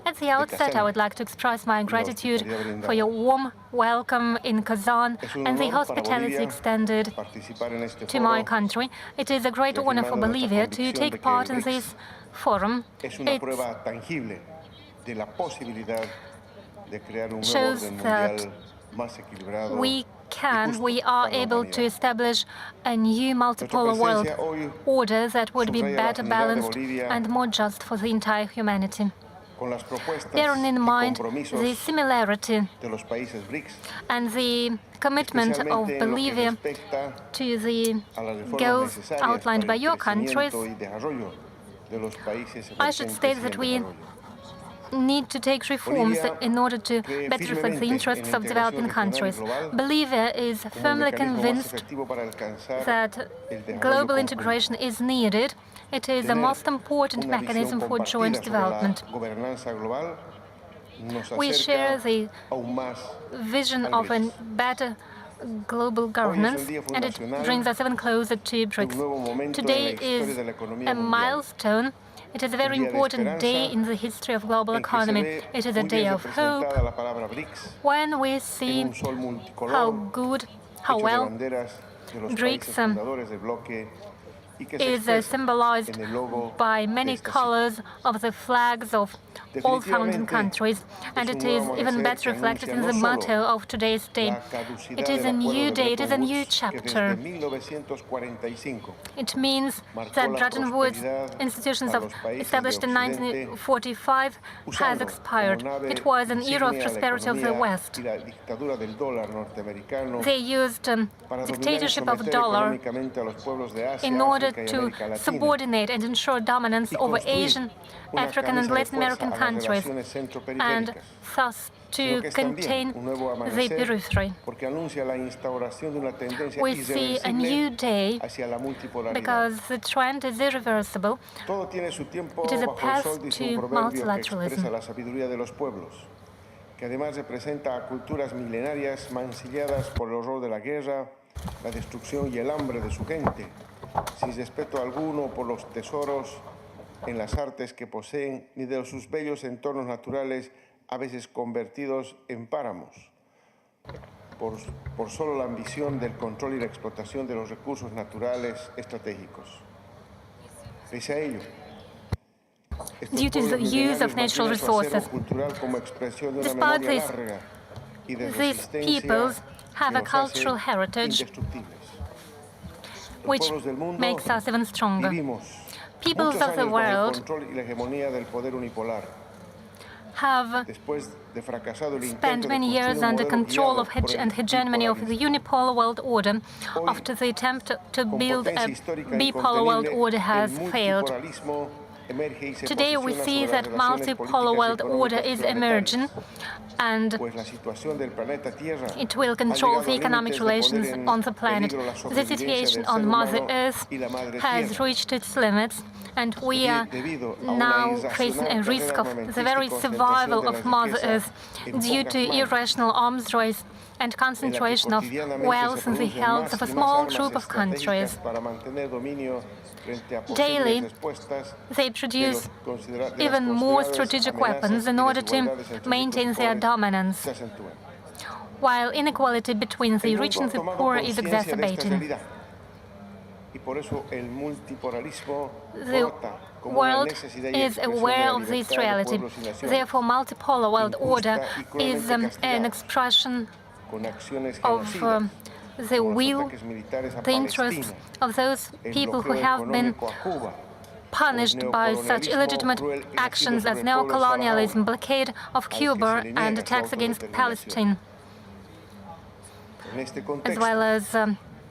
At the outset, I would like to express my gratitude for your warm welcome in Kazan and the hospitality extended to my country. It is a great honor for Bolivia to take part in this forum. It shows that we are able to establish a new multipolar world order that would be better balanced and more just for the entire humanity. Bearing in mind the similarity and the commitment of Bolivia to the goals outlined by your countries, I should state that we need to take reforms in order to better reflect the interests of developing countries. Bolivia is firmly convinced that global integration is needed. It is the most important mechanism for joint development. We share the vision of a better global governance, and it brings us even closer to BRICS. Today is a milestone. It is a very important day in the history of global economy. It is a day of hope when we see how well BRICS is symbolized by many colors of the flags of all founding countries, and it is even better reflected in the motto of today's day. It is a new day, it is a new chapter. It means that Bretton Woods institutions established in 1945 has expired. It was an era of prosperity of the West. They used dictatorship of the dollar in order to subordinate and ensure dominance over Asian, African and Latin American countries, and thus to contain the periphery. We see a new day because the trend is irreversible. It is a path to multilateralism. Que además representa culturas milenarias mancilladas por el horror de la guerra, la destrucción y el hambre de su gente, sin respeto alguno por los tesoros en las artes que poseen ni de sus bellos entornos naturales a veces convertidos en páramos por solo la ambición del control y la explotación de los recursos naturales estratégicos. Pese a ello, due to the use of natural resources. Despite this, these peoples have a cultural heritage which makes us even stronger. Peoples of the world have spent many years under control of and hegemony of the unipolar world order after the attempt to build a bipolar world order has failed. Today we see that multipolar world order is emerging, and it will control the economic relations on the planet. The situation on Mother Earth has reached its limits, and we are now facing a risk of the very survival of Mother Earth due to irrational arms race and concentration of wealth in the hands of a small group of countries. Daily, they produce even more strategic weapons in order to maintain their dominance, while inequality between the rich and the poor is exacerbating. The world is aware of this reality. Therefore, multipolar world order is an expression of the will, the interests of those people who have been punished by such illegitimate actions as neocolonialism, blockade of Cuba, and attacks against Palestine, as well as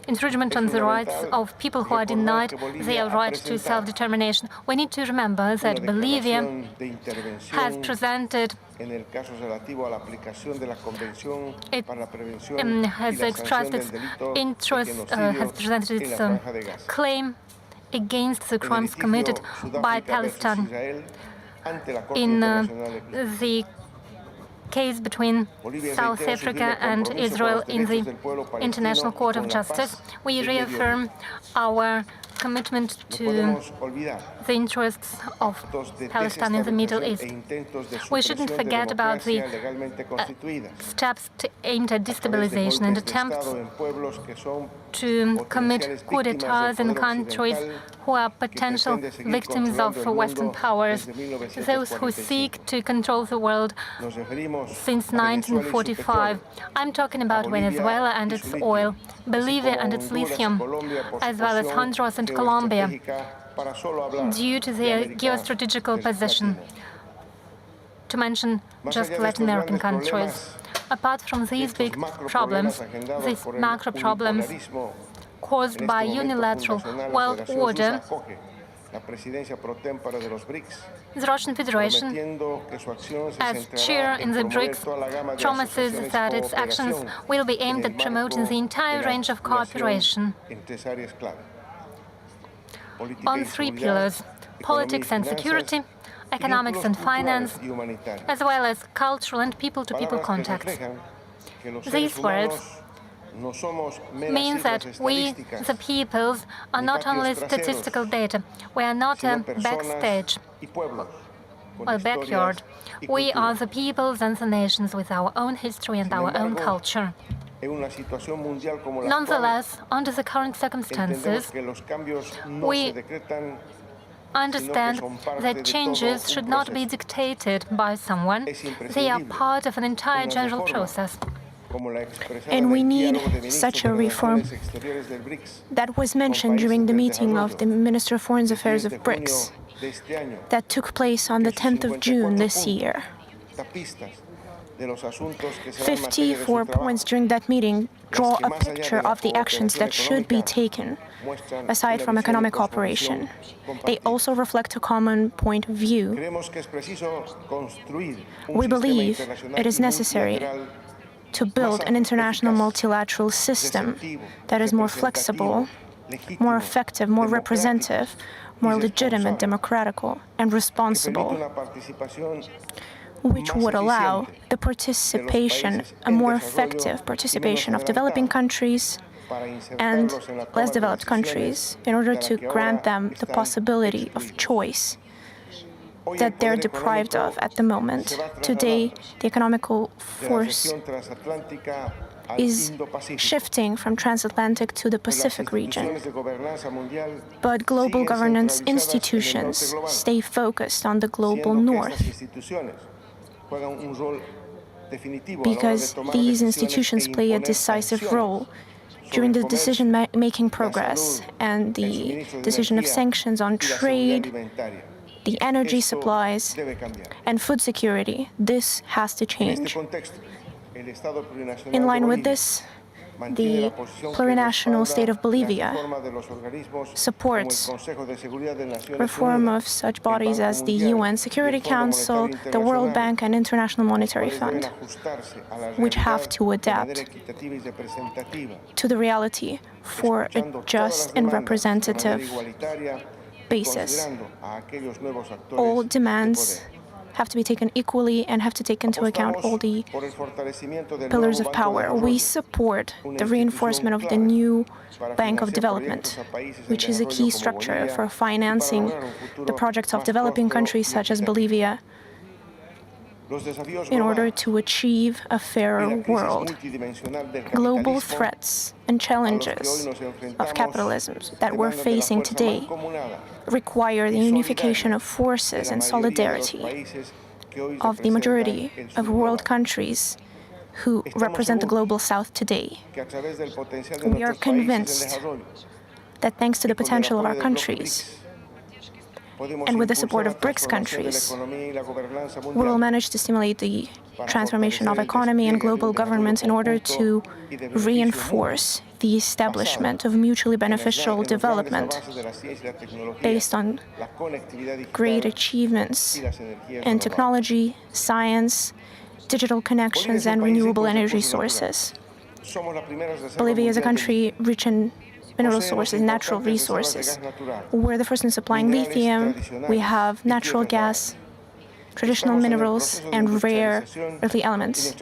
infringement on the rights of people who are denied their right to self-determination. We need to remember that Bolivia has presented has expressed its interest, has presented its claim against the crimes committed by Palestine in the case between South Africa and Israel in the International Court of Justice. We reaffirm our commitment to the interests of Palestine in the Middle East. We shouldn't forget about the steps aimed at destabilization and attempts to commit coup d'etats in countries who are potential victims of Western powers, those who seek to control the world since 1945. I'm talking about Venezuela and its oil, Bolivia and its lithium, as well as Honduras and Colombia, due to their geostrategical position, to mention just Latin American countries. Apart from these big problems, these macro problems caused by unilateral world order, the Russian Federation, as chair in the BRICS, promises that its actions will be aimed at promoting the entire range of cooperation on three pillars: politics and security, economics and finance, as well as cultural and people-to-people contacts. These words mean that we, the peoples, are not only statistical data. We are not a backstage or backyard. We are the peoples and the nations with our own history and our own culture. Nonetheless, under the current circumstances, we understand that changes should not be dictated by someone. They are part of an entire general process. And we need such a reform that was mentioned during the meeting of the Minister of Foreign Affairs of BRICS that took place on the 10th of June this year. 54 points during that meeting draw a picture of the actions that should be taken, aside from economic cooperation. They also reflect a common point of view. We believe it is necessary to build an international multilateral system that is more flexible, more effective, more representative, more legitimate, democratical, and responsible, which would allow the participation, a more effective participation of developing countries and less developed countries in order to grant them the possibility of choice that they're deprived of at the moment. Today, the economical force is shifting from transatlantic to the Pacific region. But global governance institutions stay focused on the global north, because these institutions play a decisive role during the decision-making progress and the decision of sanctions on trade, the energy supplies, and food security. This has to change. In line with this, the plurinational state of Bolivia supports reform of such bodies as the UN Security Council, the World Bank, and International Monetary Fund, which have to adapt to the reality for a just and representative basis. All demands have to be taken equally and have to take into account all the pillars of power. We support the reinforcement of the new Bank of Development, which is a key structure for financing the projects of developing countries such as Bolivia in order to achieve a fairer world. Global threats and challenges of capitalism that we're facing today require the unification of forces and solidarity of the majority of world countries who represent the global south today. We are convinced that thanks to the potential of our countries, and with the support of BRICS countries, we will manage to stimulate the transformation of economy and global governments in order to reinforce the establishment of mutually beneficial development based on great achievements in technology, science, digital connections, and renewable energy sources. Bolivia is a country rich in mineral sources, natural resources. We're the first in supplying lithium. We have natural gas, traditional minerals, and rare earthly elements.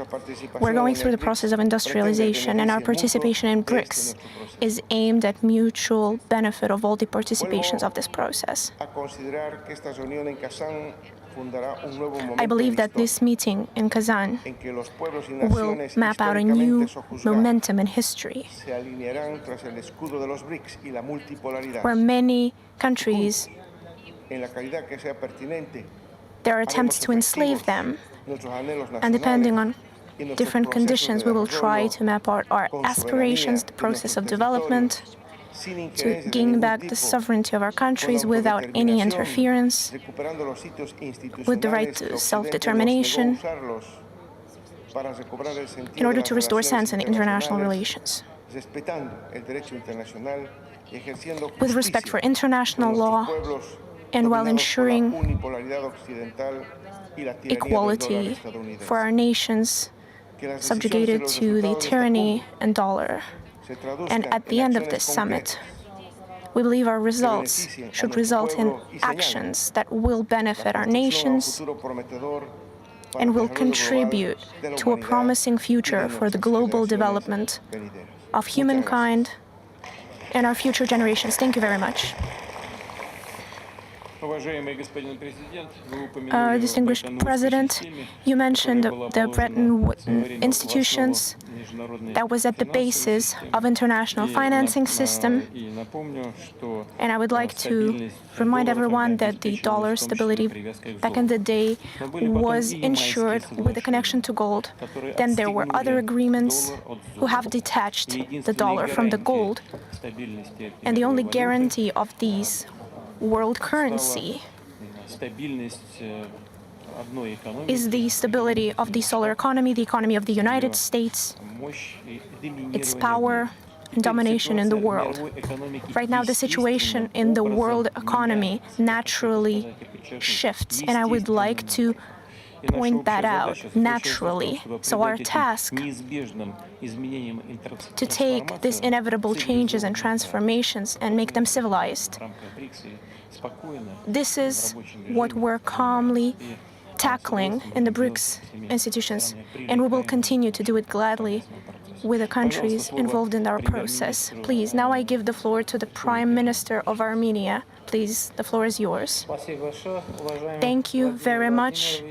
We're going through the process of industrialization, and our participation in BRICS is aimed at mutual benefit of all the participations of this process. I believe that this meeting in Kazan will map out a new momentum in history, where many countries, there are attempts to enslave them, and depending on different conditions, we will try to map out our aspirations, the process of development, to gain back the sovereignty of our countries without any interference, with the right to self-determination, in order to restore sense in international relations, with respect for international law, and while ensuring equality for our nations subjugated to the tyranny and dollar. And at the end of this summit, we believe our results should result in actions that will benefit our nations and will contribute to a promising future for the global development of humankind and our future generations. Thank you very much. Distinguished President, you mentioned the Bretton Woods institutions that was at the basis of international financing system. And I would like to remind everyone that the dollar stability back in the day was ensured with a connection to gold. Then there were other agreements who have detached the dollar from the gold. And the only guarantee of these world currency is the stability of the solar economy, the economy of the United States, its power and domination in the world. Right now, the situation in the world economy naturally shifts, and I would like to point that out naturally. So our task to take these inevitable changes and transformations and make them civilized. This is what we're calmly tackling in the BRICS institutions, and we will continue to do it gladly with the countries involved in our process. Please, now I give the floor to the Prime Minister of Armenia. Please, the floor is yours. Thank you very much,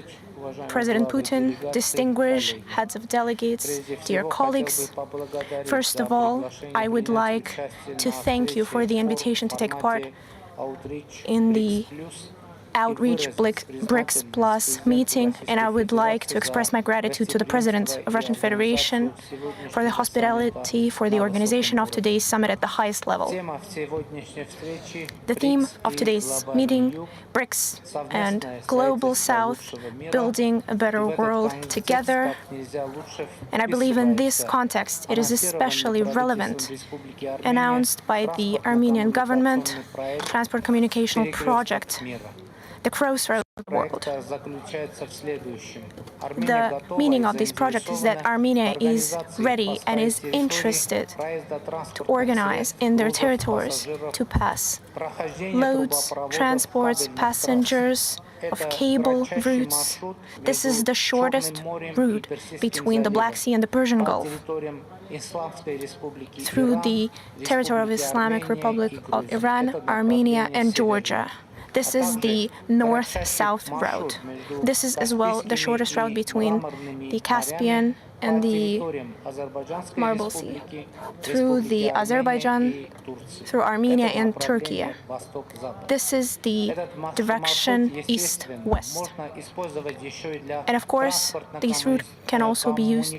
President Putin, distinguished heads of delegates, dear colleagues. First of all, I would like to thank you for the invitation to take part in the Outreach BRICS Plus meeting, and I would like to express my gratitude to the President of Russian Federation for the hospitality, for the organization of today's summit at the highest level. The theme of today's meeting, BRICS and Global South, building a better world together. And I believe in this context, it is especially relevant, announced by the Armenian government, Transport Communication Project, the crossroads of the world. The meaning of this project is that Armenia is ready and is interested to organize in their territories to pass loads, transports, passengers of cable routes. This is the shortest route between the Black Sea and the Persian Gulf, through the territory of Islamic Republic of Iran, Armenia, and Georgia. This is the north-south route. This is as well the shortest route between the Caspian and the Marble Sea, through the Azerbaijan, through Armenia and Turkey. This is the direction east-west. And of course, this route can also be used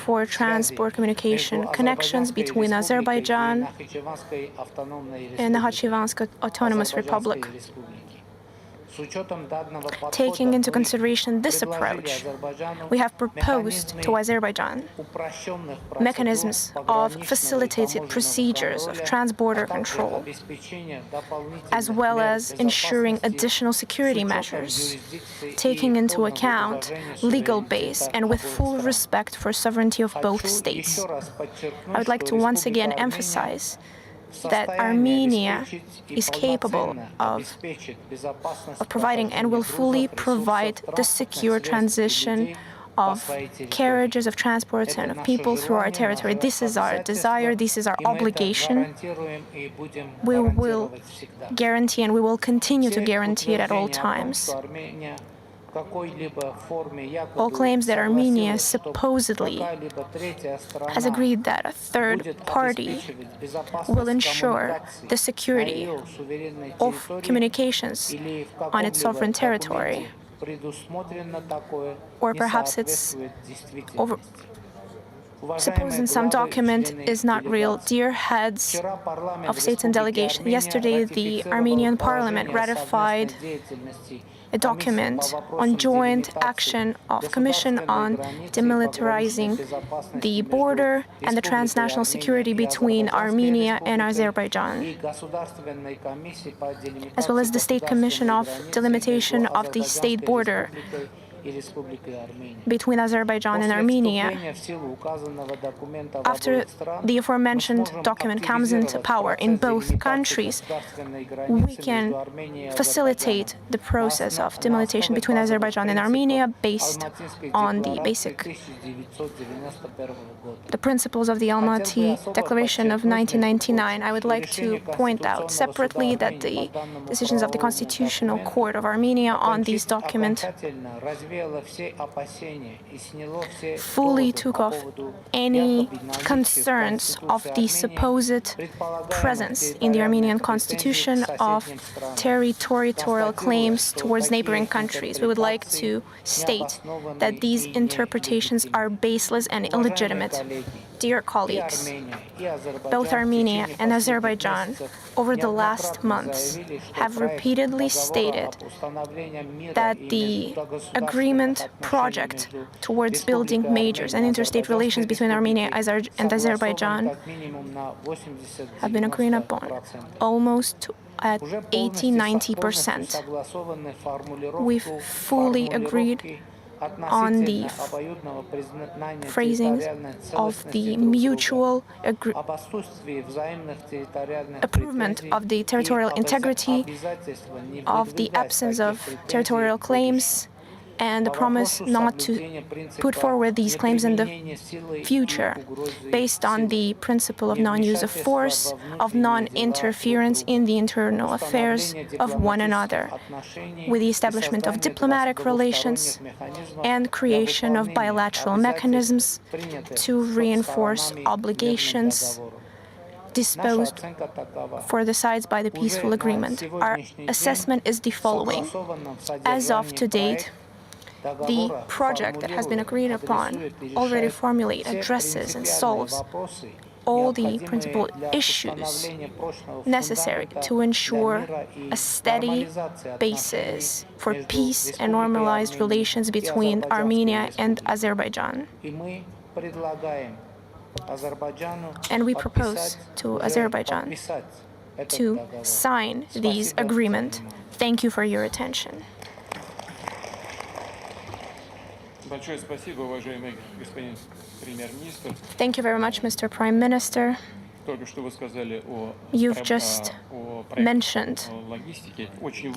for transport communication connections between Azerbaijan and the Nakhichevan Autonomous Republic. Taking into consideration this approach, we have proposed to Azerbaijan mechanisms of facilitated procedures of trans-border control, as well as ensuring additional security measures, taking into account legal base and with full respect for sovereignty of both states. I would like to once again emphasize that Armenia is capable of providing and will fully provide the secure transition of carriages, of transports, and of people through our territory. This is our desire, this is our obligation. We will guarantee and we will continue to guarantee it at all times. All claims that Armenia supposedly has agreed that a third party will ensure the security of communications on its sovereign territory, or perhaps it's supposed in some document is not real. Dear heads of states and delegation, yesterday the Armenian parliament ratified a document on joint action of Commission on demilitarizing the border and the transnational security between Armenia and Azerbaijan, as well as the State Commission of delimitation of the state border between Azerbaijan and Armenia. After the aforementioned document comes into power in both countries, we can facilitate the process of demilitation between Azerbaijan and Armenia based on the principles of the Almaty Declaration of 1999. I would like to point out separately that the decisions of the Constitutional Court of Armenia on these documents fully took off any concerns of the supposed presence in the Armenian constitution of territorial claims towards neighboring countries. We would like to state that these interpretations are baseless and illegitimate. Dear colleagues, both Armenia and Azerbaijan over the last months have repeatedly stated that the agreement project towards building majors and interstate relations between Armenia and Azerbaijan have been agreed upon almost at 80–90%. We've fully agreed on the phrasing of the mutual improvement of the territorial integrity, of the absence of territorial claims, and the promise not to put forward these claims in the future, based on the principle of non-use of force, of non-interference in the internal affairs of one another, with the establishment of diplomatic relations and creation of bilateral mechanisms to reinforce obligations disposed for the sides by the peaceful agreement. Our assessment is the following. As of to date, the project that has been agreed upon already formulates, addresses, and solves all the principal issues necessary to ensure a steady basis for peace and normalized relations between Armenia and Azerbaijan. And we propose to Azerbaijan to sign these agreements. Thank you for your attention. Thank you very much, Mr. Prime Minister. You've just mentioned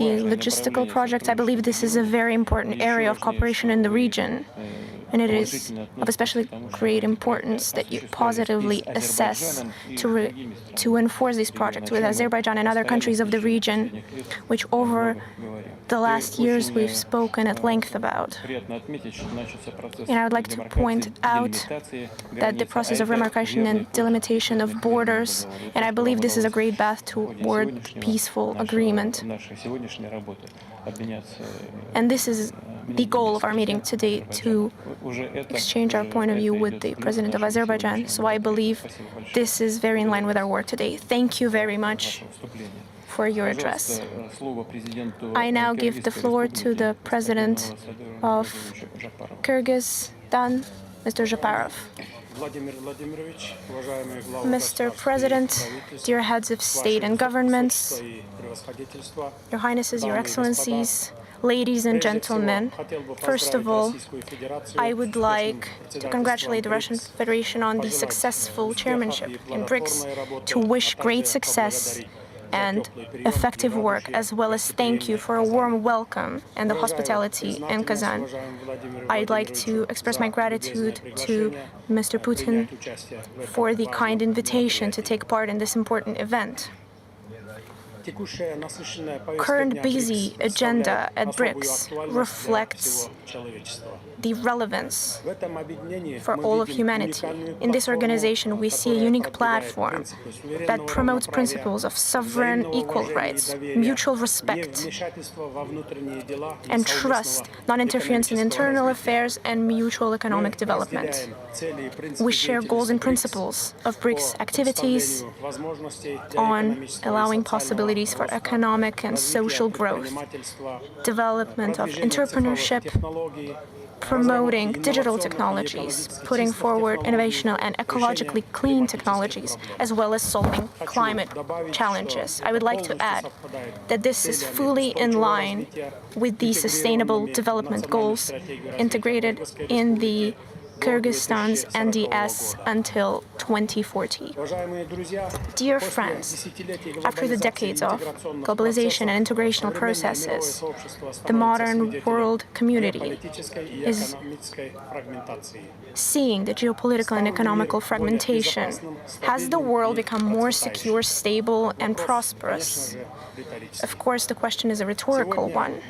the logistical project. I believe this is a very important area of cooperation in the region, and it is of especially great importance that you positively assess to enforce these projects with Azerbaijan and other countries of the region, which over the last years we've spoken at length about. And I would like to point out that the process of remarcation and delimitation of borders, and I believe this is a great path toward peaceful agreement. And this is the goal of our meeting today, to exchange our point of view with the President of Azerbaijan. So I believe this is very in line with our work today. Thank you very much for your address. I now give the floor to the President of Kyrgyzstan, Mr. Zhaparov. Mr. President, dear heads of state and governments, Your Highnesses, Your Excellencies, ladies and gentlemen, first of all, I would like to congratulate the Russian Federation on the successful chairmanship in BRICS, to wish great success and effective work, as well as thank you for a warm welcome and the hospitality in Kazan. I'd like to express my gratitude to Mr. Putin for the kind invitation to take part in this important event. Current busy agenda at BRICS reflects the relevance for all of humanity. In this organization, we see a unique platform that promotes principles of sovereign equal rights, mutual respect and trust, non-interference in internal affairs, and mutual economic development. We share goals and principles of BRICS activities on allowing possibilities for economic and social growth, development of entrepreneurship, promoting digital technologies, putting forward innovational and ecologically clean technologies, as well as solving climate challenges. I would like to add that this is fully in line with the Sustainable Development Goals integrated in the Kyrgyzstan's NDS until 2040. Dear friends, after the decades of globalization and integrational processes, the modern world community is seeing the geopolitical and economical fragmentation. Has the world become more secure, stable, and prosperous? Of course, the question is a rhetorical one.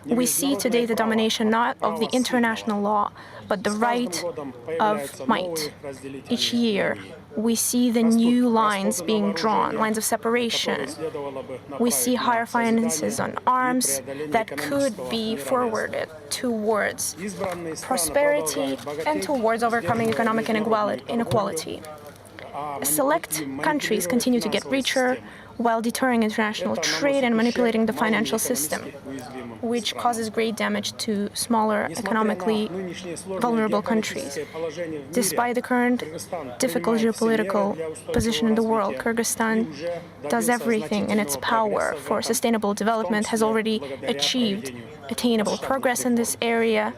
We see today the domination not of the international law, but the right of might. Each year, we see the new lines being drawn, lines of separation. We see higher finances on arms that could be forwarded towards prosperity and towards overcoming economic inequality. Select countries continue to get richer while deterring international trade and manipulating the financial system, which causes great damage to smaller, economically vulnerable countries. Despite the current difficult geopolitical position in the world, Kyrgyzstan does everything in its power for sustainable development, has already achieved attainable progress in this area,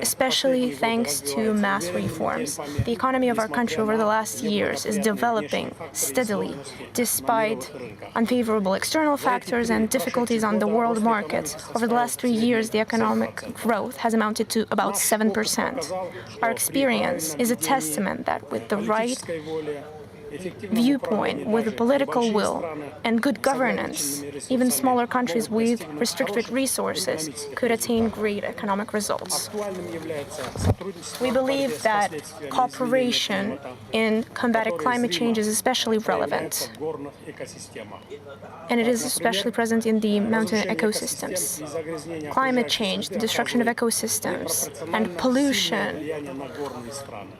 especially thanks to mass reforms. The economy of our country over the last years is developing steadily, despite unfavorable external factors and difficulties on the world markets. Over the last 3 years, the economic growth has amounted to about 7%. Our experience is a testament that with the right viewpoint, with the political will and good governance, even smaller countries with restricted resources could attain great economic results. We believe that cooperation in combating climate change is especially relevant, and it is especially present in the mountain ecosystems. Climate change, the destruction of ecosystems, and pollution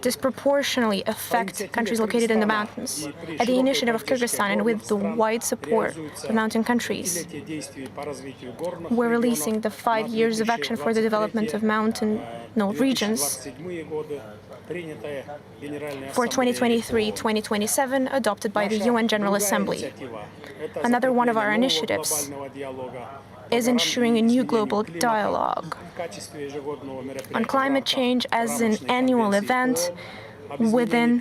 disproportionately affect countries located in the mountains. At the initiative of Kyrgyzstan and with the wide support of mountain countries, we're releasing the 5 years of action for the development of mountainous regions for 2023-2027, adopted by the UN General Assembly. Another one of our initiatives is ensuring a new global dialogue on climate change as an annual event within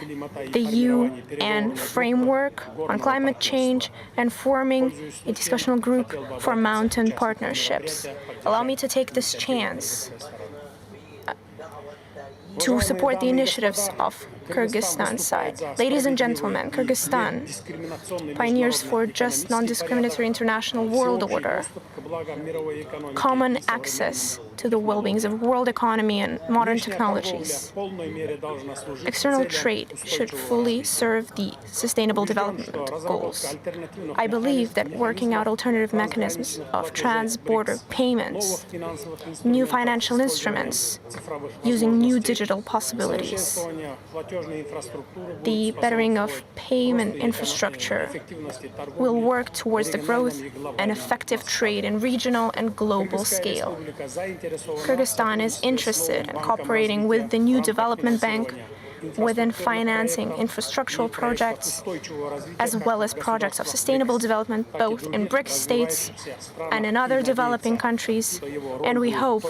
the UN framework on climate change and forming a discussional group for mountain partnerships. Allow me to take this chance to support the initiatives of Kyrgyzstan's side. Ladies and gentlemen, Kyrgyzstan pioneers for just non-discriminatory international world order, common access to the well-being of world economy and modern technologies. External trade should fully serve the sustainable development goals. I believe that working out alternative mechanisms of trans-border payments, new financial instruments, using new digital possibilities, the bettering of payment infrastructure will work towards the growth and effective trade in regional and global scale. Kyrgyzstan is interested in cooperating with the new development bank within financing infrastructural projects, as well as projects of sustainable development, both in BRICS states and in other developing countries, and we hope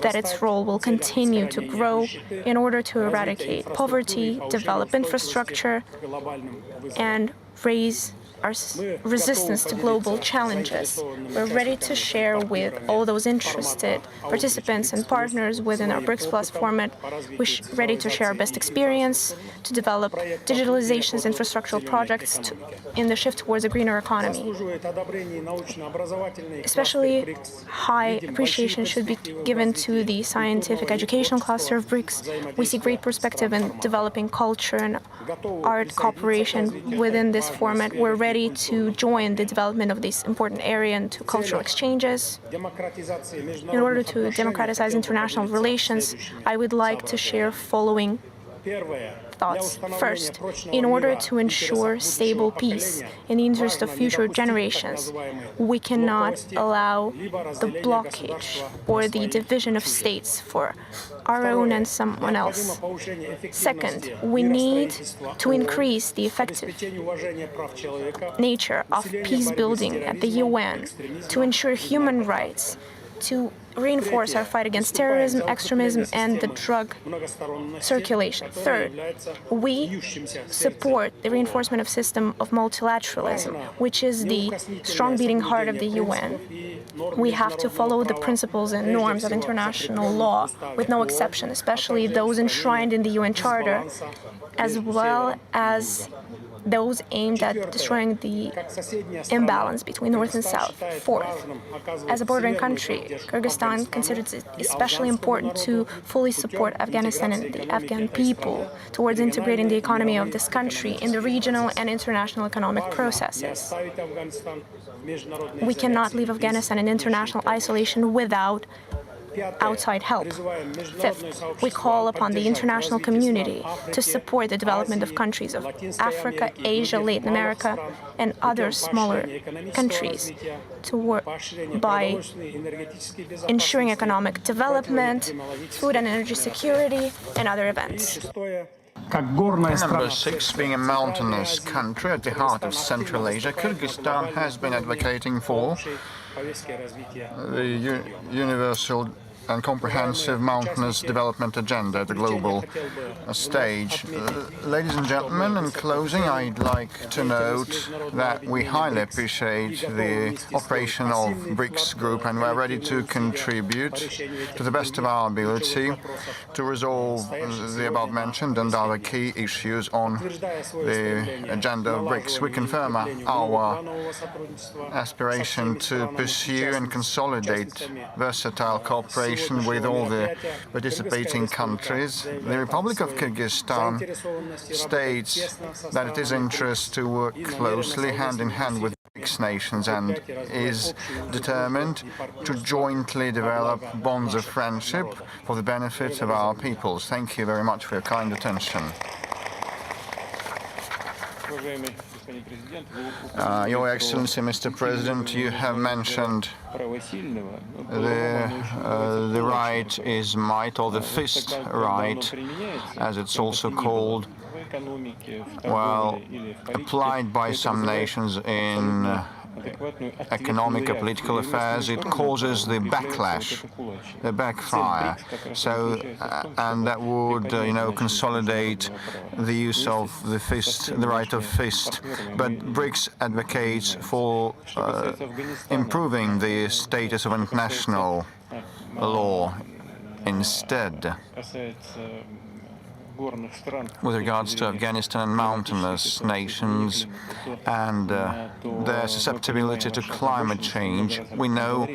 that its role will continue to grow in order to eradicate poverty, develop infrastructure, and raise our resistance to global challenges. We're ready to share with all those interested participants and partners within our BRICS Plus format. We're ready to share our best experience, to develop digitalization's infrastructural projects in the shift towards a greener economy. Especially high appreciation should be given to the scientific educational cluster of BRICS. We see great perspective in developing culture and art cooperation within this format. We're ready to join the development of this important area and to cultural exchanges. In order to democratize international relations, I would like to share following thoughts. First, in order to ensure stable peace in the interest of future generations, we cannot allow the blockage or the division of states for our own and someone else. Second, we need to increase the effective nature of peace building at the UN to ensure human rights, to reinforce our fight against terrorism, extremism, and the drug circulation. Third, we support the reinforcement of system of multilateralism, which is the strong beating heart of the UN. We have to follow the principles and norms of international law with no exception, especially those enshrined in the UN Charter, as well as those aimed at destroying the imbalance between North and South. Fourth, as a bordering country, Kyrgyzstan considers it especially important to fully support Afghanistan and the Afghan people towards integrating the economy of this country in the regional and international economic processes. We cannot leave Afghanistan in international isolation without outside help. Fifth, we call upon the international community to support the development of countries of Africa, Asia, Latin America, and other smaller countries to work by ensuring economic development, food and energy security, and other events. Number 6, being a mountainous country at the heart of Central Asia, Kyrgyzstan has been advocating for the universal and comprehensive mountainous development agenda at the global stage. Ladies and gentlemen, in closing, I'd like to note that we highly appreciate the operation of BRICS group, and we're ready to contribute to the best of our ability to resolve the above-mentioned and other key issues on the agenda of BRICS. We confirm our aspiration to pursue and consolidate versatile cooperation with all the participating countries. The Republic of Kyrgyzstan states that it is interested to work closely hand in hand with BRICS nations and is determined to jointly develop bonds of friendship for the benefit of our peoples. Thank you very much for your kind attention. Your Excellency, Mr. President, you have mentioned the right is might, or the fist right, as it's also called, well, applied by some nations in economic or political affairs. It causes the backlash, the backfire. So, and that would, consolidate the use of the fist, the right of fist. But BRICS advocates for improving the status of international law instead. With regards to Afghanistan and mountainous nations and their susceptibility to climate change, we know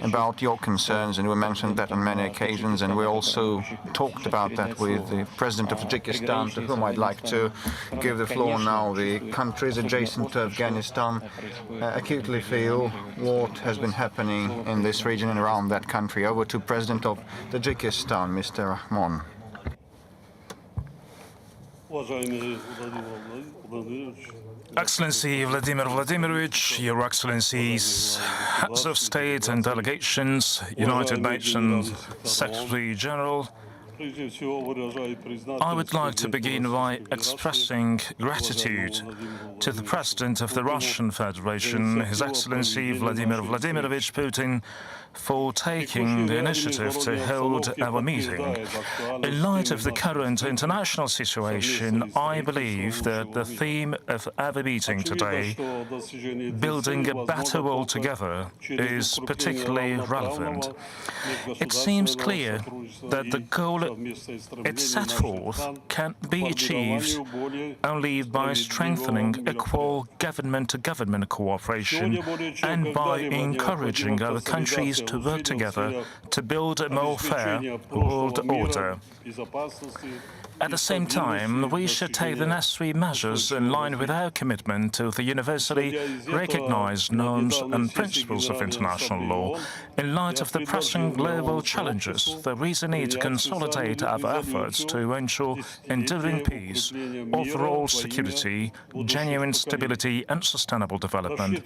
about your concerns, and we mentioned that on many occasions, and we also talked about that with the President of Tajikistan, to whom I'd like to give the floor now. The countries adjacent to Afghanistan acutely feel what has been happening in this region and around that country. Over to President of Tajikistan, Mr. Rahmon. Excellency Vladimir Vladimirovich, Your Excellencies, heads of state and delegations, United Nations Secretary General, I would like to begin by expressing gratitude to the President of the Russian Federation, His Excellency Vladimir Vladimirovich Putin, for taking the initiative to hold our meeting. In light of the current international situation, I believe that the theme of our meeting today, building a better world together, is particularly relevant. It seems clear that the goal it set forth can be achieved only by strengthening equal government-to-government cooperation and by encouraging other countries to work together to build a more fair world order. At the same time, we should take the necessary measures in line with our commitment to the universally recognized norms and principles of international law. In light of the pressing global challenges, there is a need to consolidate our efforts to ensure enduring peace, overall security, genuine stability and sustainable development.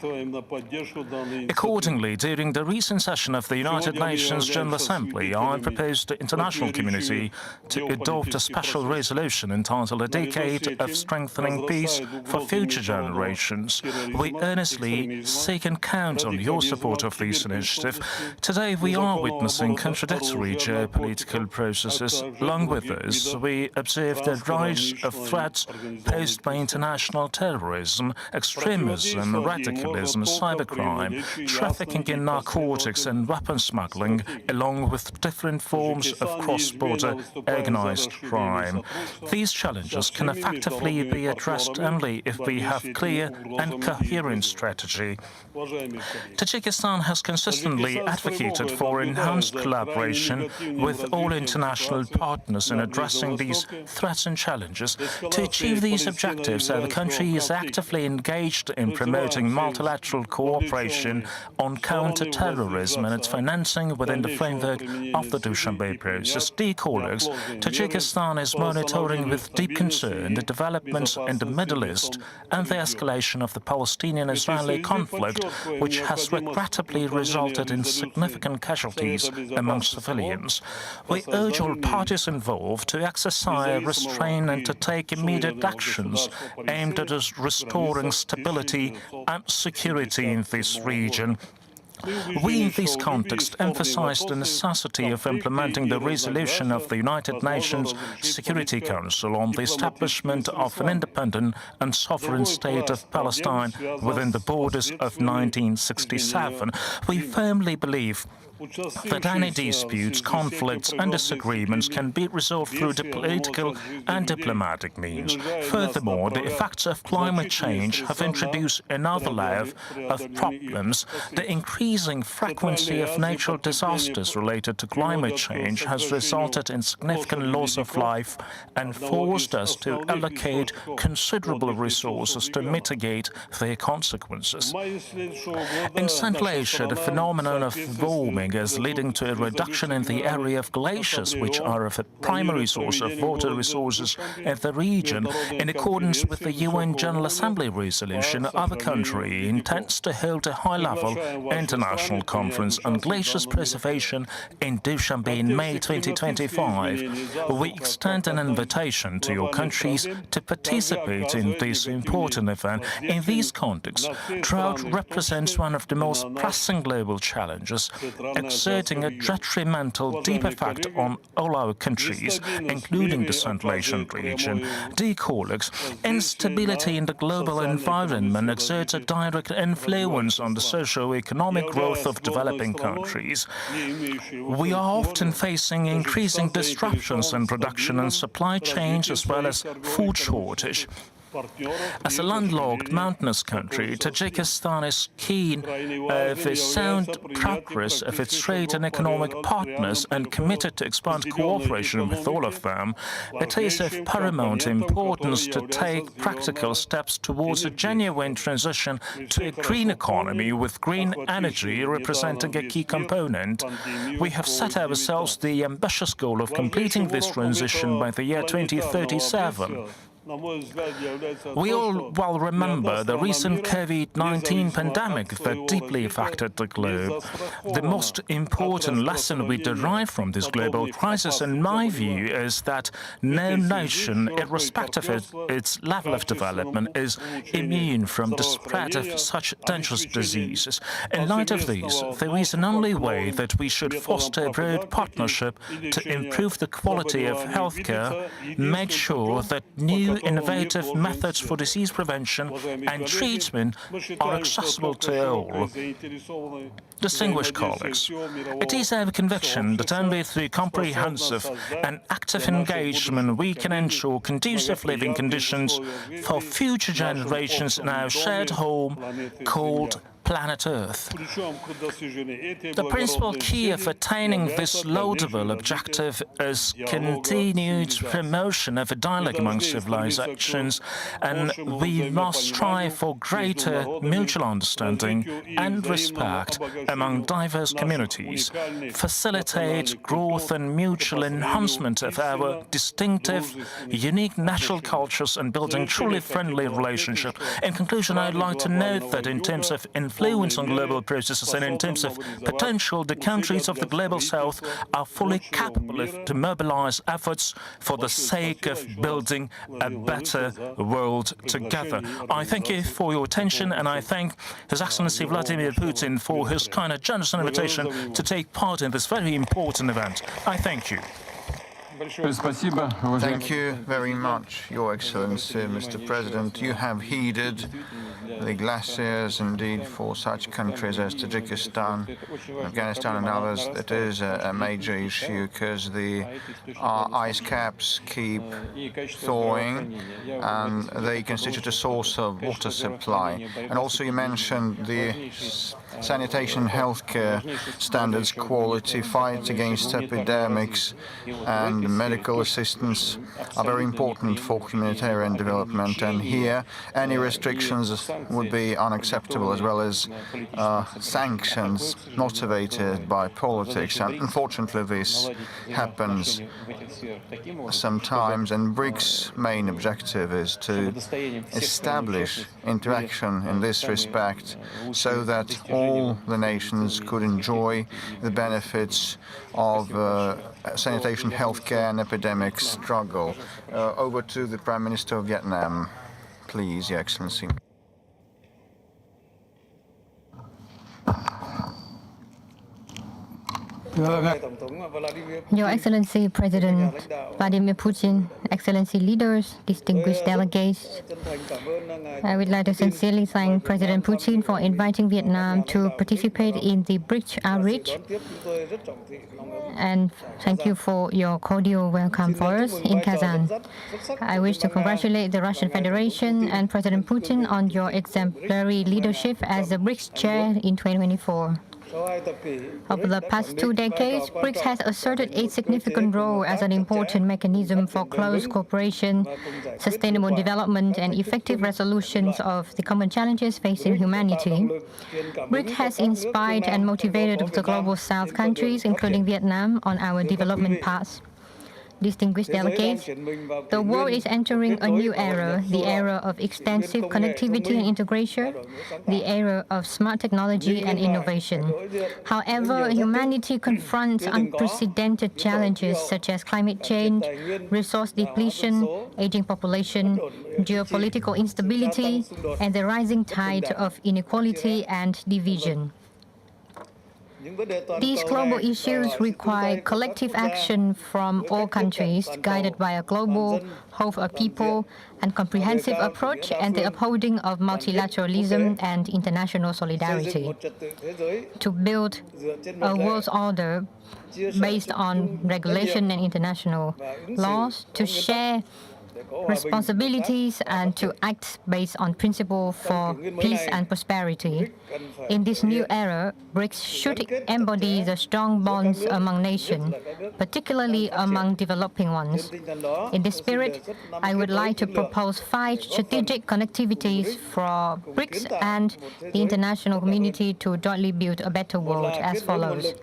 Accordingly, during the recent session of the United Nations General Assembly, I proposed the international community to adopt a special resolution entitled "A Decade of Strengthening Peace for Future Generations." We earnestly seek and count on your support of this initiative. Today we are witnessing contradictory geopolitical processes. Along with this, we observe the rise of threats posed by international terrorism, extremism, radicalism, cybercrime, trafficking in narcotics and weapon smuggling, along with different forms of cross-border organized crime. These challenges can effectively be addressed only if we have clear and coherent strategy. Tajikistan has consistently advocated for enhanced collaboration with all international partners in addressing these threats and challenges. To achieve these objectives, the country is actively engaged in promoting multilateral cooperation on counter-terrorism and its financing within the framework of the Dushanbe process. Dear colleagues, Tajikistan is monitoring with deep concern the developments in the Middle East and the escalation of the Palestinian-Israeli conflict, which has regrettably resulted in significant casualties among civilians. We urge all parties involved to exercise restraint and to take immediate actions aimed at restoring stability and security in this region. We, in this context, emphasized the necessity of implementing the resolution of the United Nations Security Council on the establishment of an independent and sovereign state of Palestine within the borders of 1967. We firmly believe that any disputes, conflicts and disagreements can be resolved through political and diplomatic means. Furthermore, the effects of climate change have introduced another layer of problems. The increasing frequency of natural disasters related to climate change has resulted in significant loss of life and forced us to allocate considerable resources to mitigate their consequences. In Central Asia, the phenomenon of warming is leading to a reduction in the area of glaciers, which are a primary source of water resources in the region. In accordance with the UN General Assembly resolution, our country intends to hold a high-level international conference on glaciers preservation in Dushanbe in May 2025. We extend an invitation to your countries to participate in this important event. In this context, drought represents one of the most pressing global challenges, exerting a detrimental deep effect on all our countries, including the Central Asian region. Dear colleagues, instability in the global environment exerts a direct influence on the socio-economic growth of developing countries. We are often facing increasing disruptions in production and supply chains, as well as food shortage. As a landlocked mountainous country, Tajikistan is keen of the sound progress of its trade and economic partners and committed to expand cooperation with all of them. It is of paramount importance to take practical steps towards a genuine transition to a green economy, with green energy representing a key component. We have set ourselves the ambitious goal of completing this transition by the year 2037. We all well remember the recent COVID-19 pandemic that deeply affected the globe. The most important lesson we derive from this global crisis, in my view, is that no nation, irrespective of its level of development, is immune from the spread of such dangerous diseases. In light of these, there is an only way that we should foster a broad partnership to improve the quality of healthcare, make sure that new innovative methods for disease prevention and treatment are accessible to all. Distinguished colleagues, it is our conviction that only through comprehensive and active engagement we can ensure conducive living conditions for future generations in our shared home called planet Earth. The principal key of attaining this laudable objective is continued promotion of a dialogue among civilizations, and we must strive for greater mutual understanding and respect among diverse communities, facilitate growth and mutual enhancement of our distinctive, unique natural cultures, and building truly friendly relationships. In conclusion, I'd like to note that in terms of influence on global processes and in terms of potential, the countries of the global south are fully capable to mobilize efforts for the sake of building a better world together. I thank you for your attention, and I thank His Excellency Vladimir Putin for his kind and generous invitation to take part in this very important event. I thank you. Thank you very much, Your Excellency, Mr. President. You have heeded the glaciers, indeed, for such countries as Tajikistan, Afghanistan and others. It is a major issue because the ice caps keep thawing and they constitute a source of water supply. And also you mentioned the sanitation, healthcare standards, quality, fight against epidemics and medical assistance are very important for humanitarian development. And here, any restrictions would be unacceptable, as well as sanctions motivated by politics. And unfortunately, this happens sometimes. And BRICS' main objective is to establish interaction in this respect so that all the nations could enjoy the benefits of sanitation, healthcare and epidemic struggle. Over to the Prime Minister of Vietnam, please, Your Excellency. Your Excellency President Vladimir Putin, Excellency leaders, distinguished delegates, I would like to sincerely thank President Putin for inviting Vietnam to participate in the BRICS outreach. And thank you for your cordial welcome for us in Kazan. I wish to congratulate the Russian Federation and President Putin on your exemplary leadership as the BRICS chair in 2024. Over the past 2 decades, BRICS has asserted a significant role as an important mechanism for close cooperation, sustainable development, and effective resolutions of the common challenges facing humanity. BRICS has inspired and motivated the Global South countries, including Vietnam, on our development path. Distinguished delegates, the world is entering a new era, the era of extensive connectivity and integration, the era of smart technology and innovation. However, humanity confronts unprecedented challenges such as climate change, resource depletion, aging population, geopolitical instability, and the rising tide of inequality and division. These global issues require collective action from all countries, guided by a global, whole of people, and comprehensive approach, and the upholding of multilateralism and international solidarity. To build a world order based on regulation and international laws, to share responsibilities and to act based on principle for peace and prosperity. In this new era, BRICS should embody the strong bonds among nations, particularly among developing ones. In this spirit, I would like to propose 5 strategic connectivities for BRICS and the international community to jointly build a better world as follows.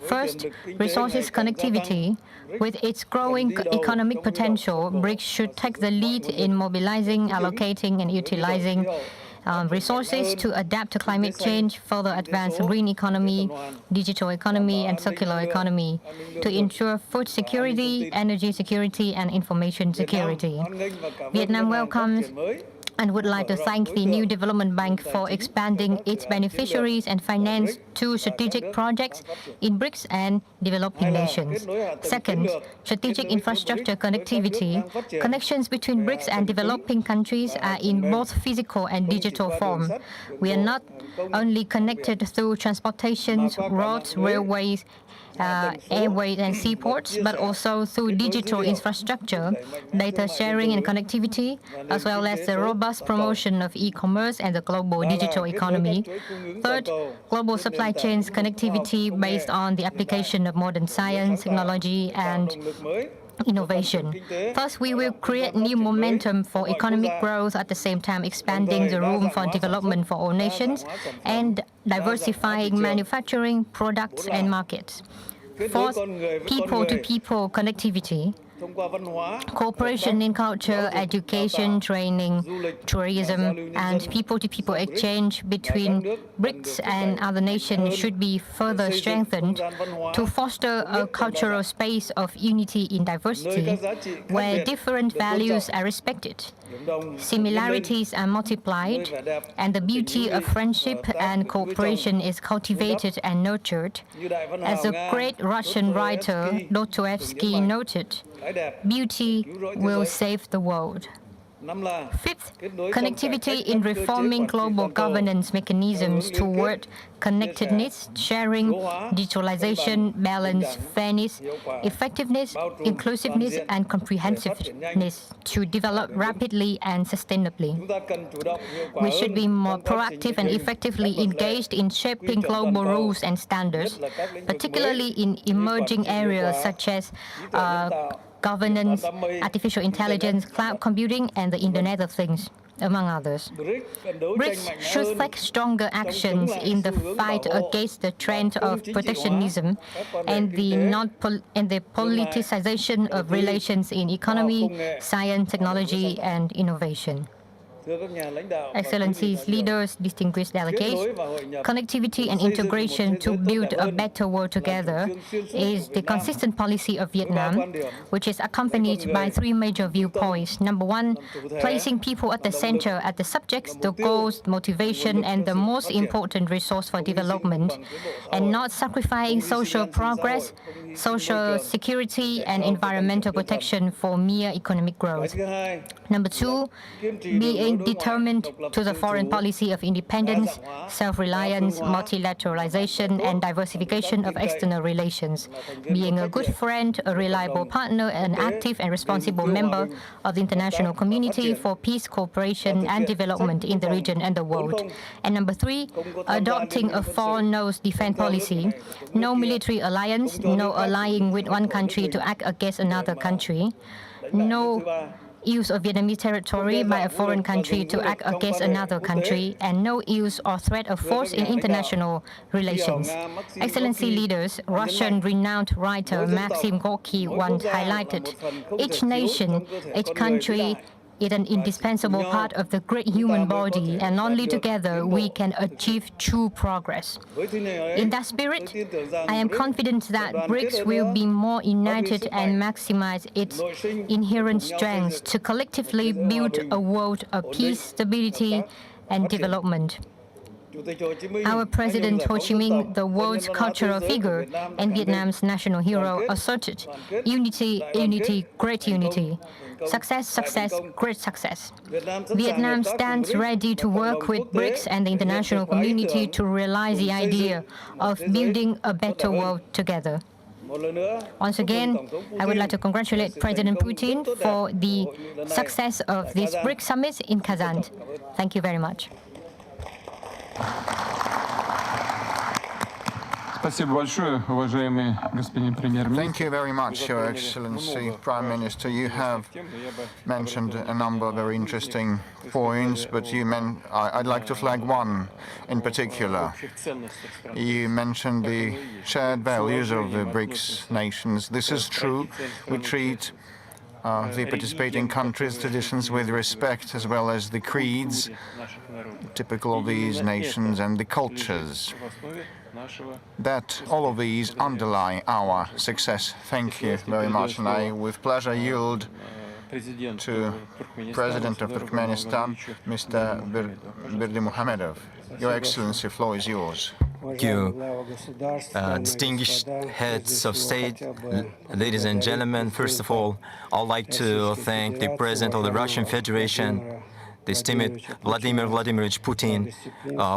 First, resources connectivity. With its growing economic potential, BRICS should take the lead in mobilizing, allocating, and utilizing resources to adapt to climate change, further advance green economy, digital economy, and circular economy, to ensure food security, energy security, and information security. Vietnam welcomes and would like to thank the new Development Bank for expanding its beneficiaries and finance 2 strategic projects in BRICS and developing nations. Second, strategic infrastructure connectivity. Connections between BRICS and developing countries are in both physical and digital form. We are not only connected through transportation, roads, railways, airways and seaports, but also through digital infrastructure, data sharing and connectivity, as well as the robust promotion of e-commerce and the global digital economy. Third, global supply chains connectivity based on the application of modern science, technology, and innovation. Thus, we will create new momentum for economic growth, at the same time expanding the room for development for all nations and diversifying manufacturing, products, and markets. Fourth, people-to-people connectivity. Cooperation in culture, education, training, tourism, and people-to-people exchange between BRICS and other nations should be further strengthened to foster a cultural space of unity in diversity, where different values are respected, similarities are multiplied, and the beauty of friendship and cooperation is cultivated and nurtured. As the great Russian writer Dostoevsky noted, beauty will save the world. Fifth, connectivity in reforming global governance mechanisms toward connectedness, sharing, digitalization, balance, fairness, effectiveness, inclusiveness, and comprehensiveness to develop rapidly and sustainably. We should be more proactive and effectively engaged in shaping global rules and standards, particularly in emerging areas such as governance, artificial intelligence, cloud computing, and the Internet of Things, among others. BRICS should take stronger actions in the fight against the trend of protectionism and the politicization of relations in economy, science, technology, and innovation. Excellencies, leaders, distinguished delegates, connectivity and integration to build a better world together is the consistent policy of Vietnam, which is accompanied by three major viewpoints. Number one, placing people at the center, at the subjects, the goals, motivation, and the most important resource for development, and not sacrificing social progress, social security, and environmental protection for mere economic growth. Number two, being determined to the foreign policy of independence, self-reliance, multilateralization, and diversification of external relations, being a good friend, a reliable partner, an active and responsible member of the international community for peace, cooperation, and development in the region and the world. And number three, adopting a four-nose defense policy, no military alliance, no allying with one country to act against another country, no use of Vietnamese territory by a foreign country to act against another country, and no use or threat of force in international relations. Excellency leaders, Russian renowned writer Maxim once highlighted, each nation, each country is an indispensable part of the great human body, and only together we can achieve true progress. In that spirit, I am confident that BRICS will be more united and maximize its inherent strengths to collectively build a world of peace, stability, and development. Our President Ho Chi Minh, the world's cultural figure and Vietnam's national hero, asserted, unity, unity, great unity. Success, success, great success. Vietnam stands ready to work with BRICS and the international community to realize the idea of building a better world together. Once again, I would like to congratulate President Putin for the success of this BRICS Summit in Kazan. Thank you very much. Thank you very much, Your Excellency, Prime Minister. You have mentioned a number of very interesting points, but I'd like to flag one in particular. You mentioned the shared values of the BRICS nations. This is true. We treat the participating countries' traditions with respect, as well as the creeds typical of these nations and the cultures. That all of these underlie our success. Thank you very much, and I with pleasure yield to President of Turkmenistan, Mr. Berdimuhamedov. Your Excellency, the floor is yours. Thank you. Distinguished heads of state, ladies and gentlemen, first of all, I'd like to thank the President of the Russian Federation, the esteemed Vladimir Vladimirovich Putin,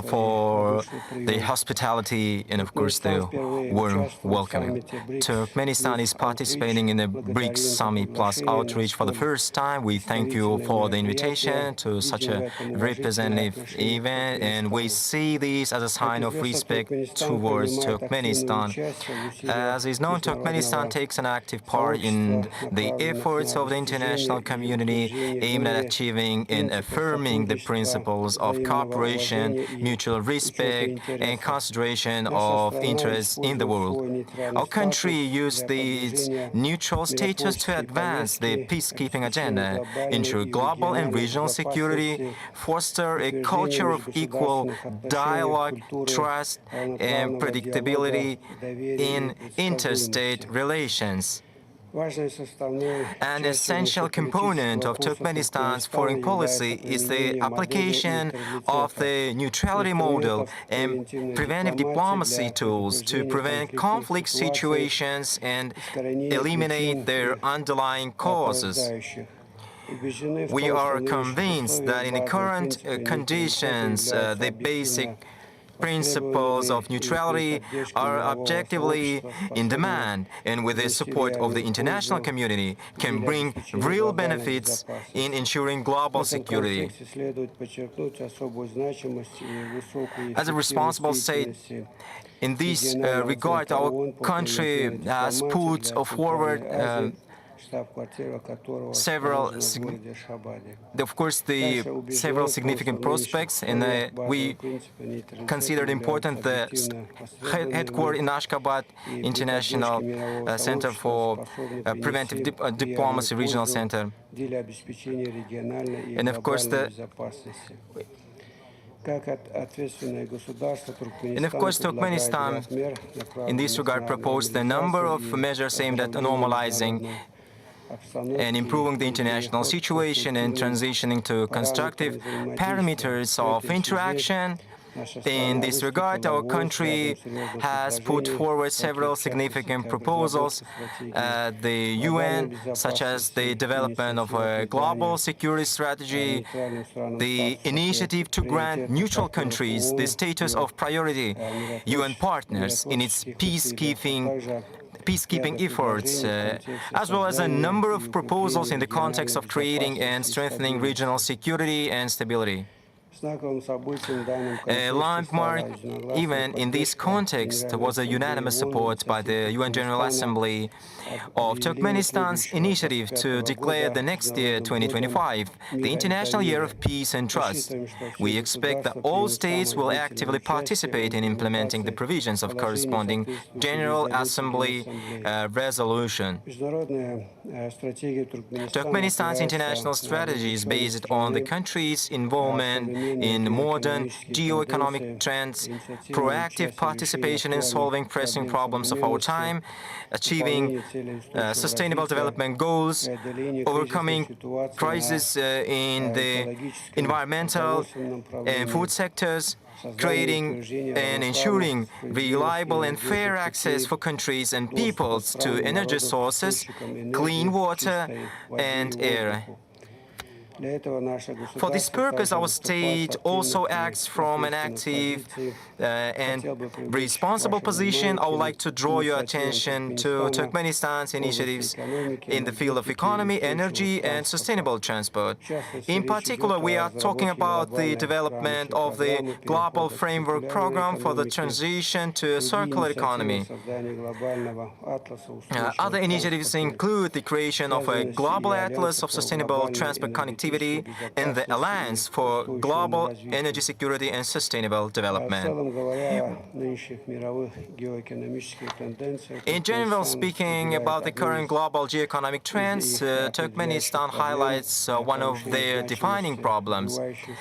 for the hospitality and, of course, the warm welcoming. Turkmenistan is participating in the BRICS Summit Plus outreach for the first time. We thank you for the invitation to such a representative event, and we see this as a sign of respect towards Turkmenistan. As is known, Turkmenistan takes an active part in the efforts of the international community aimed at achieving and affirming the principles of cooperation, mutual respect, and consideration of interests in the world. Our country used its neutral status to advance the peacekeeping agenda, ensure global and regional security, foster a culture of equal dialogue, trust, and predictability in interstate relations. An essential component of Turkmenistan's foreign policy is the application of the neutrality model and preventive diplomacy tools to prevent conflict situations and eliminate their underlying causes. We are convinced that in the current conditions, the basic principles of neutrality are objectively in demand, and with the support of the international community can bring real benefits in ensuring global security. As a responsible state, in this regard, our country has put forward several significant prospects, and we considered important the headquarters in Ashgabat, International Center for Preventive Diplomacy Regional Center, and of course Turkmenistan, in this regard, proposed a number of measures aimed at normalizing and improving the international situation and transitioning to constructive parameters of interaction. In this regard, our country has put forward several significant proposals at the UN, such as the development of a global security strategy, the initiative to grant neutral countries the status of priority UN partners in its peacekeeping efforts, as well as a number of proposals in the context of creating and strengthening regional security and stability. A landmark event in this context was a unanimous support by the UN General Assembly of Turkmenistan's initiative to declare the next year, 2025, the International Year of Peace and Trust. We expect that all states will actively participate in implementing the provisions of corresponding General Assembly resolution. Turkmenistan's international strategy is based on the country's involvement in modern geo-economic trends, proactive participation in solving pressing problems of our time, achieving sustainable development goals, overcoming crises in the environmental and food sectors, creating and ensuring reliable and fair access for countries and peoples to energy sources, clean water and air. For this purpose, our state also acts from an active and responsible position. I would like to draw your attention to Turkmenistan's initiatives in the field of economy, energy, and sustainable transport. In particular, we are talking about the development of the Global Framework Program for the transition to a circular economy. Other initiatives include the creation of a global atlas of sustainable transport connectivity and the Alliance for Global Energy Security and Sustainable Development. In general, speaking about the current global geoeconomic trends, Turkmenistan highlights one of their defining problems,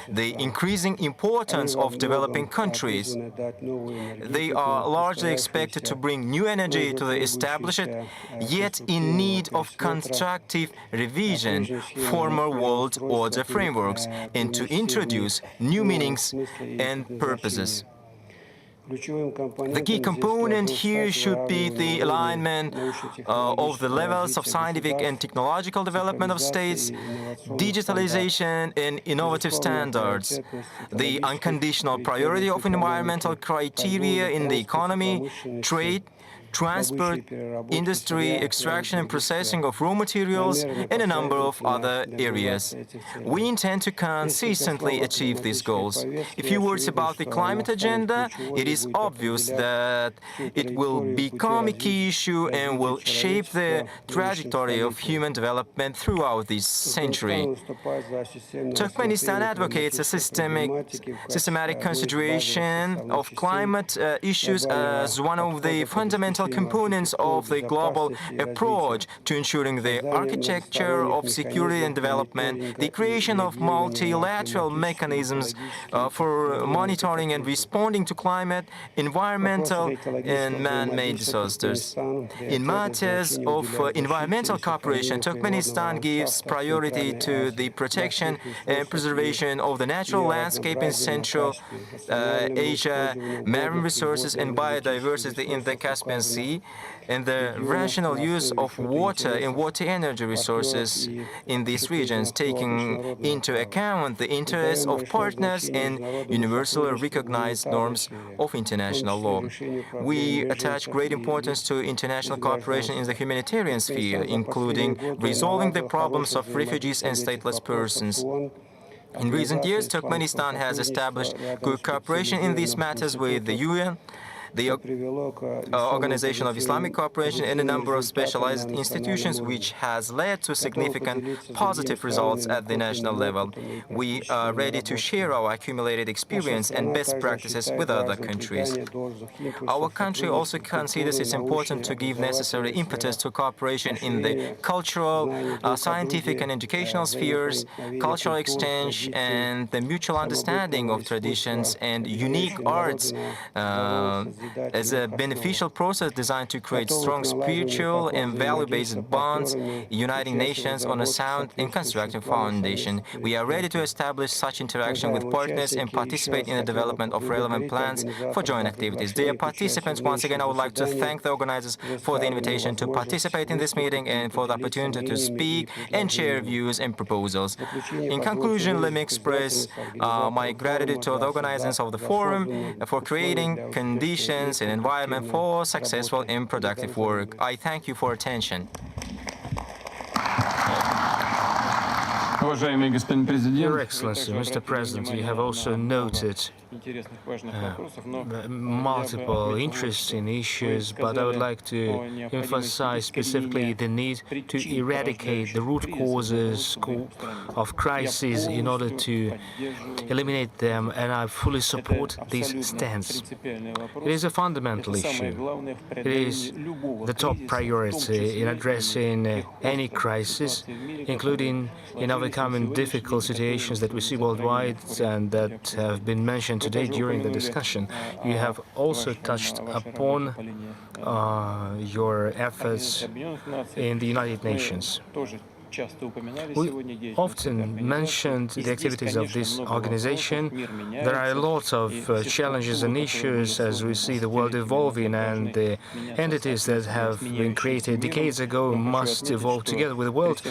the increasing importance of developing countries. They are largely expected to bring new energy to the established, yet in need of constructive revision, former world order frameworks, and to introduce new meanings and purposes. The key component here should be the alignment of the levels of scientific and technological development of states, digitalization and innovative standards, the unconditional priority of environmental criteria in the economy, trade, transport, industry, extraction and processing of raw materials, and a number of other areas. We intend to consistently achieve these goals. A few words about the climate agenda. It is obvious that it will become a key issue and will shape the trajectory of human development throughout this century. Turkmenistan advocates a systematic consideration of climate issues as one of the fundamental components of the global approach to ensuring the architecture of security and development, the creation of multilateral mechanisms for monitoring and responding to climate, environmental and man-made disasters. In matters of environmental cooperation, Turkmenistan gives priority to the protection and preservation of the natural landscape in Central Asia, marine resources and biodiversity in the Caspian Sea, and the rational use of water and water energy resources in these regions, taking into account the interests of partners and universally recognized norms of international law. We attach great importance to international cooperation in the humanitarian sphere, including resolving the problems of refugees and stateless persons. In recent years, Turkmenistan has established good cooperation in these matters with the UN, the Organization of Islamic Cooperation, and a number of specialized institutions, which has led to significant positive results at the national level. We are ready to share our accumulated experience and best practices with other countries. Our country also considers it's important to give necessary impetus to cooperation in the cultural, scientific and educational spheres, cultural exchange and the mutual understanding of traditions and unique arts as a beneficial process designed to create strong spiritual and value-based bonds, uniting nations on a sound and constructive foundation. We are ready to establish such interaction with partners and participate in the development of relevant plans for joint activities. Dear participants, once again, I would like to thank the organizers for the invitation to participate in this meeting and for the opportunity to speak and share views and proposals. In conclusion, let me express my gratitude to the organizers of the forum for creating conditions and environment for successful and productive work. I thank you for attention. Your Excellency, Mr. President, you have also noted multiple interesting issues, but I would like to emphasize specifically the need to eradicate the root causes of crises in order to eliminate them, and I fully support this stance. It is a fundamental issue. It is the top priority in addressing any crisis, including in overcoming difficult situations that we see worldwide and that have been mentioned today during the discussion. You have also touched upon your efforts in the United Nations. We often mentioned the activities of this organization. There are a lot of challenges and issues as we see the world evolving, and the entities that have been created decades ago must evolve together with the world.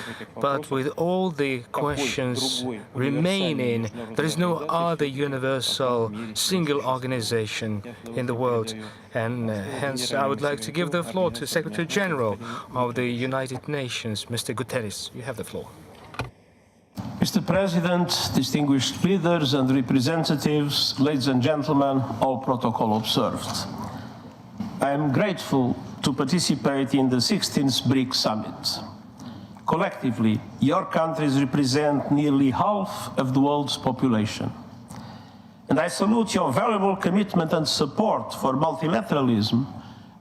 But with all the questions remaining, there is no other universal single organization in the world. And hence, I would like to give the floor to Secretary General of the United Nations, Mr. Guterres. You have the floor. Mr. President, distinguished leaders and representatives, ladies and gentlemen, all protocol observed. I am grateful to participate in the 16th BRICS Summit. Collectively, your countries represent nearly half of the world's population. And I salute your valuable commitment and support for multilateralism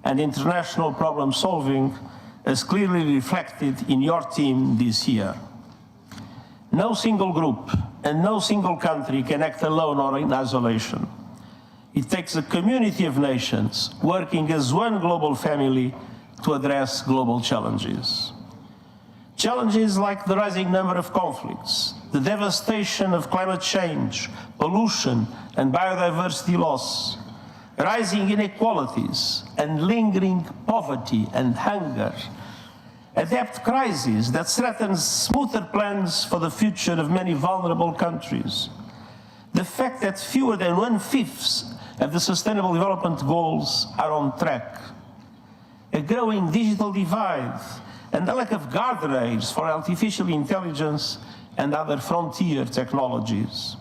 and international problem solving as clearly reflected in your team this year. No single group and no single country can act alone or in isolation. It takes a community of nations working as one global family to address global challenges. Challenges like the rising number of conflicts, the devastation of climate change, pollution and biodiversity loss, rising inequalities and lingering poverty and hunger, a debt crisis that threatens smoother plans for the future of many vulnerable countries, the fact that fewer than 1/5 of the Sustainable Development Goals are on track, a growing digital divide, and the lack of guardrails for artificial intelligence and other frontier technologies,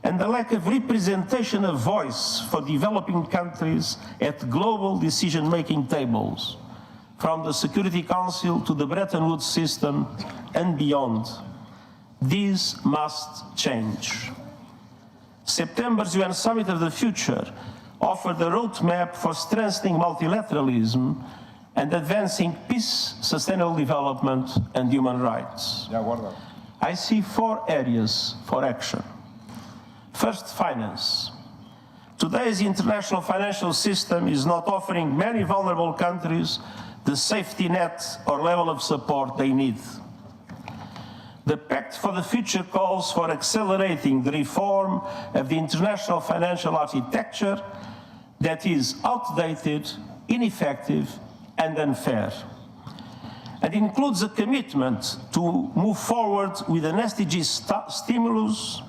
and the lack of representation of voice for developing countries at global decision-making tables, from the Security Council to the Bretton Woods system and beyond. These must change. September's UN Summit of the Future offered a roadmap for strengthening multilateralism and advancing peace, sustainable development, and human rights. I see 4 areas for action. First, finance. Today's international financial system is not offering many vulnerable countries the safety net or level of support they need. The Pact for the Future calls for accelerating the reform of the international financial architecture that is outdated, ineffective, and unfair, and includes a commitment to move forward with an SDG stimulus,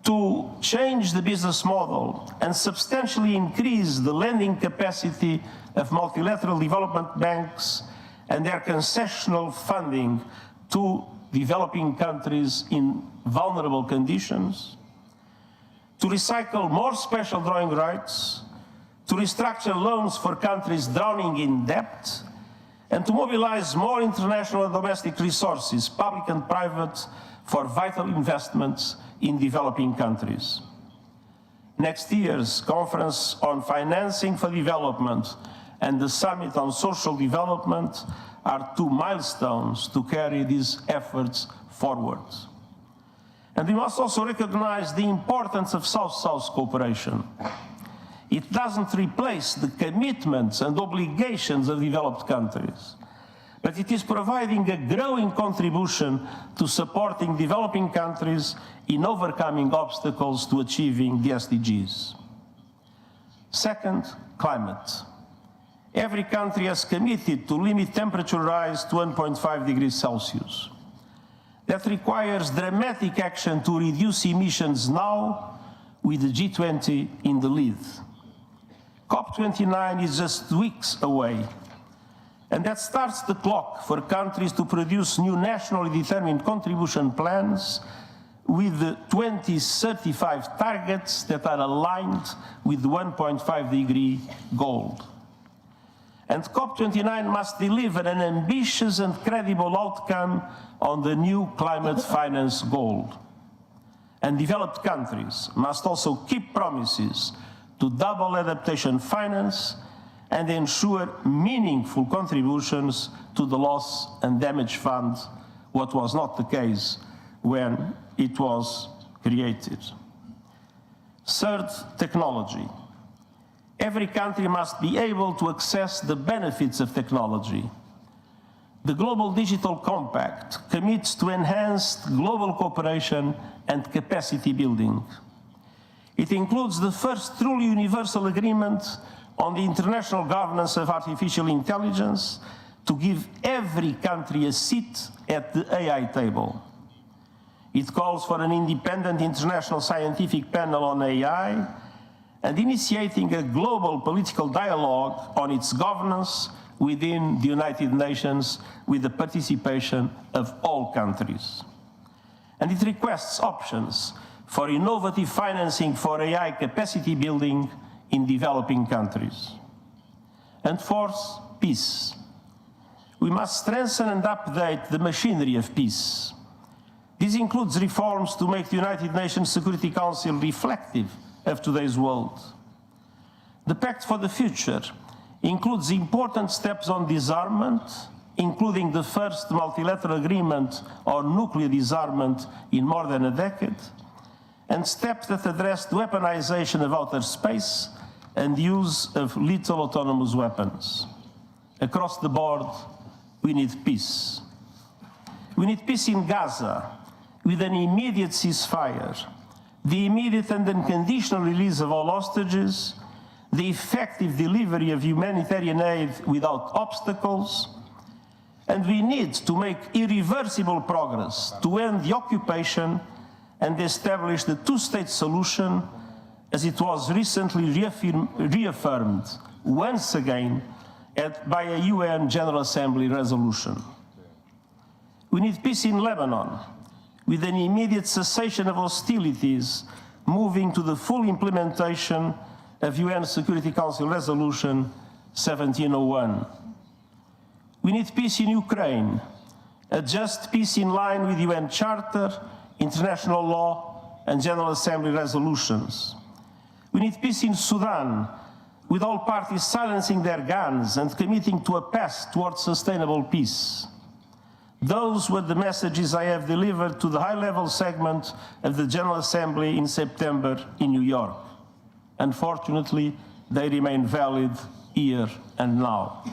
to change the business model and substantially increase the lending capacity of multilateral development banks and their concessional funding to developing countries in vulnerable conditions, to recycle more special drawing rights, to restructure loans for countries drowning in debt, and to mobilize more international and domestic resources, public and private, for vital investments in developing countries. Next year's Conference on Financing for Development and the Summit on Social Development are two milestones to carry these efforts forward. And we must also recognize the importance of South-South cooperation. It doesn't replace the commitments and obligations of developed countries, but it is providing a growing contribution to supporting developing countries in overcoming obstacles to achieving the SDGs. Second, climate. Every country has committed to limit temperature rise to 1.5 degrees Celsius. That requires dramatic action to reduce emissions now, with the G20 in the lead. COP29 is just weeks away, and that starts the clock for countries to produce new nationally determined contribution plans with the 2035 targets that are aligned with the 1.5 degree goal. And COP29 must deliver an ambitious and credible outcome on the new climate finance goal. And developed countries must also keep promises to double adaptation finance and ensure meaningful contributions to the loss and damage fund, what was not the case when it was created. Third, technology. Every country must be able to access the benefits of technology. The Global Digital Compact commits to enhanced global cooperation and capacity building. It includes the first truly universal agreement on the international governance of artificial intelligence to give every country a seat at the AI table. It calls for an independent international scientific panel on AI and initiating a global political dialogue on its governance within the United Nations with the participation of all countries. And it requests options for innovative financing for AI capacity building in developing countries. And fourth, peace. We must strengthen and update the machinery of peace. This includes reforms to make the United Nations Security Council reflective of today's world. The Pact for the Future includes important steps on disarmament, including the first multilateral agreement on nuclear disarmament in more than a decade, and steps that address the weaponization of outer space and use of lethal autonomous weapons. Across the board, we need peace. We need peace in Gaza, with an immediate ceasefire, the immediate and unconditional release of all hostages, the effective delivery of humanitarian aid without obstacles, and we need to make irreversible progress to end the occupation and establish the two-state solution as it was recently reaffirmed once again by a UN General Assembly resolution. We need peace in Lebanon, with an immediate cessation of hostilities, moving to the full implementation of UN Security Council Resolution 1701. We need peace in Ukraine, a just peace in line with UN Charter, international law, and General Assembly resolutions. We need peace in Sudan, with all parties silencing their guns and committing to a path towards sustainable peace. Those were the messages I have delivered to the high-level segment of the General Assembly in September in New York. Unfortunately, they remain valid here and now.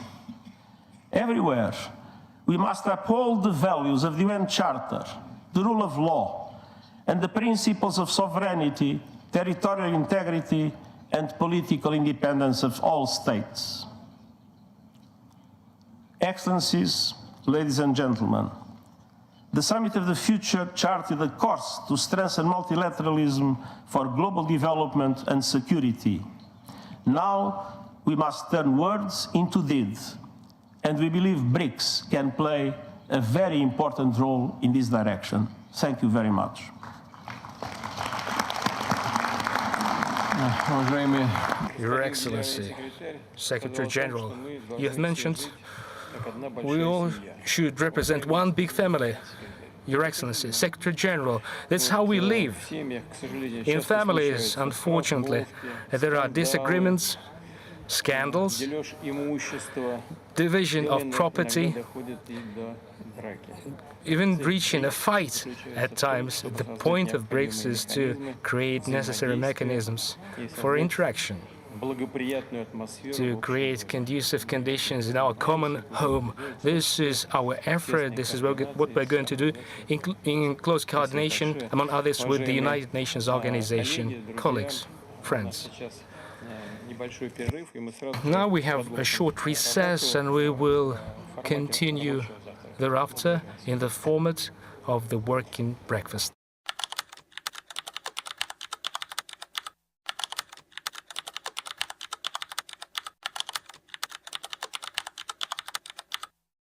Everywhere, we must uphold the values of the UN Charter, the rule of law, and the principles of sovereignty, territorial integrity, and political independence of all states. Excellencies, ladies and gentlemen, the Summit of the Future charted a course to strengthen multilateralism for global development and security. Now, we must turn words into deeds, and we believe BRICS can play a very important role in this direction. Thank you very much. Your Excellency, Secretary General, you have mentioned we all should represent one big family. Your Excellency, Secretary General, that's how we live. In families, unfortunately, there are disagreements, scandals, division of property, even reaching a fight at times. The point of BRICS is to create necessary mechanisms for interaction, to create conducive conditions in our common home. This is our effort. This is what we're going to do in close coordination, among others, with the United Nations Organization. Colleagues, friends. Now we have a short recess and we will continue thereafter in the format of the working breakfast.